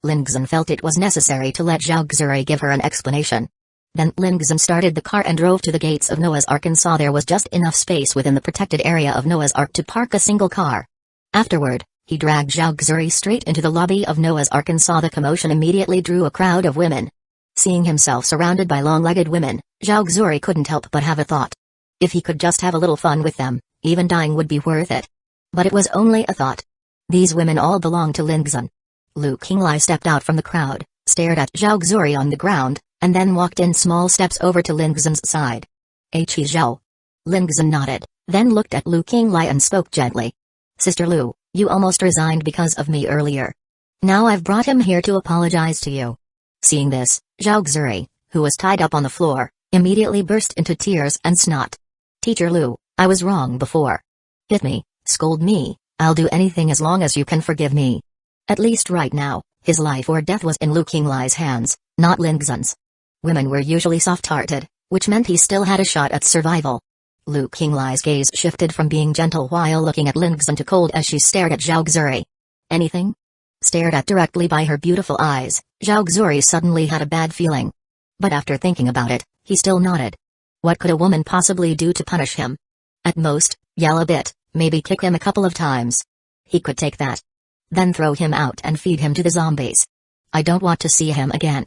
Lingzhen felt it was necessary to let Zhao Xue give her an explanation. Then Lingzhen started the car and drove to the gates of Noah's Ark and saw there was just enough space within the protected area of Noah's Ark to park a single car. Afterward, he dragged Zhao Xue straight into the lobby of Noah's Ark and saw the commotion immediately drew a crowd of women. Seeing himself surrounded by long-legged women, Zhao Xue couldn't help but have a thought. If he could just have a little fun with them, even dying would be worth it. But it was only a thought. These women all belonged to Lingzhen. Lu Qinglai stepped out from the crowd, stared at Zhao Xue on the ground, and then walked in small steps over to Lingzhen's side. He Zhao. Lingzhen nodded, then looked at Lu Qinglai and spoke gently. Sister Lu, you almost resigned because of me earlier. Now I've brought him here to apologize to you. Seeing this, Zhao Xue, who was tied up on the floor, immediately burst into tears and snot. Teacher Lu, I was wrong before. Hit me, scold me, I'll do anything as long as you can forgive me. At least right now, his life or death was in Lu Qinglai's hands, not Lingzhen's. Women were usually soft-hearted, which meant he still had a shot at survival. Lu Qinglai's gaze shifted from being gentle while looking at Lingzhen to cold as she stared at Zhao Xue. Anything? Stared at directly by her beautiful eyes, Zhao Xue suddenly had a bad feeling. But after thinking about it, he still nodded. What could a woman possibly do to punish him? At most, yell a bit, maybe kick him a couple of times. He could take that. Then throw him out and feed him to the zombies. I don't want to see him again.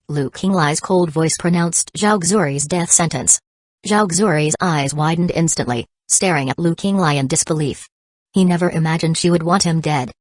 Lu Qinglai's cold voice pronounced Zhao Xue's death sentence. Zhao Xue's eyes widened instantly, staring at Lu Qinglai in disbelief. He never imagined she would want him dead.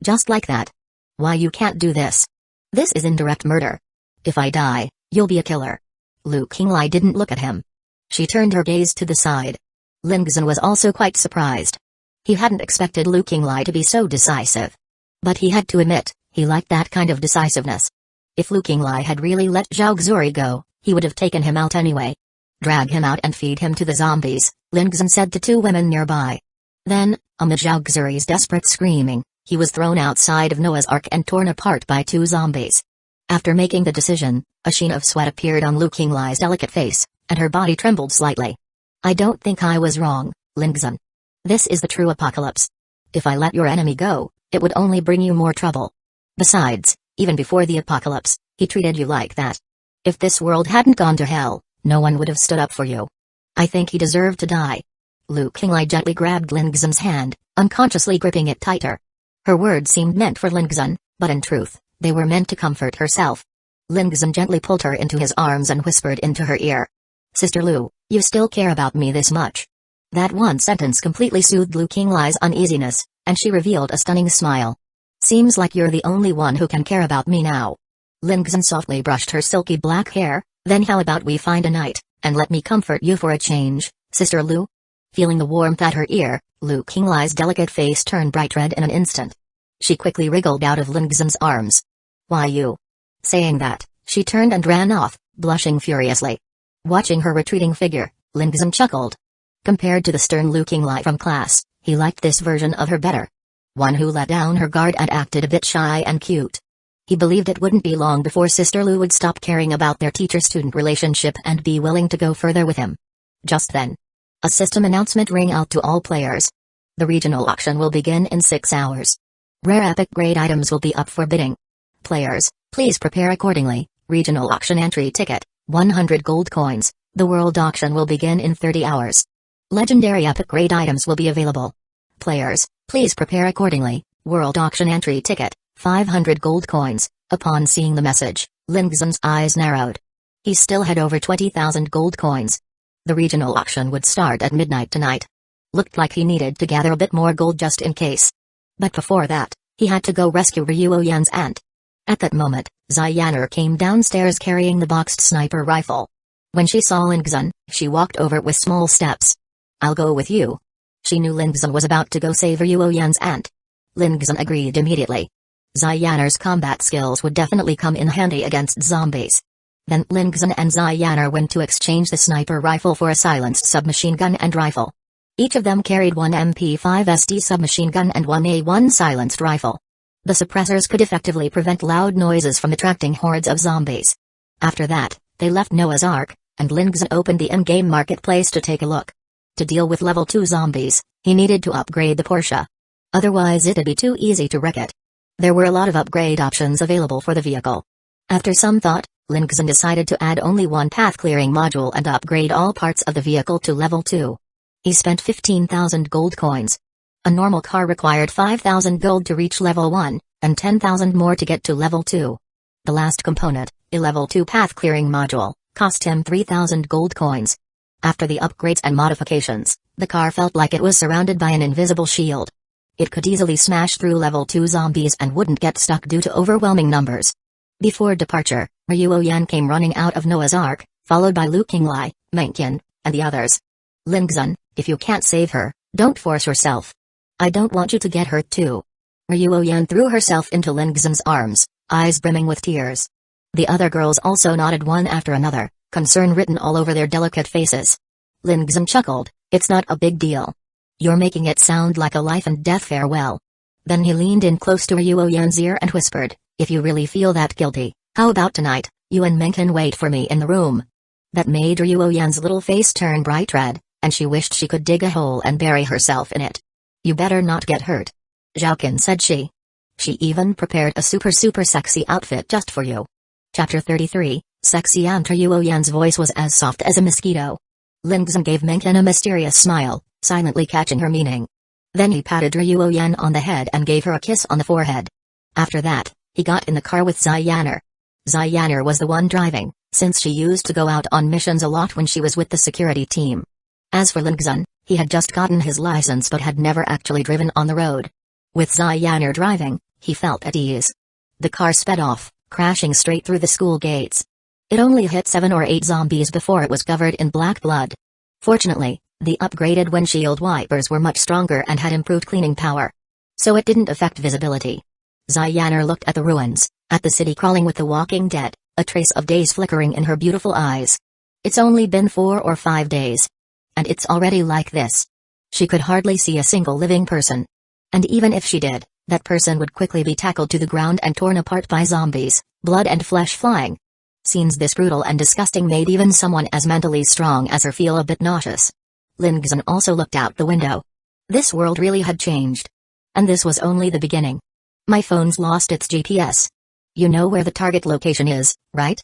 Just like that. Why you can't do this? This is indirect murder. If I die, you'll be a killer. Lu Qinglai didn't look at him. She turned her gaze to the side. Lingzhen was also quite surprised. He hadn't expected Lu Qinglai to be so decisive. But he had to admit, he liked that kind of decisiveness. If Lu Qinglai had really let Zhao Xue go, he would have taken him out anyway. Drag him out and feed him to the zombies, Lingzhen said to two women nearby. Then, amid Zhao Xue's desperate screaming, he was thrown outside of Noah's Ark and torn apart by two zombies. After making the decision, a sheen of sweat appeared on Lu Qinglai's delicate face, and her body trembled slightly. I don't think I was wrong, Lingzhen. This is the true apocalypse. If I let your enemy go, it would only bring you more trouble. Besides, even before the apocalypse, he treated you like that. If this world hadn't gone to hell, no one would have stood up for you. I think he deserved to die. Lu Qinglai gently grabbed Lingzhen's hand, unconsciously gripping it tighter. Her words seemed meant for Lingzhen, but in truth, they were meant to comfort herself. Lingzhen gently pulled her into his arms and whispered into her ear. Sister Lu, you still care about me this much? That one sentence completely soothed Lu Qinglai's uneasiness, and she revealed a stunning smile. Seems like you're the only one who can care about me now. Lingzhen softly brushed her silky black hair, then how about we find a night, and let me comfort you for a change, Sister Lu? Feeling the warmth at her ear, Lu Qinglai's delicate face turned bright red in an instant. She quickly wriggled out of Lingzhen's arms. Why you? Saying that, she turned and ran off, blushing furiously. Watching her retreating figure, Lingzhen chuckled. Compared to the stern Lu Qinglai from class, he liked this version of her better. One who let down her guard and acted a bit shy and cute. He believed it wouldn't be long before Sister Lu would stop caring about their teacher-student relationship and be willing to go further with him. Just then, a system announcement rang out to all players. The regional auction will begin in 6 hours. Rare epic grade items will be up for bidding. Players, please prepare accordingly. Regional auction entry ticket, 100 gold coins. The world auction will begin in 30 hours. Legendary epic grade items will be available. Players, please prepare accordingly. World auction entry ticket, 500 gold coins. Upon seeing the message, Lingzhen's eyes narrowed. He still had over 20,000 gold coins. The regional auction would start at midnight tonight. Looked like he needed to gather a bit more gold just in case. But before that, he had to go rescue Ryuoyan's aunt. At that moment, Ziyaner came downstairs carrying the boxed sniper rifle. When she saw Lingzhen, she walked over with small steps. "I'll go with you." She knew Lingzhen was about to go save Ryuoyan's aunt. Lingzhen agreed immediately. Ziyaner's combat skills would definitely come in handy against zombies. Then Lingzhen and Ziyaner went to exchange the sniper rifle for a silenced submachine gun and rifle. Each of them carried one MP5 SD submachine gun and one A1 silenced rifle. The suppressors could effectively prevent loud noises from attracting hordes of zombies. After that, they left Noah's Ark, and Lingzhen opened the in-game marketplace to take a look. To deal with level 2 zombies, he needed to upgrade the Porsche. Otherwise it'd be too easy to wreck it. There were a lot of upgrade options available for the vehicle. After some thought, Lingzhen decided to add only one path-clearing module and upgrade all parts of the vehicle to level 2. He spent 15,000 gold coins. A normal car required 5,000 gold to reach level 1, and 10,000 more to get to level 2. The last component, a level 2 path-clearing module, cost him 3,000 gold coins. After the upgrades and modifications, the car felt like it was surrounded by an invisible shield. It could easily smash through level 2 zombies and wouldn't get stuck due to overwhelming numbers. Before departure, Ryuoyan came running out of Noah's Ark, followed by Rukongai, Mangekyō, and the others. "Lingzhen, if you can't save her, don't force yourself. I don't want you to get hurt too." Ryuoyan threw herself into Lingzhen's arms, eyes brimming with tears. The other girls also nodded one after another, concern written all over their delicate faces. Lingzhen chuckled, "It's not a big deal. You're making it sound like a life and death farewell." Then he leaned in close to Ryuoyan's ear and whispered, "If you really feel that guilty, how about tonight, you and Mangekyō wait for me in the room?" That made Ryuoyan's little face turn bright red, and she wished she could dig a hole and bury herself in it. "You better not get hurt," Zhaokin said she. "She even prepared a super sexy outfit just for you." Chapter 33, Sexy Aunt. Ryuoyan's voice was as soft as a mosquito. Lingzhen gave Mangekyō a mysterious smile, silently catching her meaning. Then he patted Ryuoyan on the head and gave her a kiss on the forehead. After that, he got in the car with Ziyaner. Ziyaner was the one driving, since she used to go out on missions a lot when she was with the security team. As for Lingzhen, he had just gotten his license but had never actually driven on the road. With Ziyaner driving, he felt at ease. The car sped off, crashing straight through the school gates. It only hit 7 or 8 zombies before it was covered in black blood. Fortunately, the upgraded windshield wipers were much stronger and had improved cleaning power. So it didn't affect visibility. Ziyaner looked at the ruins, at the city crawling with the walking dead, a trace of days flickering in her beautiful eyes. It's only been 4 or 5 days. And it's already like this. She could hardly see a single living person. And even if she did, that person would quickly be tackled to the ground and torn apart by zombies, blood and flesh flying. Scenes this brutal and disgusting made even someone as mentally strong as her feel a bit nauseous. Lingzhen also looked out the window. This world really had changed. And this was only the beginning. "My phone's lost its GPS. You know where the target location is, right?"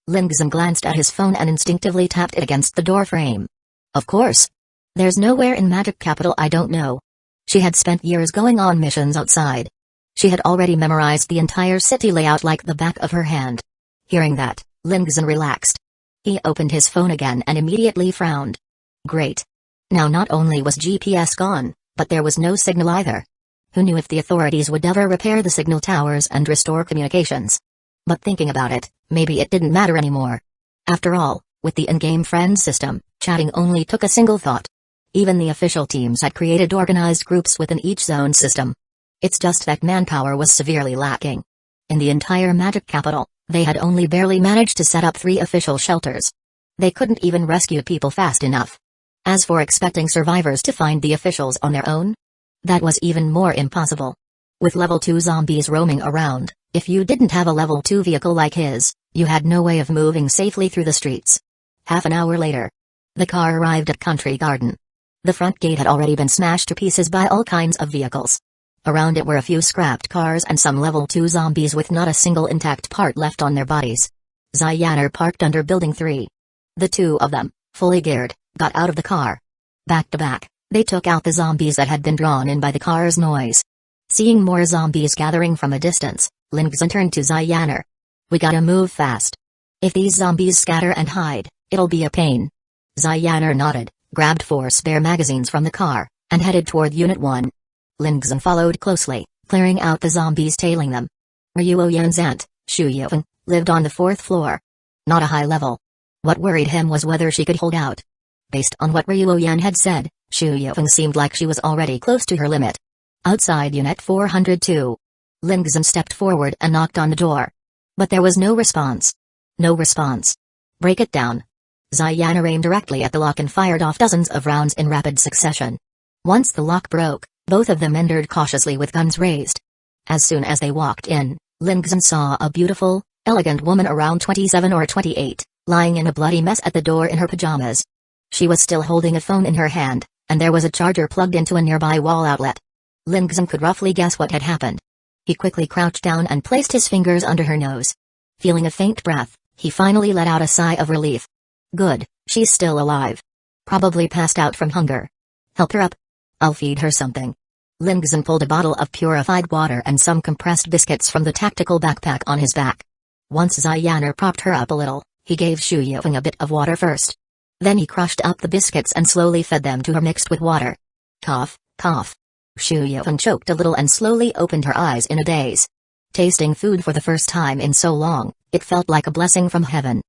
Lingzhen glanced at his phone and instinctively tapped it against the door frame. "Of course. There's nowhere in Magic Capital I don't know." She had spent years going on missions outside. She had already memorized the entire city layout like the back of her hand. Hearing that, Lingzhen relaxed. He opened his phone again and immediately frowned. Great. Now not only was GPS gone, but there was no signal either. Who knew if the authorities would ever repair the signal towers and restore communications? But thinking about it, maybe it didn't matter anymore. After all, with the in-game friend system, chatting only took a single thought. Even the official teams had created organized groups within each zone system. It's just that manpower was severely lacking. In the entire Magic Capital, they had only barely managed to set up 3 official shelters. They couldn't even rescue people fast enough. As for expecting survivors to find the officials on their own, that was even more impossible. With level 2 zombies roaming around, if you didn't have a level 2 vehicle like his, you had no way of moving safely through the streets. Half an hour later, the car arrived at Country Garden. The front gate had already been smashed to pieces by all kinds of vehicles. Around it were a few scrapped cars and some level 2 zombies with not a single intact part left on their bodies. Ziyaner parked under Building 3. The 2 of them, fully geared, got out of the car. Back to back, they took out the zombies that had been drawn in by the car's noise. Seeing more zombies gathering from a distance, Lingzhen turned to Ziyaner. "We gotta move fast. If these zombies scatter and hide, it'll be a pain. Ziyaner nodded, grabbed 4 spare magazines from the car, and headed toward Unit 1. Lingzhen followed closely, clearing out the zombies tailing them. Ryuoyan's aunt, Shuyuan, lived on the 4th floor. Not a high level. What worried him was whether she could hold out. Based on what Ryuoyan had said, Shuyuan seemed like she was already close to her limit. Outside Unit 402. Lingzhen stepped forward and knocked on the door. But there was no response. No response. Break it down. Ziyaner aimed directly at the lock and fired off dozens of rounds in rapid succession. Once the lock broke, both of them entered cautiously with guns raised. As soon as they walked in, Lingzhen saw a beautiful, elegant woman around 27 or 28, lying in a bloody mess at the door in her pajamas. She was still holding a phone in her hand, and there was a charger plugged into a nearby wall outlet. Lingzhen could roughly guess what had happened. He quickly crouched down and placed his fingers under her nose. Feeling a faint breath, he finally let out a sigh of relief. Good, she's still alive. Probably passed out from hunger. Help her up. I'll feed her something. Lingzhen pulled a bottle of purified water and some compressed biscuits from the tactical backpack on his back. Once Ziyaner propped her up a little, he gave Shuyuan a bit of water first. Then he crushed up the biscuits and slowly fed them to her mixed with water. Cough, cough. Shuyuan choked a little and slowly opened her eyes in a daze. Tasting food for the first time in so long, it felt like a blessing from heaven.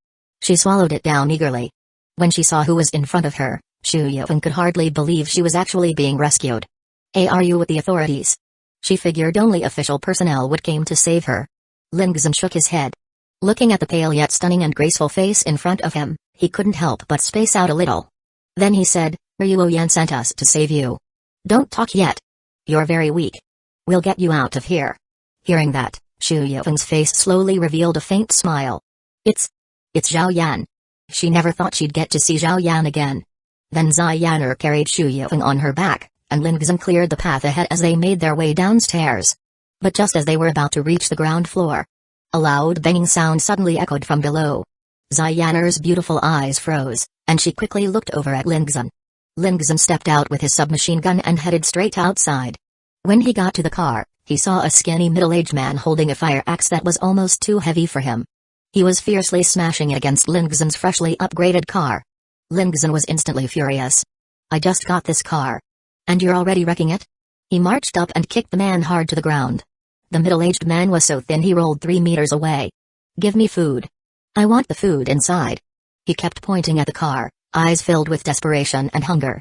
She swallowed it down eagerly. When she saw who was in front of her, Shuyuan could hardly believe she was actually being rescued. Are you with the authorities? She figured only official personnel would came to save her. Lingzhen shook his head. Looking at the pale yet stunning and graceful face in front of him, he couldn't help but space out a little. Then he said, Ryuoyan sent us to save you. Don't talk yet. You're very weak. We'll get you out of here. Hearing that, Shuyuan's face slowly revealed a faint smile. It's Zhao Yan. She never thought she'd get to see Zhao Yan again. Then Ziyaner carried Shuyuan on her back, and Lingzhen cleared the path ahead as they made their way downstairs. But just as they were about to reach the ground floor, a loud banging sound suddenly echoed from below. Ziyaner's beautiful eyes froze, and she quickly looked over at Lingzhen. Lingzhen stepped out with his submachine gun and headed straight outside. When he got to the car, he saw a skinny middle-aged man holding a fire axe that was almost too heavy for him. He was fiercely smashing it against Lingzhen's freshly upgraded car. Lingzhen was instantly furious. I just got this car. And you're already wrecking it? He marched up and kicked the man hard to the ground. The middle-aged man was so thin he rolled 3 meters away. Give me food. I want the food inside. He kept pointing at the car, eyes filled with desperation and hunger.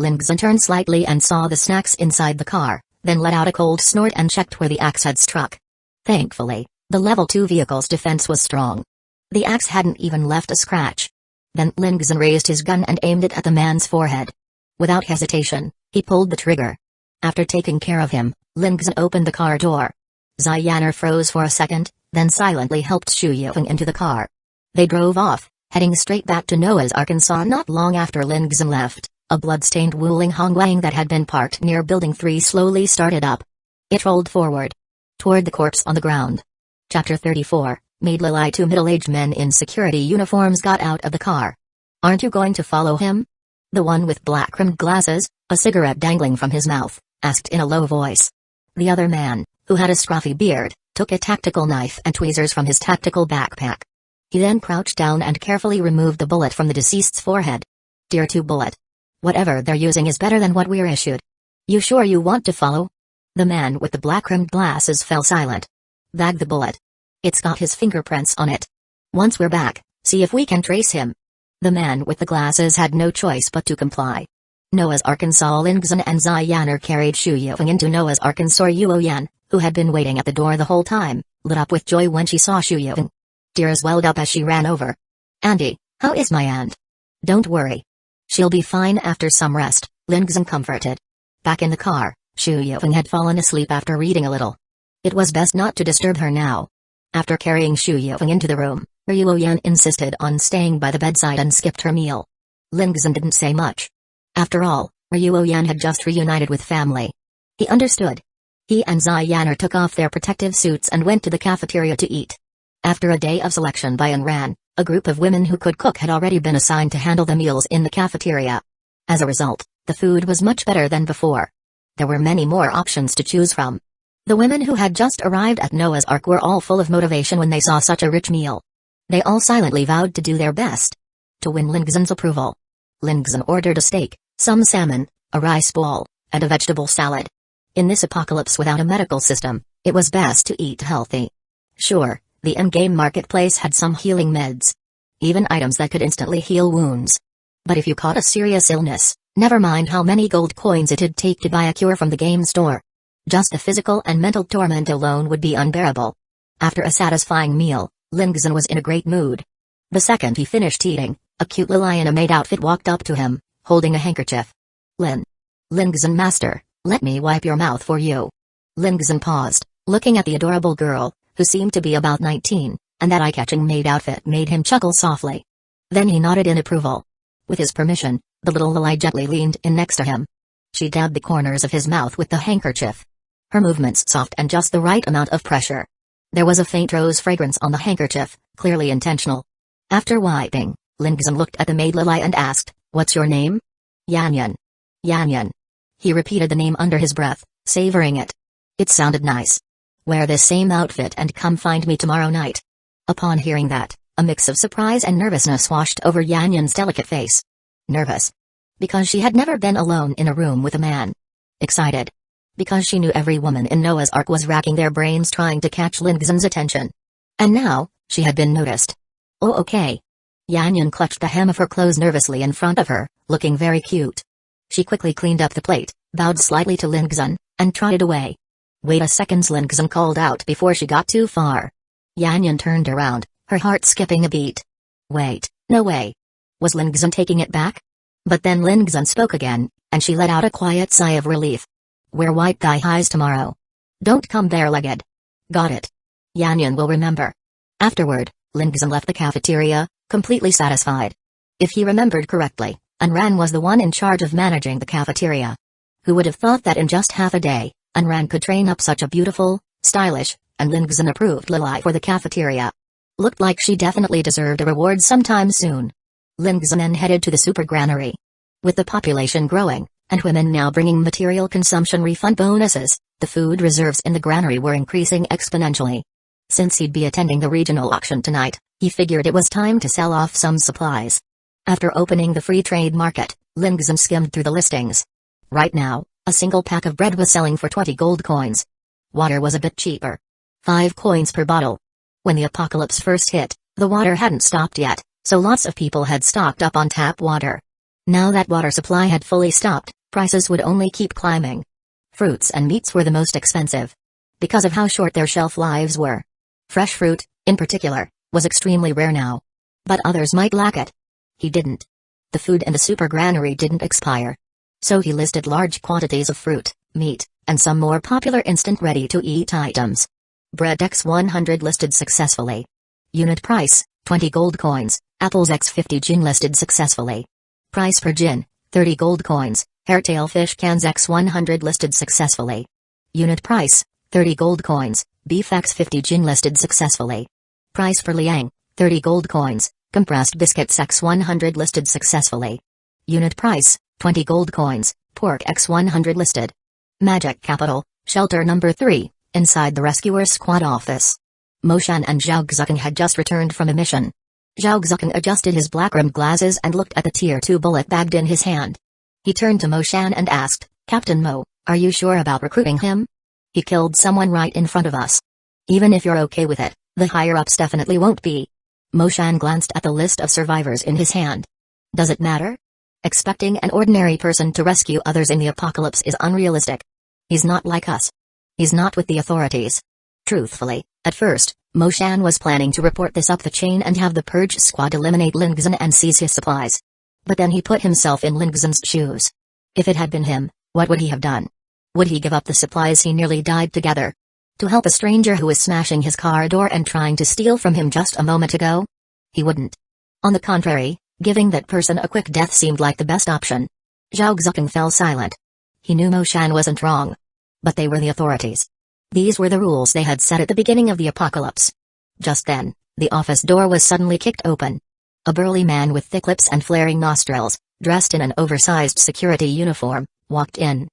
Lingzhen turned slightly and saw the snacks inside the car, then let out a cold snort and checked where the axe had struck. Thankfully, the level 2 vehicle's defense was strong. The axe hadn't even left a scratch. Then Lingzhen raised his gun and aimed it at the man's forehead. Without hesitation, he pulled the trigger. After taking care of him, Lingzhen opened the car door. Ziyaner froze for a second, then silently helped Shuyuan into the car. They drove off, heading straight back to Noah's Arkansas. Not long after Lingzhen left, a blood-stained Wuling Hongwang that had been parked near Building 3 slowly started up. It rolled forward toward the corpse on the ground. Chapter 34, Made Lilai. 2 middle-aged men in security uniforms got out of the car. Aren't you going to follow him? The one with black-rimmed glasses, a cigarette dangling from his mouth, asked in a low voice. The other man, who had a scruffy beard, took a tactical knife and tweezers from his tactical backpack. He then crouched down and carefully removed the bullet from the deceased's forehead. Tier 2 bullet. Whatever they're using is better than what we're issued. You sure you want to follow? The man with the black-rimmed glasses fell silent. Bag the bullet. It's got his fingerprints on it. Once we're back, see if we can trace him. The man with the glasses had no choice but to comply. Noah's Arkansas. Lingzhen and Ziyaner carried Shuyuan into Noah's Arkansas. Yuoyan, who had been waiting at the door the whole time, lit up with joy when she saw Shuyuan. Tears welled up as she ran over. Auntie, how is my aunt? Don't worry. She'll be fine after some rest, Lingzhen comforted. Back in the car, Shuyuan had fallen asleep after reading a little. It was best not to disturb her now. After carrying Shuyuan into the room, Ryuoyan insisted on staying by the bedside and skipped her meal. Lingzhen didn't say much. After all, Ryuoyan had just reunited with family. He understood. He and Ziyaner took off their protective suits and went to the cafeteria to eat. After a day of selection by Anran, a group of women who could cook had already been assigned to handle the meals in the cafeteria. As a result, the food was much better than before. There were many more options to choose from. The women who had just arrived at Noah's Ark were all full of motivation when they saw such a rich meal. They all silently vowed to do their best to win Lingzhen's approval. Lingzhen ordered a steak, some salmon, a rice bowl, and a vegetable salad. In this apocalypse without a medical system, it was best to eat healthy. Sure, the in-game marketplace had some healing meds. Even items that could instantly heal wounds. But if you caught a serious illness, never mind how many gold coins it'd take to buy a cure from the game store. Just the physical and mental torment alone would be unbearable. After a satisfying meal, Lingzhen was in a great mood. The second he finished eating, a cute lily in a maid outfit walked up to him, holding a handkerchief. Lingzhen master, let me wipe your mouth for you. Lingzhen paused, looking at the adorable girl, who seemed to be about 19, and that eye-catching maid outfit made him chuckle softly. Then he nodded in approval. With his permission, the little lily gently leaned in next to him. She dabbed the corners of his mouth with the handkerchief. Her movements soft and just the right amount of pressure. There was a faint rose fragrance on the handkerchief, clearly intentional. After wiping, Lingzhen looked at the maid lily and asked, "What's your name?" "Yanyan." "Yanyan." He repeated the name under his breath, savoring it. It sounded nice. "Wear this same outfit and come find me tomorrow night." Upon hearing that, a mix of surprise and nervousness washed over Yanyan's delicate face. Nervous. Because she had never been alone in a room with a man. Excited. Because she knew every woman in Noah's Ark was racking their brains trying to catch Lingzhen's attention. And now, she had been noticed. "Oh okay." Yanyan clutched the hem of her clothes nervously in front of her, looking very cute. She quickly cleaned up the plate, bowed slightly to Lingzhen, and trotted away. "Wait a second," Lingzhen called out before she got too far. Yanyan turned around, her heart skipping a beat. Wait, no way. Was Lingzhen taking it back? But then Lingzhen spoke again, and she let out a quiet sigh of relief. "Wear white thigh-highs tomorrow. Don't come bare-legged." "Got it." Yanyan will remember. Afterward, Lingzhen left the cafeteria, completely satisfied. If he remembered correctly, Anran was the one in charge of managing the cafeteria. Who would have thought that in just half a day, Anran could train up such a beautiful, stylish, and Lingzhen-approved lily for the cafeteria. Looked like she definitely deserved a reward sometime soon. Lingzhen then headed to the super granary. With the population growing, and women now bringing material consumption refund bonuses, the food reserves in the granary were increasing exponentially. Since he'd be attending the regional auction tonight, he figured it was time to sell off some supplies. After opening the free trade market, Lingzhen skimmed through the listings. Right now, a single pack of bread was selling for 20 gold coins. Water was a bit cheaper. 5 coins per bottle. When the apocalypse first hit, the water hadn't stopped yet, so lots of people had stocked up on tap water. Now that water supply had fully stopped, prices would only keep climbing. Fruits and meats were the most expensive. Because of how short their shelf lives were. Fresh fruit, in particular, was extremely rare now. But others might lack it. He didn't. The food in the super granary didn't expire. So he listed large quantities of fruit, meat, and some more popular instant ready-to-eat items. Bread X100 listed successfully. Unit price, 20 gold coins, apples X50 gin listed successfully. Price per gin, 30 gold coins, hairtail fish cans X100 listed successfully. Unit price, 30 gold coins, beef X50 gin listed successfully. Price per liang, 30 gold coins, compressed biscuits X100 listed successfully. Unit price, 20 gold coins, pork X100 listed. Magic Capital, Shelter Number 3, inside the Rescuer Squad office. Moshan and Zhao Xuking had just returned from a mission. Zhao Xuking adjusted his black-rimmed glasses and looked at the Tier 2 bullet bagged in his hand. He turned to Moshan and asked, "Captain Mo, are you sure about recruiting him? He killed someone right in front of us. Even if you're okay with it, the higher-ups definitely won't be." Moshan glanced at the list of survivors in his hand. "Does it matter? Expecting an ordinary person to rescue others in the apocalypse is unrealistic. He's not like us. He's not with the authorities." Truthfully, at first, Moshan was planning to report this up the chain and have the Purge Squad eliminate Lingzhen and seize his supplies. But then he put himself in Lingzhen's shoes. If it had been him, what would he have done? Would he give up the supplies he nearly died to gather? To help a stranger who was smashing his car door and trying to steal from him just a moment ago? He wouldn't. On the contrary, giving that person a quick death seemed like the best option. Zhao Xuking fell silent. He knew Moshan wasn't wrong. But they were the authorities. These were the rules they had set at the beginning of the apocalypse. Just then, the office door was suddenly kicked open. A burly man with thick lips and flaring nostrils, dressed in an oversized security uniform, walked in.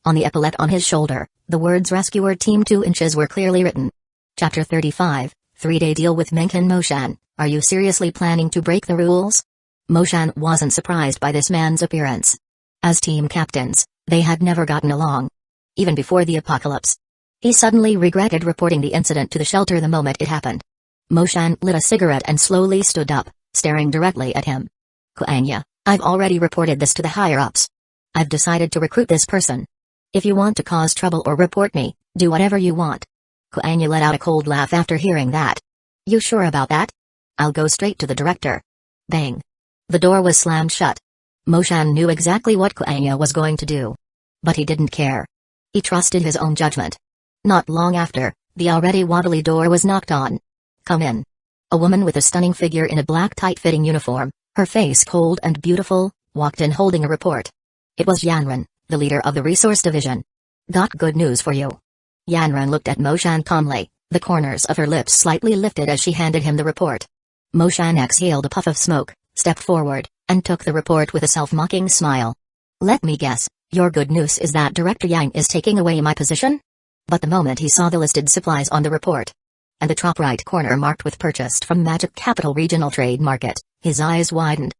On the epaulette on his shoulder, the words Rescuer Team 2 inches were clearly written. Chapter 35, 3-Day Deal with Menken Moshan, Are you seriously planning to break the rules? Moshan wasn't surprised by this man's appearance. As team captains, they had never gotten along. Even before the apocalypse. He suddenly regretted reporting the incident to the shelter the moment it happened. Moshan lit a cigarette and slowly stood up, staring directly at him. Kuanya, I've already reported this to the higher-ups. I've decided to recruit this person. If you want to cause trouble or report me, do whatever you want. Kuanya let out a cold laugh after hearing that. You sure about that? I'll go straight to the director. Bang. The door was slammed shut. Moshan knew exactly what Kuanya was going to do. But he didn't care. He trusted his own judgment. Not long after, the already wobbly door was knocked on. Come in. A woman with a stunning figure in a black tight-fitting uniform, her face cold and beautiful, walked in holding a report. It was Yanran, the leader of the resource division. Got good news for you. Yanran looked at Moshan calmly, the corners of her lips slightly lifted as she handed him the report. Moshan exhaled a puff of smoke, stepped forward, and took the report with a self-mocking smile. Let me guess, your good news is that Director Yang is taking away my position? But the moment he saw the listed supplies on the report, and the top right corner marked with purchased from Magic Capital Regional Trade Market, his eyes widened.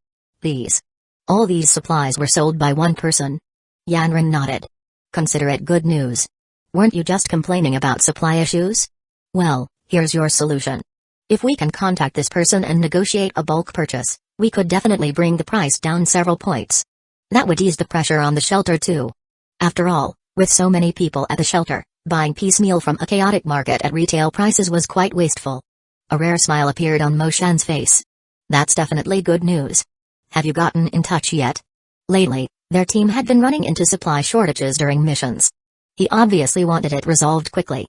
All these supplies were sold by one person. Yanran nodded. Consider it good news. Weren't you just complaining about supply issues? Well, here's your solution. If we can contact this person and negotiate a bulk purchase, we could definitely bring the price down several points. That would ease the pressure on the shelter too. After all, with so many people at the shelter, buying piecemeal from a chaotic market at retail prices was quite wasteful. A rare smile appeared on Moshan's face. That's definitely good news. Have you gotten in touch yet? Lately, their team had been running into supply shortages during missions. He obviously wanted it resolved quickly.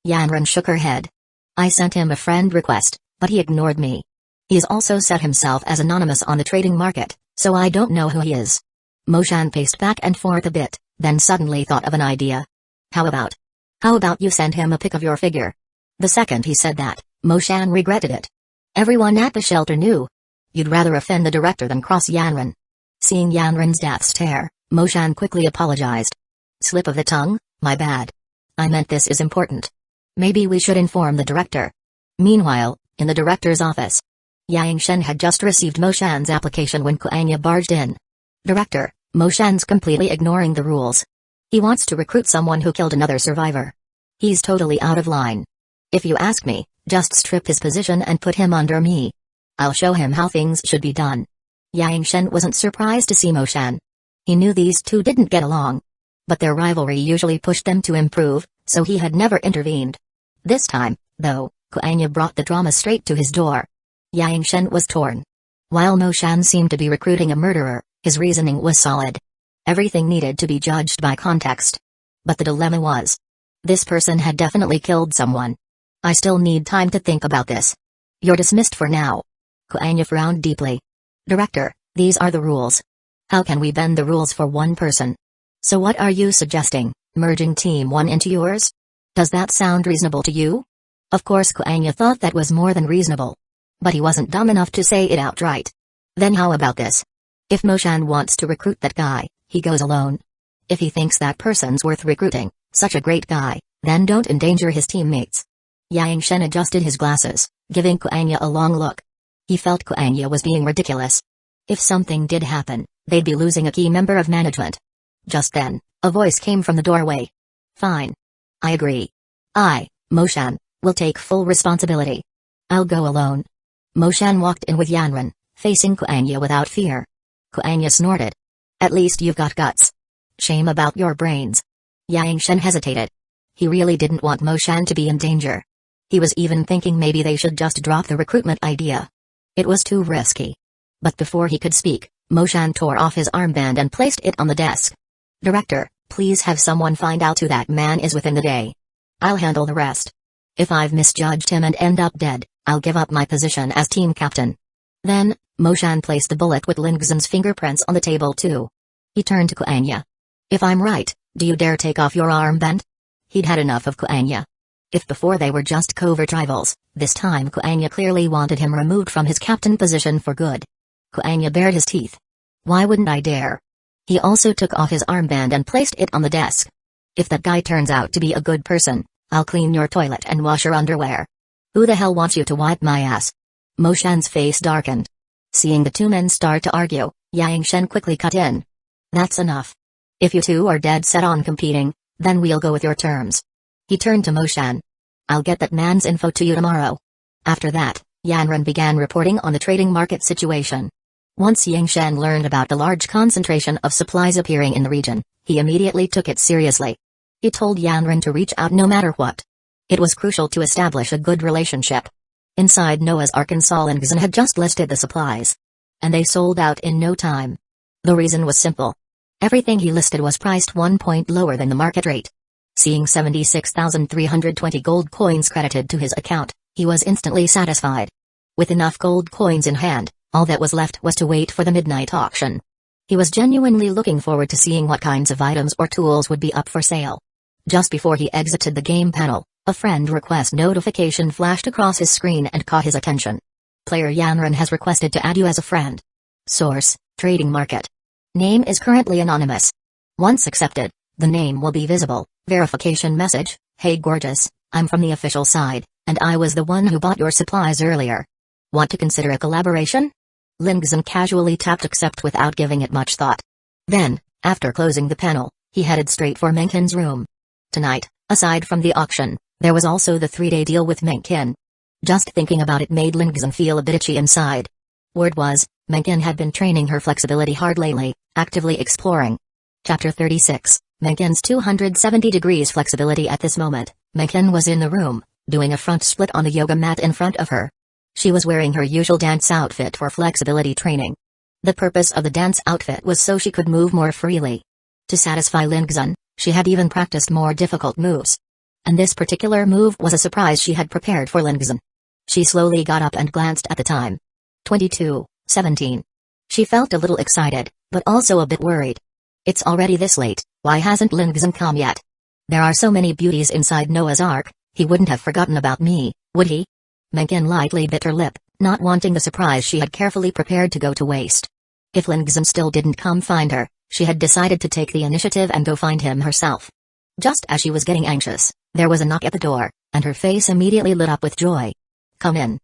Yanran shook her head. I sent him a friend request, but he ignored me. He's also set himself as anonymous on the trading market, so I don't know who he is. Moshan paced back and forth a bit, then suddenly thought of an idea. How about you send him a pic of your figure? The second he said that, Moshan regretted it. Everyone at the shelter knew. You'd rather offend the director than cross Yanran. Seeing Yanran's death stare, Moshan quickly apologized. Slip of the tongue, my bad. I meant this is important. Maybe we should inform the director. Meanwhile, in the director's office, Yang Shen had just received Moshan's application when Kuanya barged in. Director, Moshan's completely ignoring the rules. He wants to recruit someone who killed another survivor. He's totally out of line. If you ask me, just strip his position and put him under me. I'll show him how things should be done. Yang Shen wasn't surprised to see Moshan. He knew these two didn't get along. But their rivalry usually pushed them to improve, so he had never intervened. This time, though, Kuanya brought the drama straight to his door. Yang Shen was torn. While Moshan seemed to be recruiting a murderer, his reasoning was solid. Everything needed to be judged by context. But the dilemma was, this person had definitely killed someone. I still need time to think about this. You're dismissed for now. Kuanya frowned deeply. Director, these are the rules. How can we bend the rules for one person? So what are you suggesting, merging Team 1 into yours? Does that sound reasonable to you? Of course Kuanya thought that was more than reasonable. But he wasn't dumb enough to say it outright. Then how about this? If Moshan wants to recruit that guy, he goes alone. If he thinks that person's worth recruiting, such a great guy, then don't endanger his teammates. Yang Shen adjusted his glasses, giving Kuanya a long look. He felt Kuanya was being ridiculous. If something did happen, they'd be losing a key member of management. Just then, a voice came from the doorway. Fine. I agree. I, Moshan, will take full responsibility. I'll go alone. Moshan walked in with Yanran, facing Kuanya without fear. Kuanya snorted. At least you've got guts. Shame about your brains. Yang Shen hesitated. He really didn't want Moshan to be in danger. He was even thinking maybe they should just drop the recruitment idea. It was too risky. But before he could speak, Moshan tore off his armband and placed it on the desk. Director, please have someone find out who that man is within the day. I'll handle the rest. If I've misjudged him and end up dead, I'll give up my position as team captain. Then, Moshan placed the bullet with Lingzhen's fingerprints on the table too. He turned to Kuanya. If I'm right, do you dare take off your armband? He'd had enough of Kuanya. If before they were just covert rivals, this time Kuanya clearly wanted him removed from his captain position for good. Kuanya bared his teeth. Why wouldn't I dare? He also took off his armband and placed it on the desk. If that guy turns out to be a good person, I'll clean your toilet and wash your underwear. Who the hell wants you to wipe my ass? Mo Shan's face darkened. Seeing the two men start to argue, Yang Shen quickly cut in. That's enough. If you two are dead set on competing, then we'll go with your terms. He turned to Mo Shan. I'll get that man's info to you tomorrow. After that, Yanran began reporting on the trading market situation. Once Yang Shen learned about the large concentration of supplies appearing in the region, he immediately took it seriously. He told Yanran to reach out no matter what. It was crucial to establish a good relationship. Inside Noah's Arkansas Lingzhen had just listed the supplies. And they sold out in no time. The reason was simple. Everything he listed was priced 1 point lower than the market rate. Seeing 76,320 gold coins credited to his account, he was instantly satisfied. With enough gold coins in hand, all that was left was to wait for the midnight auction. He was genuinely looking forward to seeing what kinds of items or tools would be up for sale. Just before he exited the game panel, a friend request notification flashed across his screen and caught his attention. Player Yanran has requested to add you as a friend. Source: Trading Market. Name is currently anonymous. Once accepted, the name will be visible. Verification message: Hey gorgeous, I'm from the official side, and I was the one who bought your supplies earlier. Want to consider a collaboration? Lingzhen casually tapped accept without giving it much thought. Then, after closing the panel, he headed straight for Menkin's room. Tonight, aside from the auction, there was also the 3-day deal with Menkin. Just thinking about it made Lingzhen feel a bit itchy inside. Word was, Menkin had been training her flexibility hard lately, actively exploring. Chapter 36, Menkin's 270 degrees flexibility. At this moment, Menkin was in the room, doing a front split on the yoga mat in front of her. She was wearing her usual dance outfit for flexibility training. The purpose of the dance outfit was so she could move more freely. To satisfy Lingzhen, she had even practiced more difficult moves. And this particular move was a surprise she had prepared for Lingzhen. She slowly got up and glanced at the time. 22:17. She felt a little excited, but also a bit worried. It's already this late, why hasn't Lingzhen come yet? There are so many beauties inside Noah's Ark, he wouldn't have forgotten about me, would he? Menkin lightly bit her lip, not wanting the surprise she had carefully prepared to go to waste. If Lingzhen still didn't come find her, she had decided to take the initiative and go find him herself. Just as she was getting anxious, there was a knock at the door, and her face immediately lit up with joy. Come in.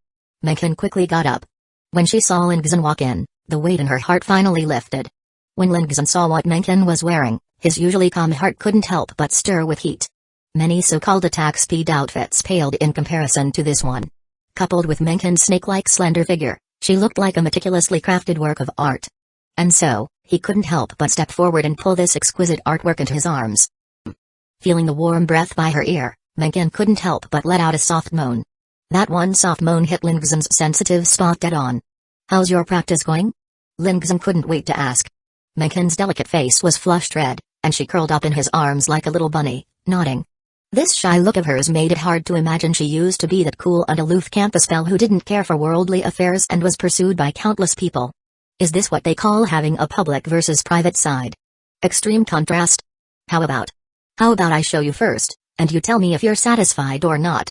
Menkin quickly got up. When she saw Lingzhen walk in, the weight in her heart finally lifted. When Lingzhen saw what Menkin was wearing, his usually calm heart couldn't help but stir with heat. Many so-called attack speed outfits paled in comparison to this one. Coupled with Menkin's snake-like slender figure, she looked like a meticulously crafted work of art. And so, he couldn't help but step forward and pull this exquisite artwork into his arms. Feeling the warm breath by her ear, Menkin couldn't help but let out a soft moan. That one soft moan hit Lingzhen's sensitive spot dead on. How's your practice going? Lingzhen couldn't wait to ask. Menkin's delicate face was flushed red, and she curled up in his arms like a little bunny, nodding. This shy look of hers made it hard to imagine she used to be that cool and aloof campus belle who didn't care for worldly affairs and was pursued by countless people. Is this what they call having a public versus private side? Extreme contrast? How about I show you first, and you tell me if you're satisfied or not?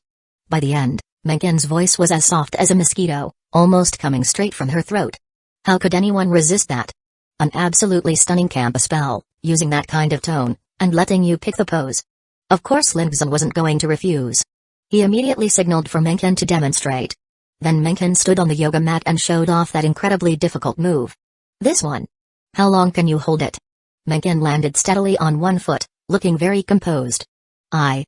By the end, Menkin's voice was as soft as a mosquito, almost coming straight from her throat. How could anyone resist that? An absolutely stunning campus belle, using that kind of tone, and letting you pick the pose. Of course Lingzhen wasn't going to refuse. He immediately signaled for Menkin to demonstrate. Then Menkin stood on the yoga mat and showed off that incredibly difficult move. This one. How long can you hold it? Menkin landed steadily on one foot, looking very composed. I'm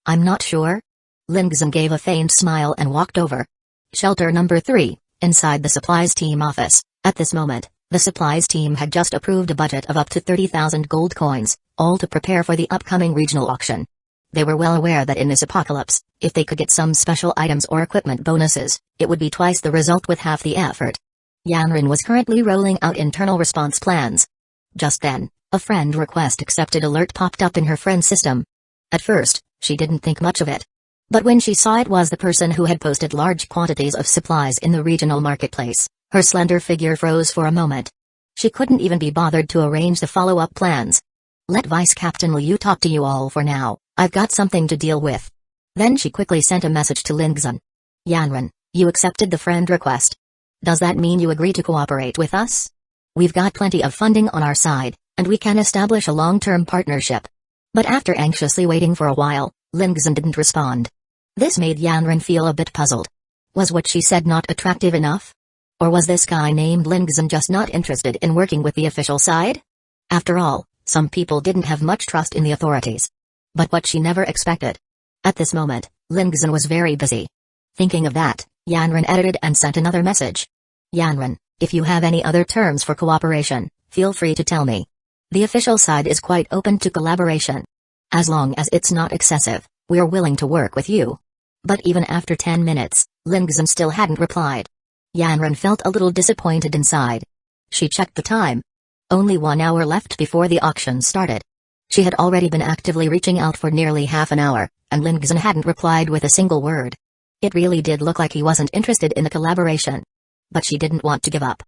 not sure. Lingzhen gave a faint smile and walked over. Shelter number 3, inside the supplies team office. At this moment, the supplies team had just approved a budget of up to 30,000 gold coins, all to prepare for the upcoming regional auction. They were well aware that in this apocalypse, if they could get some special items or equipment bonuses, it would be twice the result with half the effort. Yanran was currently rolling out internal response plans. Just then, a friend request accepted alert popped up in her friend system. At first, she didn't think much of it. But when she saw it was the person who had posted large quantities of supplies in the regional marketplace, her slender figure froze for a moment. She couldn't even be bothered to arrange the follow-up plans. Let Vice Captain Liu talk to you all for now, I've got something to deal with. Then she quickly sent a message to Lingzhen. Yanran, you accepted the friend request. Does that mean you agree to cooperate with us? We've got plenty of funding on our side, and we can establish a long-term partnership. But after anxiously waiting for a while, Lingzhen didn't respond. This made Yanran feel a bit puzzled. Was what she said not attractive enough? Or was this guy named Lingzhen just not interested in working with the official side? After all, some people didn't have much trust in the authorities. But what she never expected. At this moment, Lingzhen was very busy. Thinking of that, Yanran edited and sent another message. Yanran, if you have any other terms for cooperation, feel free to tell me. The official side is quite open to collaboration. As long as it's not excessive, we're willing to work with you. But even after 10 minutes, Lingzhen still hadn't replied. Yanran felt a little disappointed inside. She checked the time. Only 1 hour left before the auction started. She had already been actively reaching out for nearly half an hour, and Lingzhen hadn't replied with a single word. It really did look like he wasn't interested in the collaboration. But she didn't want to give up.